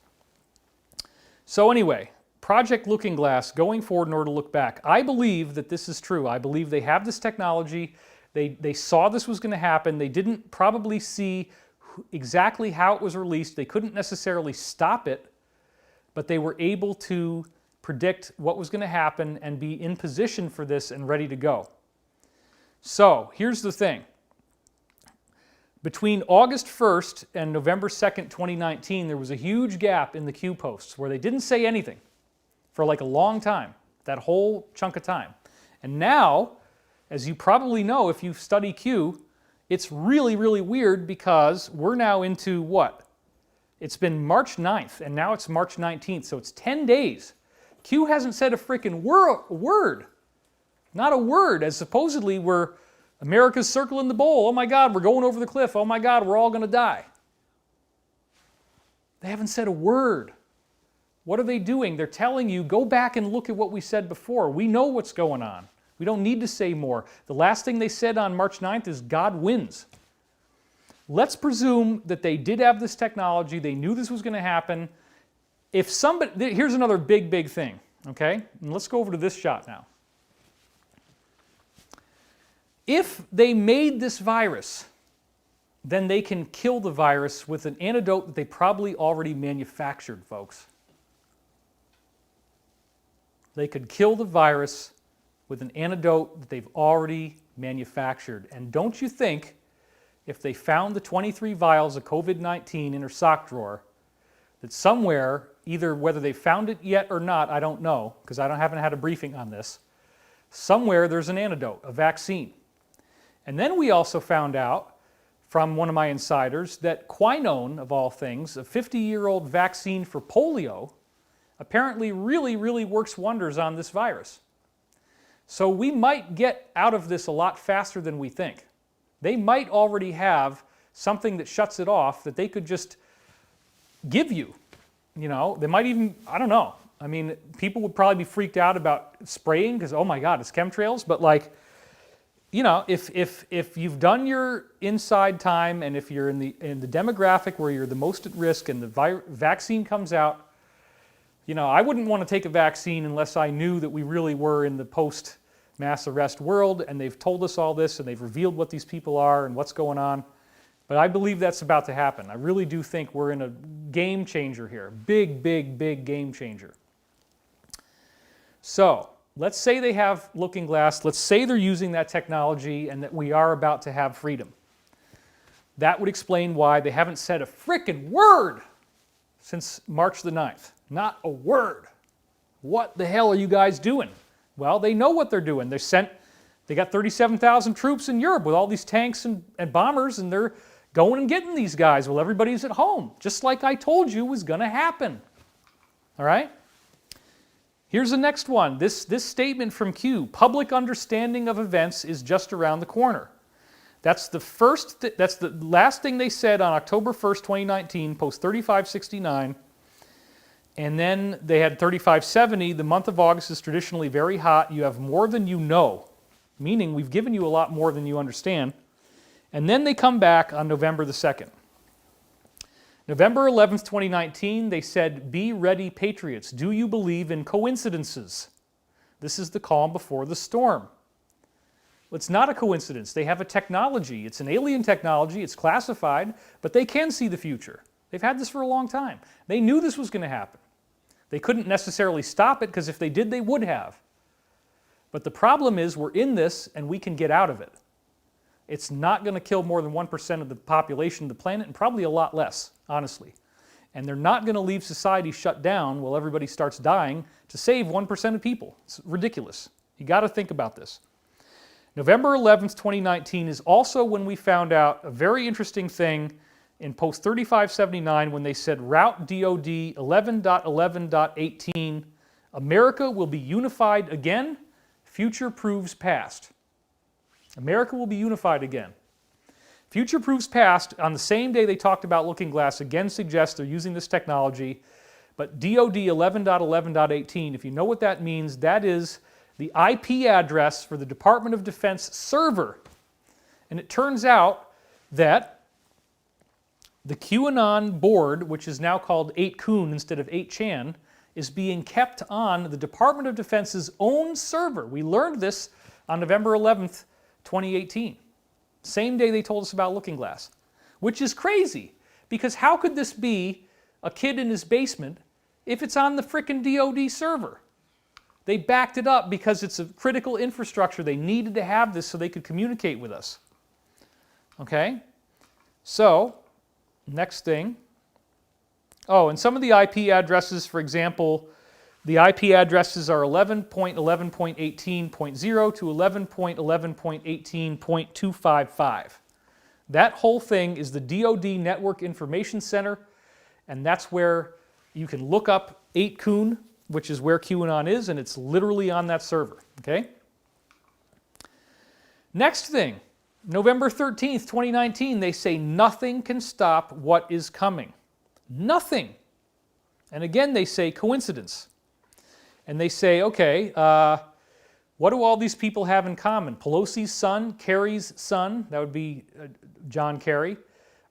So anyway, Project Looking Glass, going forward in order to look back. I believe that this is true. I believe they have this technology. They saw this was going to happen. They didn't probably see exactly how it was released. They couldn't necessarily stop it, but they were able to predict what was going to happen and be in position for this and ready to go. So here's the thing. Between August 1st and November 2nd, 2019, there was a huge gap in the Q posts where they didn't say anything for like a long time, that whole chunk of time. And now, as you probably know if you study Q, it's really, really weird because we're now into what? It's been March 9th, and now it's March 19th, so it's 10 days. Q hasn't said a freaking word. Not a word, as supposedly America's circling the bowl. Oh my God, we're going over the cliff. Oh my God, we're all going to die. They haven't said a word. What are they doing? They're telling you, go back and look at what we said before. We know what's going on. We don't need to say more. The last thing they said on March 9th is God wins. Let's presume that they did have this technology. They knew this was going to happen. If somebody, here's another big, big thing, okay? And let's go over to this shot now. If they made this virus, then they can kill the virus with an antidote that they probably already manufactured, folks. They could kill the virus with an antidote that they've already manufactured. And don't you think, if they found the 23 vials of COVID-19 in her sock drawer, that somewhere, either whether they found it yet or not, I don't know, because haven't had a briefing on this, somewhere there's an antidote, a vaccine. And then we also found out from one of my insiders that quinone, of all things, a 50-year-old vaccine for polio, apparently really, really works wonders on this virus. So we might get out of this a lot faster than we think. They might already have something that shuts it off that they could just give you. You know, they might even, I don't know. I mean, people would probably be freaked out about spraying because, oh my God, it's chemtrails. But like, you know, if you've done your inside time and if you're in the demographic where you're the most at risk and the vaccine comes out, you know, I wouldn't want to take a vaccine unless I knew that we really were in the post-mass arrest world and they've told us all this and they've revealed what these people are and what's going on. But I believe that's about to happen. I really do think we're in a game changer here. Big, big, big game changer. So let's say they have Looking Glass. Let's say they're using that technology and that we are about to have freedom. That would explain why they haven't said a frickin' word since March the 9th. Not a word. What the hell are you guys doing? Well, they know what they're doing. They got 37,000 troops in Europe with all these tanks and bombers, and they're going and getting these guys while everybody's at home, just like I told you was going to happen. All right? Here's the next one. This statement from Q, public understanding of events is just around the corner. That's the last thing they said on October 1st, 2019, post 3569. And then they had 3570. The month of August is traditionally very hot. You have more than you know, meaning we've given you a lot more than you understand. And then they come back on November the 2nd. November 11th, 2019, they said, be ready, patriots. Do you believe in coincidences? This is the calm before the storm. Well, it's not a coincidence. They have a technology. It's an alien technology. It's classified, but they can see the future. They've had this for a long time. They knew this was going to happen. They couldn't necessarily stop it because if they did, they would have. But the problem is we're in this and we can get out of it. It's not going to kill more than 1% of the population of the planet and probably a lot less, honestly. And they're not going to leave society shut down while everybody starts dying to save 1% of people. It's ridiculous. You got to think about this. November 11th, 2019 is also when we found out a very interesting thing in post 3579 when they said Route DOD 11.11.18, America will be unified again, future proves past. America will be unified again. Future proves past, on the same day they talked about Looking Glass, again suggests they're using this technology, but DOD 11.11.18, if you know what that means, that is the IP address for the Department of Defense server. And it turns out that the QAnon board, which is now called 8kun instead of 8chan, is being kept on the Department of Defense's own server. We learned this on November 11th, 2018. Same day they told us about Looking Glass, which is crazy because how could this be a kid in his basement if it's on the frickin' DOD server? They backed it up because it's a critical infrastructure. They needed to have this so they could communicate with us. Okay? So, next thing. Oh, and some of the IP addresses, for example, the IP addresses are 11.11.18.0 to 11.11.18.255. That whole thing is the DoD Network Information Center, and that's where you can look up 8kun, which is where QAnon is, and it's literally on that server. Okay? Next thing, November 13th, 2019, they say nothing can stop what is coming. Nothing. And again, they say coincidence. And they say, okay, what do all these people have in common? Pelosi's son, Kerry's son, that would be John Kerry,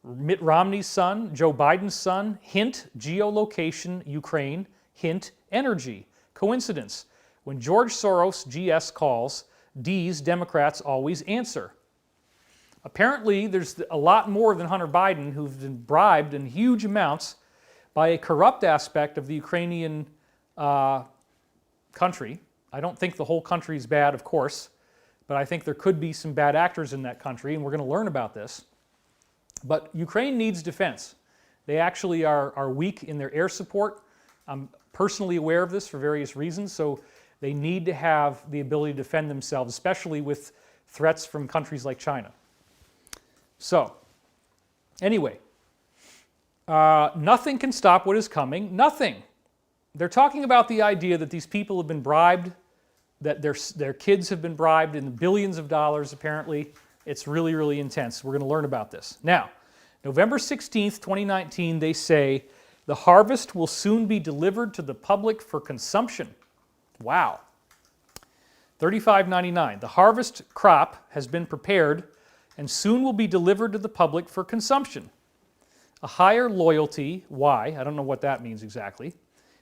Mitt Romney's son, Joe Biden's son, hint, geolocation, Ukraine, hint, energy. Coincidence. When George Soros, GS, calls, D's Democrats always answer. Apparently, there's a lot more than Hunter Biden who've been bribed in huge amounts by a corrupt aspect of the Ukrainian country, I don't think the whole country is bad, of course, but I think there could be some bad actors in that country, and we're going to learn about this. But Ukraine needs defense. They actually are weak in their air support. I'm personally aware of this for various reasons, so they need to have the ability to defend themselves, especially with threats from countries like China. So, anyway, nothing can stop what is coming. Nothing. They're talking about the idea that these people have been bribed, that their kids have been bribed in the billions of dollars, apparently. It's really, really intense. We're going to learn about this. Now, November 16th, 2019, they say, the harvest will soon be delivered to the public for consumption. Wow. $35.99. The harvest crop has been prepared and soon will be delivered to the public for consumption. A higher loyalty. Why? I don't know what that means exactly.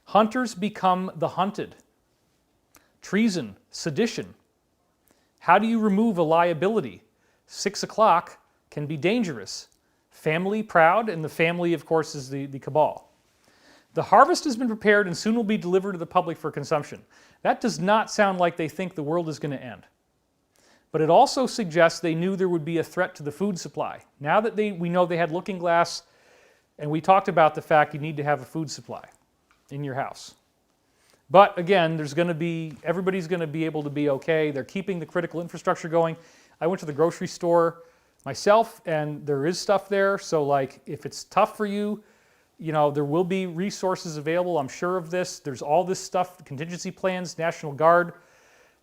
Hunters become the hunted. Treason, sedition. How do you remove a liability? 6 o'clock can be dangerous. Family proud, and the family, of course, is the cabal. The harvest has been prepared and soon will be delivered to the public for consumption. That does not sound like they think the world is going to end. But it also suggests they knew there would be a threat to the food supply. Now that we know they had Looking Glass, and we talked about the fact you need to have a food supply in your house. But again, everybody's going to be able to be okay. They're keeping the critical infrastructure going. I went to the grocery store myself, and there is stuff there. So like, if it's tough for you, there will be resources available. I'm sure of this. There's all this stuff, contingency plans, National Guard.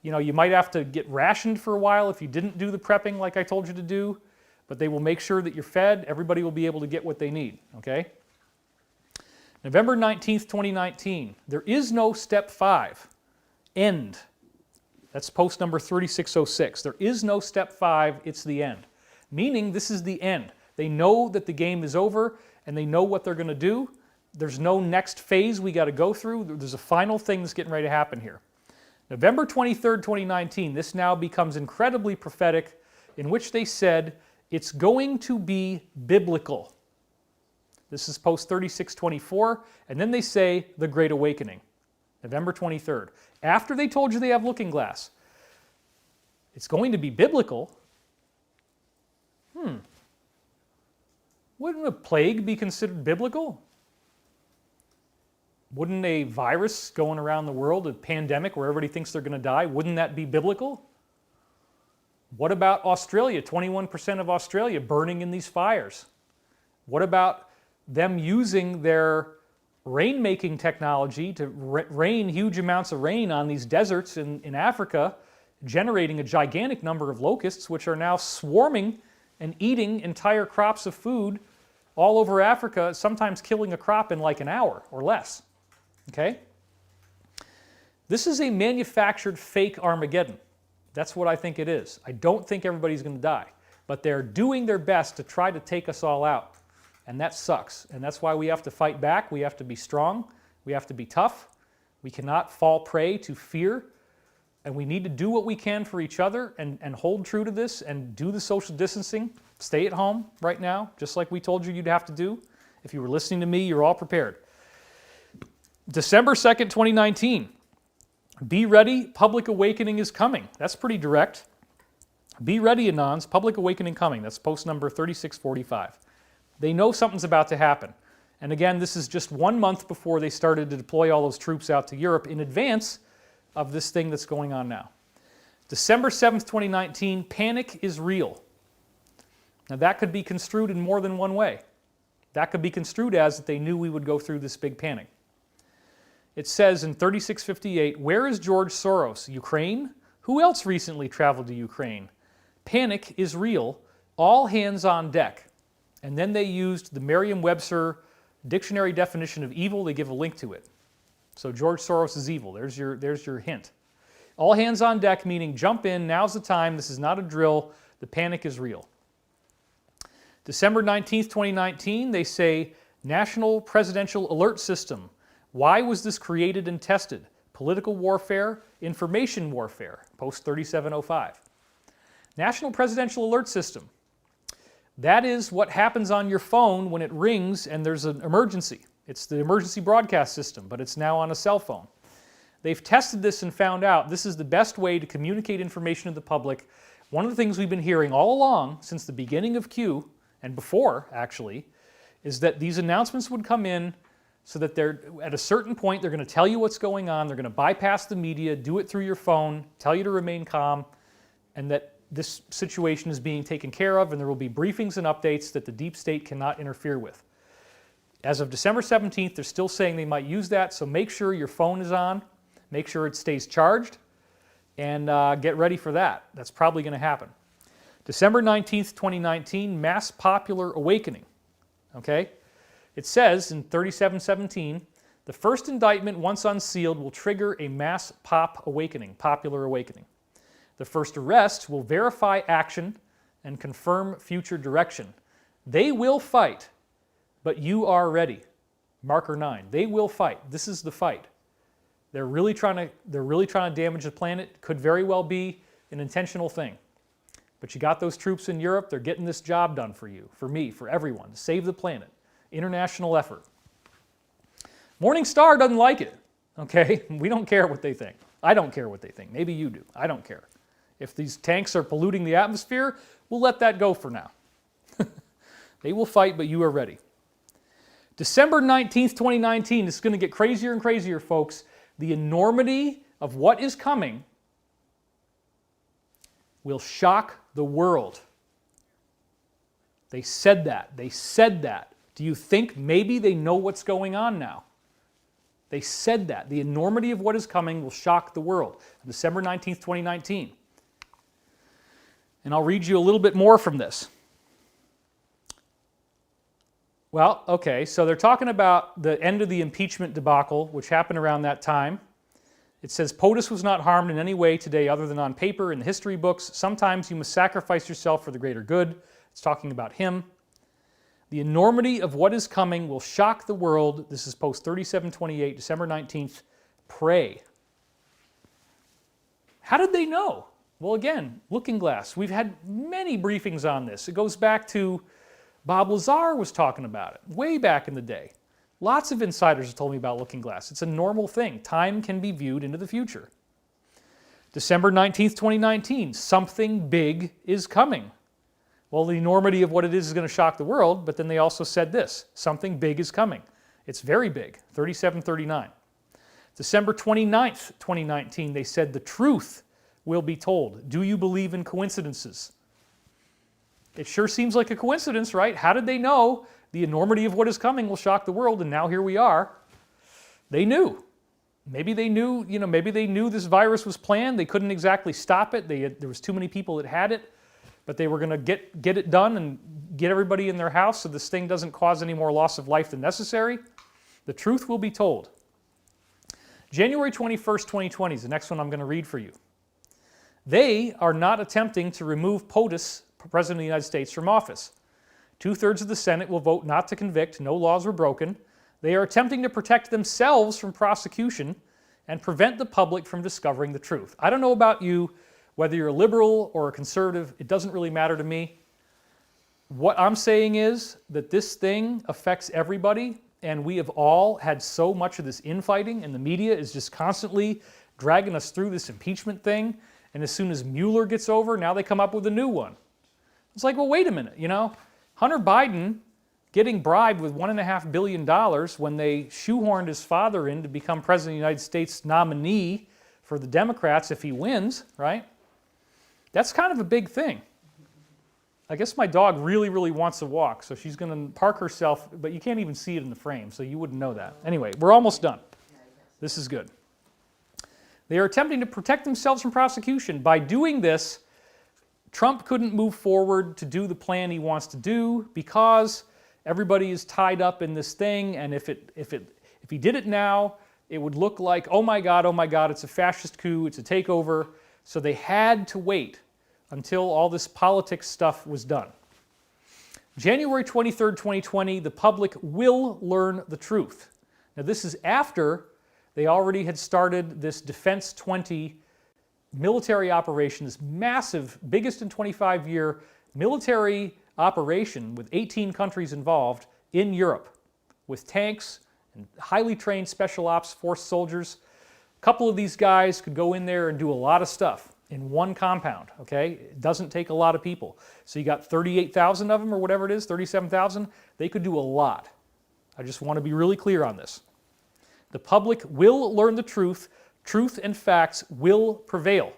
You might have to get rationed for a while if you didn't do the prepping like I told you to do, but they will make sure that you're fed. Everybody will be able to get what they need, okay? November 19th, 2019. There is no step 5. End. That's post number 3606. There is no step 5. It's the end. Meaning this is the end. They know that the game is over and they know what they're going to do. There's no next phase we got to go through. There's a final thing that's getting ready to happen here. November 23rd, 2019, this now becomes incredibly prophetic, in which they said it's going to be biblical. This is post 3624, and then they say the Great Awakening, November 23rd. After they told you they have Looking Glass, it's going to be biblical. Wouldn't a plague be considered biblical? Wouldn't a virus going around the world, a pandemic where everybody thinks they're going to die, wouldn't that be biblical? What about Australia? 21% of Australia burning in these fires. What about them using their rain-making technology to rain huge amounts of rain on these deserts in Africa, generating a gigantic number of locusts, which are now swarming and eating entire crops of food all over Africa, sometimes killing a crop in like an hour or less. Okay? This is a manufactured fake Armageddon. That's what I think it is. I don't think everybody's going to die, but they're doing their best to try to take us all out. And that sucks. And that's why we have to fight back. We have to be strong. We have to be tough. We cannot fall prey to fear. And we need to do what we can for each other and hold true to this and do the social distancing. Stay at home right now, just like we told you you'd have to do. If you were listening to me, you're all prepared. December 2nd, 2019. Be ready, public awakening is coming. That's pretty direct. Be ready, Anons, public awakening coming. That's post number 3645. They know something's about to happen. And again, this is just 1 month before they started to deploy all those troops out to Europe in advance of this thing that's going on now. December 7th, 2019, panic is real. Now that could be construed in more than one way. That could be construed as that they knew we would go through this big panic. It says in 3658, where is George Soros? Ukraine? Who else recently traveled to Ukraine? Panic is real. All hands on deck. And then they used the Merriam-Webster dictionary definition of evil. They give a link to it. So George Soros is evil. There's your hint. All hands on deck, meaning jump in, now's the time, this is not a drill, the panic is real. December 19th, 2019, they say National Presidential Alert System. Why was this created and tested? Political warfare, information warfare, post 3705. National Presidential Alert System. That is what happens on your phone when it rings and there's an emergency. It's the emergency broadcast system, but it's now on a cell phone. They've tested this and found out this is the best way to communicate information to the public. One of the things we've been hearing all along since the beginning of Q, and before actually, is that these announcements would come in so that they're at a certain point they're going to tell you what's going on, they're going to bypass the media, do it through your phone, tell you to remain calm, and that this situation is being taken care of, and there will be briefings and updates that the deep state cannot interfere with. As of December 17th, they're still saying they might use that, so make sure your phone is on, make sure it stays charged, and get ready for that. That's probably going to happen. December 19th, 2019, mass popular awakening. Okay? It says in 3717, the first indictment, once unsealed, will trigger a mass popular awakening. The first arrest will verify action and confirm future direction. They will fight, but you are ready. Marker 9. They will fight. This is the fight. They're really trying to damage the planet. Could very well be an intentional thing. But you got those troops in Europe. They're getting this job done for you, for me, for everyone, to save the planet. International effort. Morning Star doesn't like it. Okay? We don't care what they think. I don't care what they think. Maybe you do. I don't care. If these tanks are polluting the atmosphere, we'll let that go for now. They will fight, but you are ready. December 19th, 2019, this is going to get crazier and crazier, folks. The enormity of what is coming will shock the world. They said that. They said that. Do you think maybe they know what's going on now? They said that. The enormity of what is coming will shock the world. December 19th, 2019. And I'll read you a little bit more from this. Well, okay, so they're talking about the end of the impeachment debacle, which happened around that time. It says, POTUS was not harmed in any way today other than on paper in the history books. Sometimes you must sacrifice yourself for the greater good. It's talking about him. The enormity of what is coming will shock the world. This is post 3728, December 19th. Pray. How did they know? Well, again, Looking Glass. We've had many briefings on this. It goes back to Bob Lazar was talking about it way back in the day. Lots of insiders have told me about Looking Glass. It's a normal thing. Time can be viewed into the future. December 19th, 2019, something big is coming. Well, the enormity of what it is going to shock the world, but then they also said this, something big is coming. It's very big, 3739. December 29th, 2019, they said the truth will be told. Do you believe in coincidences? It sure seems like a coincidence, right? How did they know the enormity of what is coming will shock the world, and now here we are? They knew. Maybe they knew, maybe they knew this virus was planned. They couldn't exactly stop it. There was too many people that had it, but they were going to get it done and get everybody in their house so this thing doesn't cause any more loss of life than necessary. The truth will be told. January 21st, 2020 is the next one I'm going to read for you. They are not attempting to remove POTUS, President of the United States, from office. 2/3 of the Senate will vote not to convict. No laws were broken. They are attempting to protect themselves from prosecution and prevent the public from discovering the truth. I don't know about you, whether you're a liberal or a conservative, it doesn't really matter to me. What I'm saying is that this thing affects everybody, and we have all had so much of this infighting, and the media is just constantly dragging us through this impeachment thing, and as soon as Mueller gets over, now they come up with a new one. It's like, well, wait a minute, Hunter Biden getting bribed with $1.5 billion when they shoehorned his father in to become President of the United States nominee for the Democrats if he wins, right? That's kind of a big thing. I guess my dog really, really wants to walk, so she's going to park herself, but you can't even see it in the frame, so you wouldn't know that. Anyway, we're almost done. This is good. They are attempting to protect themselves from prosecution. By doing this, Trump couldn't move forward to do the plan he wants to do because everybody is tied up in this thing, and if he did it now, it would look like, oh my God, it's a fascist coup, it's a takeover. So they had to wait until all this politics stuff was done. January 23rd, 2020, the public will learn the truth. Now this is after they already had started this Defense 20 military operation, this massive, biggest in 25-year military operation with 18 countries involved in Europe with tanks and highly trained special ops force soldiers couple of these guys could go in there and do a lot of stuff in one compound, okay? It doesn't take a lot of people. So you got 38,000 of them or whatever it is, 37,000. They could do a lot. I just want to be really clear on this. The public will learn the truth. Truth and facts will prevail.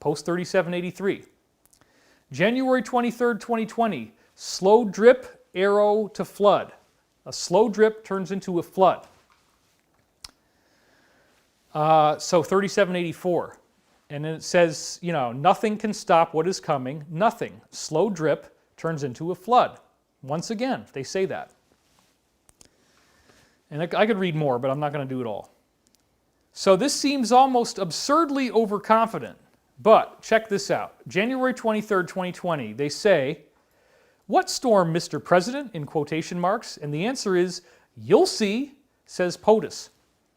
Post 3783. January 23rd, 2020, slow drip, arrow to flood. A slow drip turns into a flood. So 3784. And then it says, you know, nothing can stop what is coming. Nothing. Slow drip turns into a flood. Once again, they say that. And I could read more, but I'm not going to do it all. So this seems almost absurdly overconfident. But check this out. January 23rd, 2020, they say, "What storm, Mr. President?" in quotation marks. And the answer is, "You'll see," says POTUS.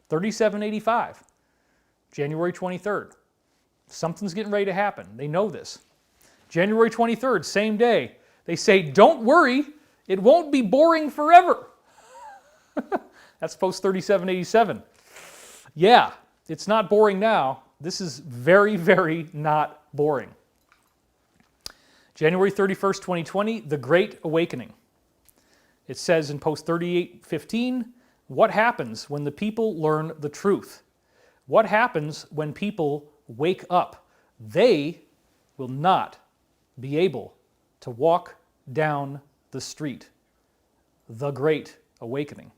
3785. January 23rd. Something's getting ready to happen. They know this. January 23rd, same day. They say, "Don't worry, it won't be boring forever." That's post 3787. Yeah, it's not boring now. This is very, very not boring. January 31st, 2020, the Great Awakening. It says in post 3815, what happens when the people learn the truth? What happens when people wake up? They will not be able to walk down the street. The Great Awakening.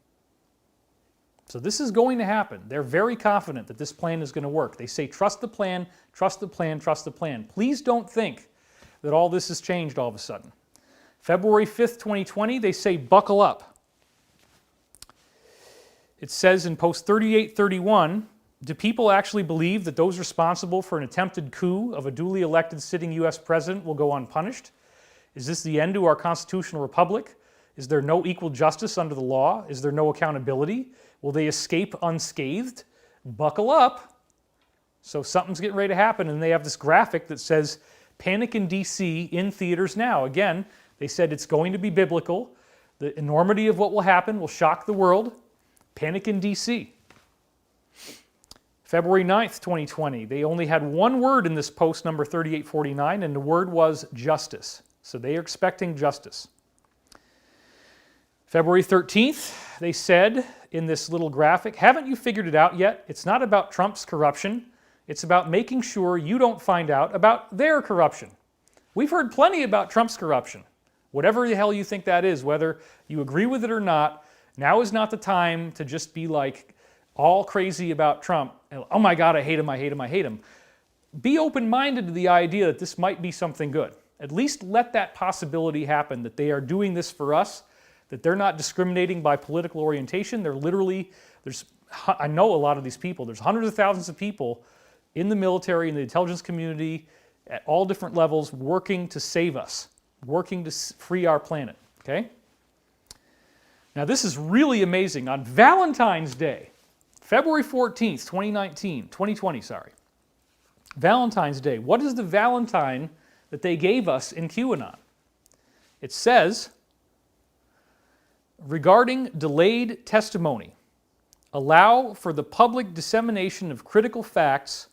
So this is going to happen. They're very confident that this plan is going to work. They say, trust the plan, trust the plan, trust the plan. Please don't think that all this has changed all of a sudden. February 5th, 2020, they say, buckle up. It says in post 3831, do people actually believe that those responsible for an attempted coup of a duly elected sitting U.S. president will go unpunished? Is this the end to our constitutional republic? Is there no equal justice under the law? Is there no accountability? Will they escape unscathed? Buckle up. So something's getting ready to happen, and they have this graphic that says, Panic in D.C. in theaters now. Again, they said it's going to be biblical. The enormity of what will happen will shock the world. Panic in D.C. February 9th, 2020. They only had one word in this post, number 3849, and the word was justice. So they are expecting justice. February 13th, they said in this little graphic, haven't you figured it out yet? It's not about Trump's corruption. It's about making sure you don't find out about their corruption. We've heard plenty about Trump's corruption. Whatever the hell you think that is, whether you agree with it or not, now is not the time to just be like all crazy about Trump. Oh my God, I hate him, I hate him, I hate him. Be open-minded to the idea that this might be something good. At least let that possibility happen, that they are doing this for us, that they're not discriminating by political orientation. They're literally, I know a lot of these people. There's hundreds of thousands of people in the military, in the intelligence community, at all different levels, working to save us, working to free our planet, okay? Now this is really amazing. On Valentine's Day, February 14th, 2020, Valentine's Day. What is the Valentine that they gave us in QAnon? It says, regarding delayed testimony, allow for the public dissemination of critical facts,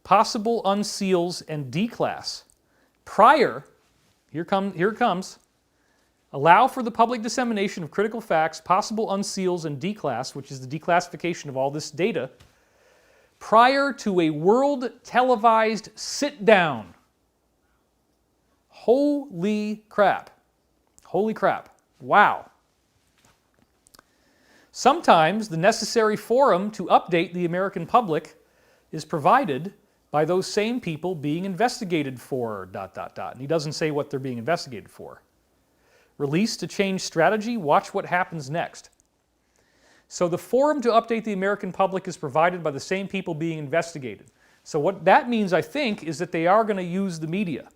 possible unseals and declass prior, here it comes, allow for the public dissemination of critical facts, possible unseals and declass, which is the declassification of all this data, prior to a world televised sit-down. Holy crap. Holy crap. Wow. Sometimes the necessary forum to update the American public is provided by those same people being investigated for ... And he doesn't say what they're being investigated for. Release to change strategy, watch what happens next. So the forum to update the American public is provided by the same people being investigated. So what that means, I think, is that they are going to use the media.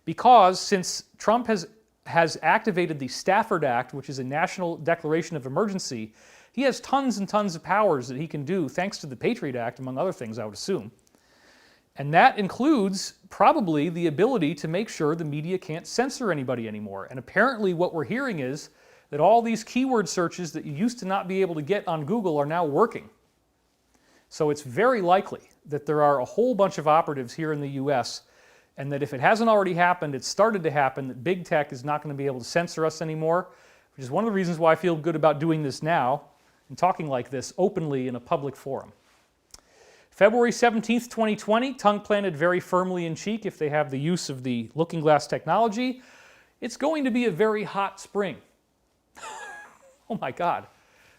Because since Trump has activated the Stafford Act, which is a national declaration of emergency, he has tons and tons of powers that he can do, thanks to the Patriot Act, among other things, I would assume. And that includes probably the ability to make sure the media can't censor anybody anymore. And apparently what we're hearing is that all these keyword searches that you used to not be able to get on Google are now working. So it's very likely that there are a whole bunch of operatives here in the US, and that if it hasn't already happened, it's started to happen, that big tech is not going to be able to censor us anymore, which is one of the reasons why I feel good about doing this now and talking like this openly in a public forum. February 17th, 2020, tongue planted very firmly in cheek if they have the use of the looking glass technology. It's going to be a very hot spring. Oh my God.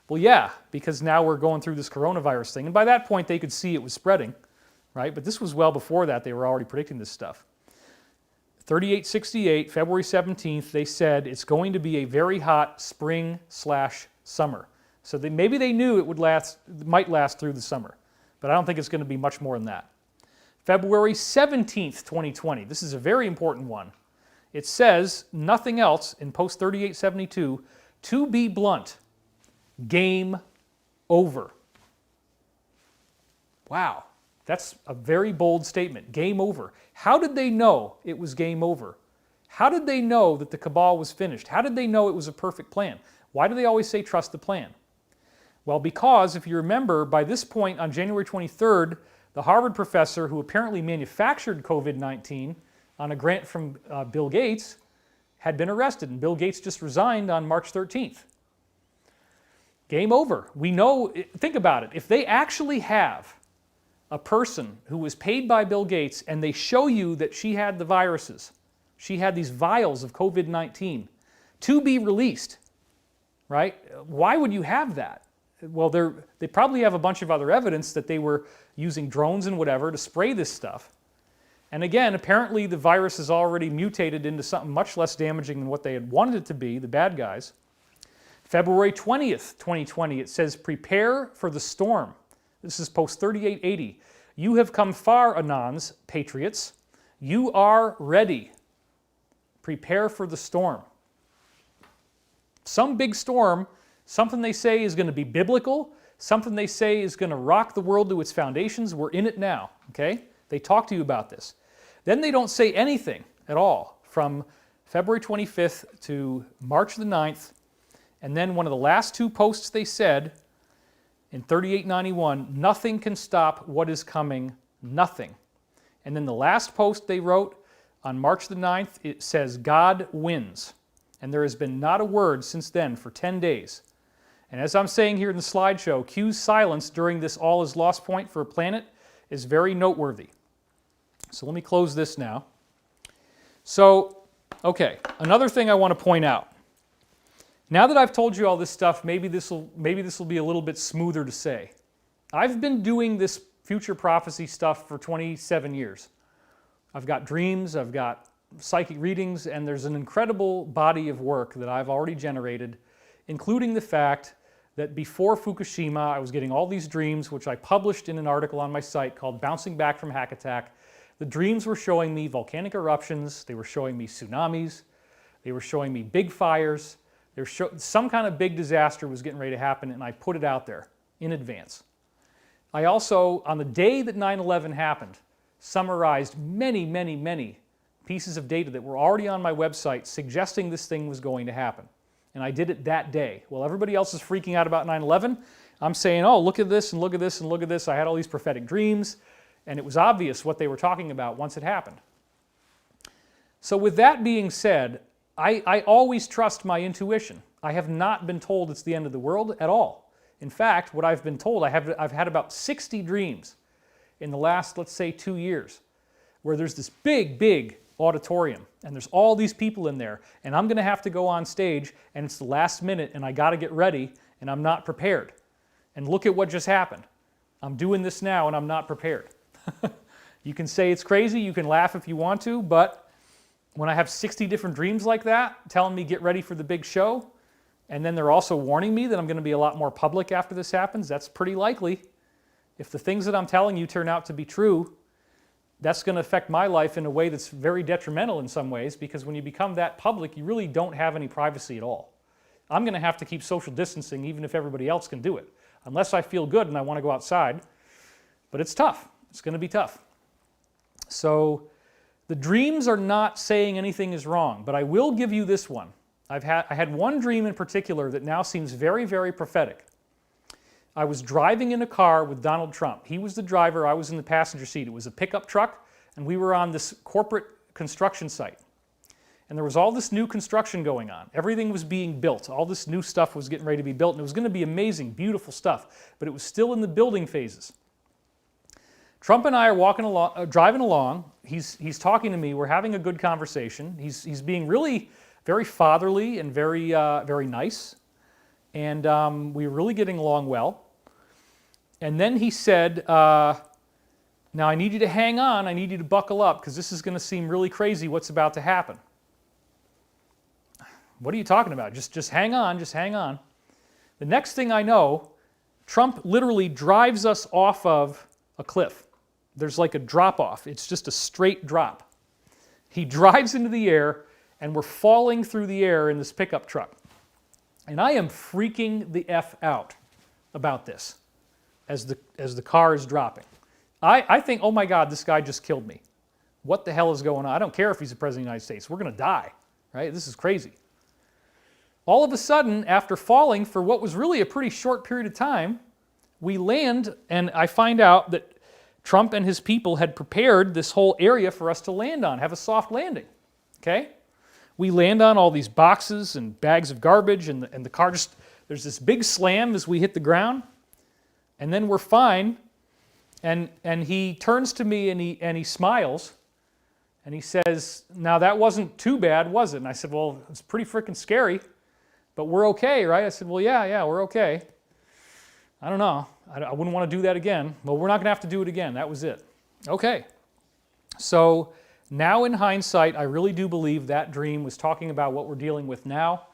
Well, yeah, because now we're going through this coronavirus thing. And by that point, they could see it was spreading, right? But this was well before that. They were already predicting this stuff. 3868, February 17th, they said it's going to be a very hot spring/summer. So maybe they knew it might last through the summer. But I don't think it's going to be much more than that. February 17th, 2020. This is a very important one. It says, nothing else in post 3872, to be blunt, game over. Wow, that's a very bold statement, game over. How did they know it was game over? How did they know that the cabal was finished? How did they know it was a perfect plan? Why do they always say trust the plan? Well, because if you remember, by this point on January 23rd, the Harvard professor who apparently manufactured COVID-19 on a grant from Bill Gates had been arrested, and Bill Gates just resigned on March 13th. Game over. We know, think about it, if they actually have a person who was paid by Bill Gates and they show you that she had the viruses, she had these vials of COVID-19 to be released, right? Why would you have that? Well, they probably have a bunch of other evidence that they were using drones and whatever to spray this stuff. And again, apparently the virus has already mutated into something much less damaging than what they had wanted it to be, the bad guys. February 20th, 2020, it says, prepare for the storm. This is post 3880. You have come far, Anons, patriots. You are ready. Prepare for the storm. Some big storm. Something they say is going to be biblical, something they say is going to rock the world to its foundations. We're in it now, okay? They talk to you about this. Then they don't say anything at all from February 25th to March the 9th. And then one of the last two posts they said in 3891, nothing can stop what is coming, nothing. And then the last post they wrote on March the 9th, it says, God wins. And there has been not a word since then for 10 days. And as I'm saying here in the slideshow, Q's silence during this all is lost point for a planet is very noteworthy. So let me close this now. So, okay, another thing I want to point out. Now that I've told you all this stuff, maybe this will be a little bit smoother to say. I've been doing this future prophecy stuff for 27 years. I've got dreams, I've got psychic readings, and there's an incredible body of work that I've already generated, including the fact that before Fukushima, I was getting all these dreams, which I published in an article on my site called Bouncing Back from Hack Attack. The dreams were showing me volcanic eruptions, they were showing me tsunamis, they were showing me big fires, some kind of big disaster was getting ready to happen, and I put it out there in advance. I also, on the day that 9/11 happened, summarized many pieces of data that were already on my website suggesting this thing was going to happen. And I did it that day. While everybody else is freaking out about 9/11, I'm saying, oh, look at this and look at this and look at this. I had all these prophetic dreams, and it was obvious what they were talking about once it happened. So with that being said, I always trust my intuition. I have not been told it's the end of the world at all. In fact, what I've been told, I've had about 60 dreams in the last, let's say, 2 years, where there's this big auditorium, and there's all these people in there, and I'm going to have to go on stage, and it's the last minute, and I got to get ready, and I'm not prepared. And look at what just happened. I'm doing this now, and I'm not prepared. You can say it's crazy, you can laugh if you want to, but when I have 60 different dreams like that, telling me get ready for the big show, and then they're also warning me that I'm going to be a lot more public after this happens, that's pretty likely. If the things that I'm telling you turn out to be true, that's going to affect my life in a way that's very detrimental in some ways, because when you become that public, you really don't have any privacy at all. I'm going to have to keep social distancing even if everybody else can do it, unless I feel good and I want to go outside. But it's tough. It's going to be tough. So the dreams are not saying anything is wrong, but I will give you this one. I had one dream in particular that now seems very prophetic. I was driving in a car with Donald Trump. He was the driver, I was in the passenger seat. It was a pickup truck, and we were on this corporate construction site. And there was all this new construction going on. Everything was being built. All this new stuff was getting ready to be built, and it was going to be amazing, beautiful stuff. But it was still in the building phases. Trump and I are walking along, driving along. He's talking to me. We're having a good conversation. He's being really very fatherly and very nice. And we were really getting along well. And then he said, now I need you to hang on. I need you to buckle up because this is going to seem really crazy what's about to happen. What are you talking about? Just hang on, just hang on. The next thing I know, Trump literally drives us off of a cliff. There's like a drop off. It's just a straight drop. He drives into the air and we're falling through the air in this pickup truck. And I am freaking the F out about this as the car is dropping. I think, oh my God, this guy just killed me. What the hell is going on? I don't care if he's the President of the United States. We're going to die, right? This is crazy. All of a sudden, after falling for what was really a pretty short period of time, we land and I find out that Trump and his people had prepared this whole area for us to land on, have a soft landing, okay? We land on all these boxes and bags of garbage and the car just, there's this big slam as we hit the ground, and then we're fine, and he turns to me and he smiles, and he says, now that wasn't too bad, was it? And I said, well, it's pretty freaking scary, but we're okay, right? I said, well, yeah, we're okay. I don't know. I wouldn't want to do that again. Well, we're not going to have to do it again. That was it. Okay. So now in hindsight, I really do believe that dream was talking about what we're dealing with now.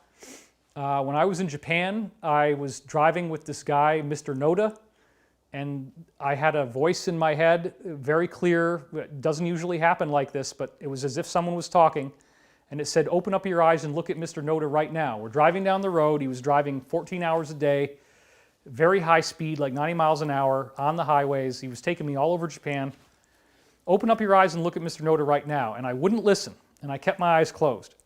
When I was in Japan, I was driving with this guy, Mr. Noda, and I had a voice in my head, very clear. It doesn't usually happen like this, but it was as if someone was talking, and it said, open up your eyes and look at Mr. Noda right now. We're driving down the road. He was driving 14 hours a day, very high speed, like 90 miles an hour on the highways. He was taking me all over Japan. Open up your eyes and look at Mr. Noda right now. And I wouldn't listen, and I kept my eyes closed.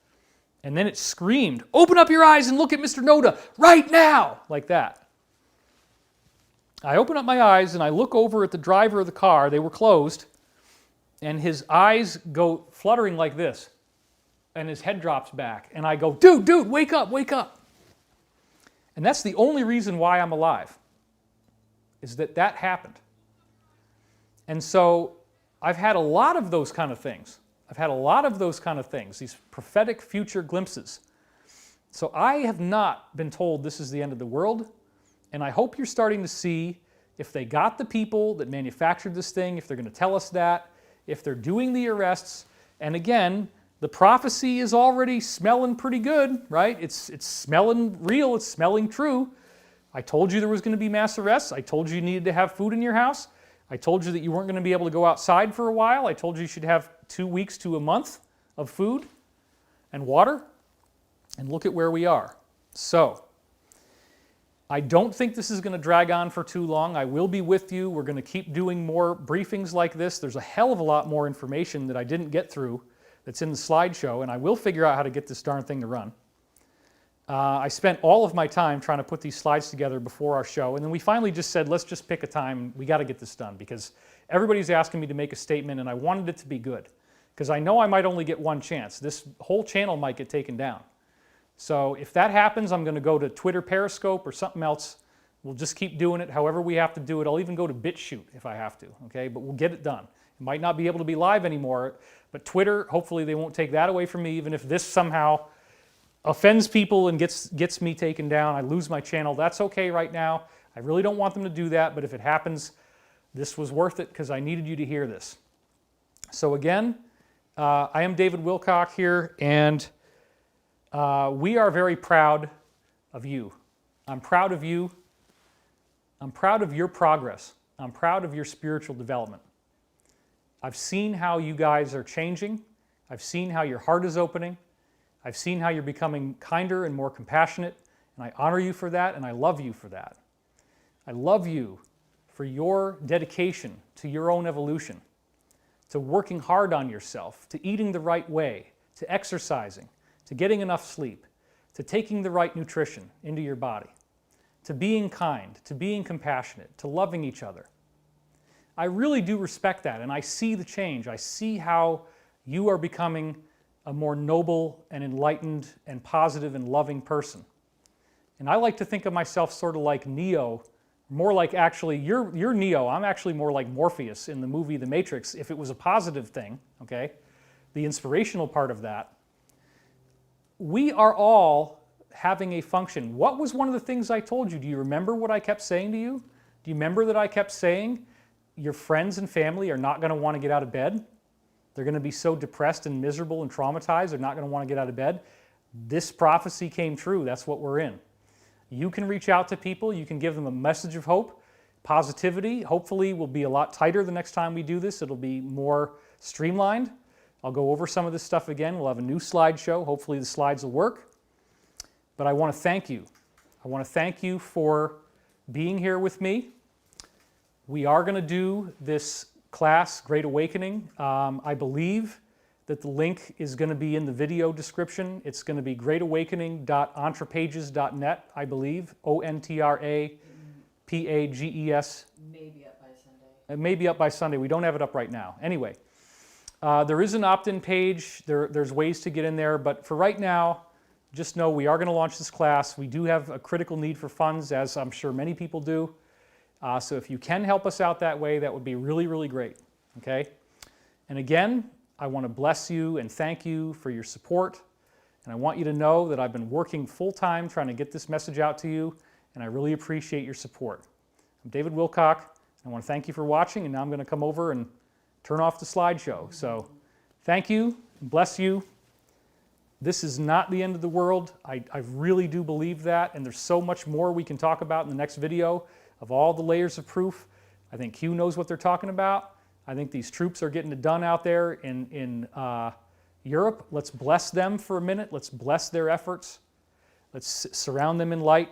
And then it screamed, open up your eyes and look at Mr. Noda right now, like that. I open up my eyes and I look over at the driver of the car. They were closed, and his eyes go fluttering like this, and his head drops back. And I go, dude, wake up, wake up. And that's the only reason why I'm alive, is that happened. And so I've had a lot of those kind of things. These prophetic future glimpses. So I have not been told this is the end of the world, and I hope you're starting to see if they got the people that manufactured this thing, if they're going to tell us that, if they're doing the arrests. And again, the prophecy is already smelling pretty good, right? It's smelling real, it's smelling true. I told you there was going to be mass arrests. I told you needed to have food in your house. I told you that you weren't going to be able to go outside for a while. I told you should have 2 weeks to a month of food and water. And look at where we are. So, I don't think this is going to drag on for too long. I will be with you. We're going to keep doing more briefings like this. There's a hell of a lot more information that I didn't get through that's in the slideshow, and I will figure out how to get this darn thing to run. I spent all of my time trying to put these slides together before our show, and then we finally just said, let's just pick a time. We got to get this done because everybody's asking me to make a statement, and I wanted it to be good because I know I might only get one chance. This whole channel might get taken down. So if that happens, I'm going to go to Twitter Periscope or something else. We'll just keep doing it however we have to do it. I'll even go to BitChute if I have to, okay? But we'll get it done. It might not be able to be live anymore, but Twitter, hopefully they won't take that away from me, even if this somehow offends people and gets me taken down. I lose my channel. That's okay right now. I really don't want them to do that, but if it happens, this was worth it because I needed you to hear this. So again, I am David Wilcock here, and we are very proud of you. I'm proud of you. I'm proud of your progress. I'm proud of your spiritual development. I've seen how you guys are changing. I've seen how your heart is opening. I've seen how you're becoming kinder and more compassionate, and I honor you for that, and I love you for that. I love you for your dedication to your own evolution, to working hard on yourself, to eating the right way, to exercising, to getting enough sleep, to taking the right nutrition into your body, to being kind, to being compassionate, to loving each other. I really do respect that, and I see the change. I see how you are becoming a more noble and enlightened and positive and loving person. And I like to think of myself sort of like Neo, more like actually, you're Neo, I'm actually more like Morpheus in the movie The Matrix, if it was a positive thing, okay? The inspirational part of that. We are all having a function. What was one of the things I told you? Do you remember what I kept saying to you? Do you remember that I kept saying your friends and family are not going to want to get out of bed? They're going to be so depressed and miserable and traumatized, they're not going to want to get out of bed. This prophecy came true. That's what we're in. You can reach out to people. You can give them a message of hope, positivity. Hopefully we'll be a lot tighter the next time we do this. It'll be more streamlined. I'll go over some of this stuff again. We'll have a new slideshow. Hopefully the slides will work. But I want to thank you. I want to thank you for being here with me. We are going to do this class, Great Awakening. I believe that the link is going to be in the video description. It's going to be greatawakening.entrepages.net, I believe, ONTRAPAGES. Maybe up by Sunday. It may be up by Sunday. We don't have it up right now. Anyway, there is an opt-in page. There's ways to get in there, but for right now, just know we are going to launch this class. We do have a critical need for funds, as I'm sure many people do. So if you can help us out that way, that would be really, really great, okay? And again, I want to bless you and thank you for your support. And I want you to know that I've been working full-time trying to get this message out to you, and I really appreciate your support. I'm David Wilcock. I want to thank you for watching, and now I'm going to come over and turn off the slideshow. So thank you, and bless you. This is not the end of the world. I really do believe that, and there's so much more we can talk about in the next video of all the layers of proof. I think Q knows what they're talking about. I think these troops are getting it done out there in Europe. Let's bless them for a minute. Let's bless their efforts. Let's surround them in light.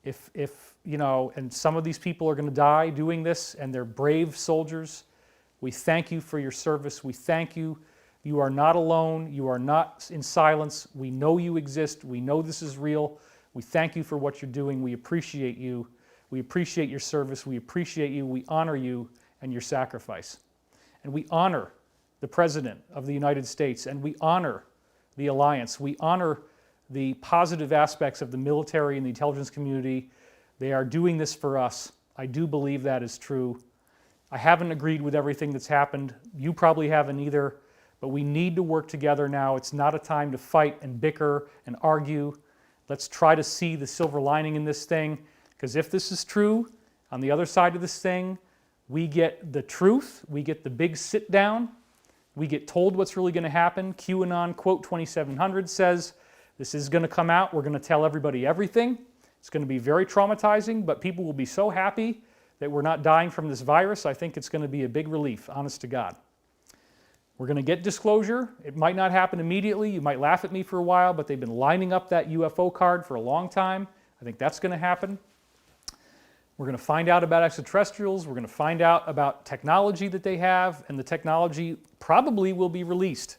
If you know, and some of these people are going to die doing this, and they're brave soldiers. We thank you for your service. We thank you. You are not alone. You are not in silence. We know you exist. We know this is real. We thank you for what you're doing. We appreciate you. We appreciate your service. We appreciate you. We honor you and your sacrifice. And we honor the President of the United States, and we honor the Alliance. We honor the positive aspects of the military and the intelligence community. They are doing this for us. I do believe that is true. I haven't agreed with everything that's happened. You probably haven't either, but we need to work together now. It's not a time to fight and bicker and argue. Let's try to see the silver lining in this thing, because if this is true, on the other side of this thing, we get the truth, we get the big sit down, we get told what's really going to happen. QAnon quote 2700 says, this is going to come out, we're going to tell everybody everything. It's going to be very traumatizing, but people will be so happy that we're not dying from this virus. I think it's going to be a big relief, honest to God. We're going to get disclosure. It might not happen immediately. You might laugh at me for a while, but they've been lining up that UFO card for a long time. I think that's going to happen. We're going to find out about extraterrestrials. We're going to find out about technology that they have, and the technology probably will be released.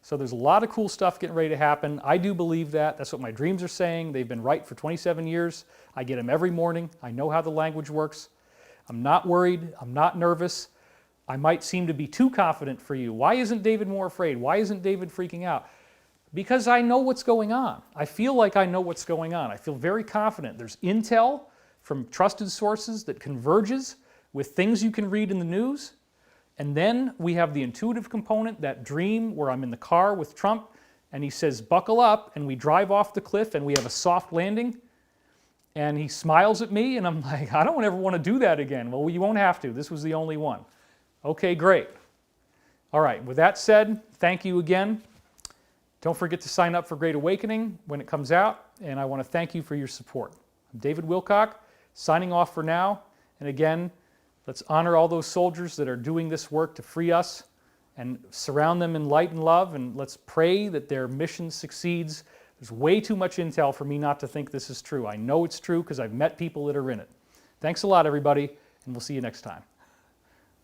So there's a lot of cool stuff getting ready to happen. I do believe that. That's what my dreams are saying. They've been right for 27 years. I get them every morning. I know how the language works. I'm not worried. I'm not nervous. I might seem to be too confident for you. Why isn't David more afraid? Why isn't David freaking out? Because I know what's going on. I feel like I know what's going on. I feel very confident. There's intel from trusted sources that converges with things you can read in the news. And then we have the intuitive component, that dream where I'm in the car with Trump and he says, buckle up, and we drive off the cliff and we have a soft landing. And he smiles at me and I'm like, I don't ever want to do that again. Well, you won't have to. This was the only one. Okay, great. All right, with that said, thank you again. Don't forget to sign up for Great Awakening when it comes out, and I want to thank you for your support. I'm David Wilcock, signing off for now. And again, let's honor all those soldiers that are doing this work to free us and surround them in light and love, and let's pray that their mission succeeds. There's way too much intel for me not to think this is true. I know it's true because I've met people that are in it. Thanks a lot, everybody, and we'll see you next time.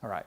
All right.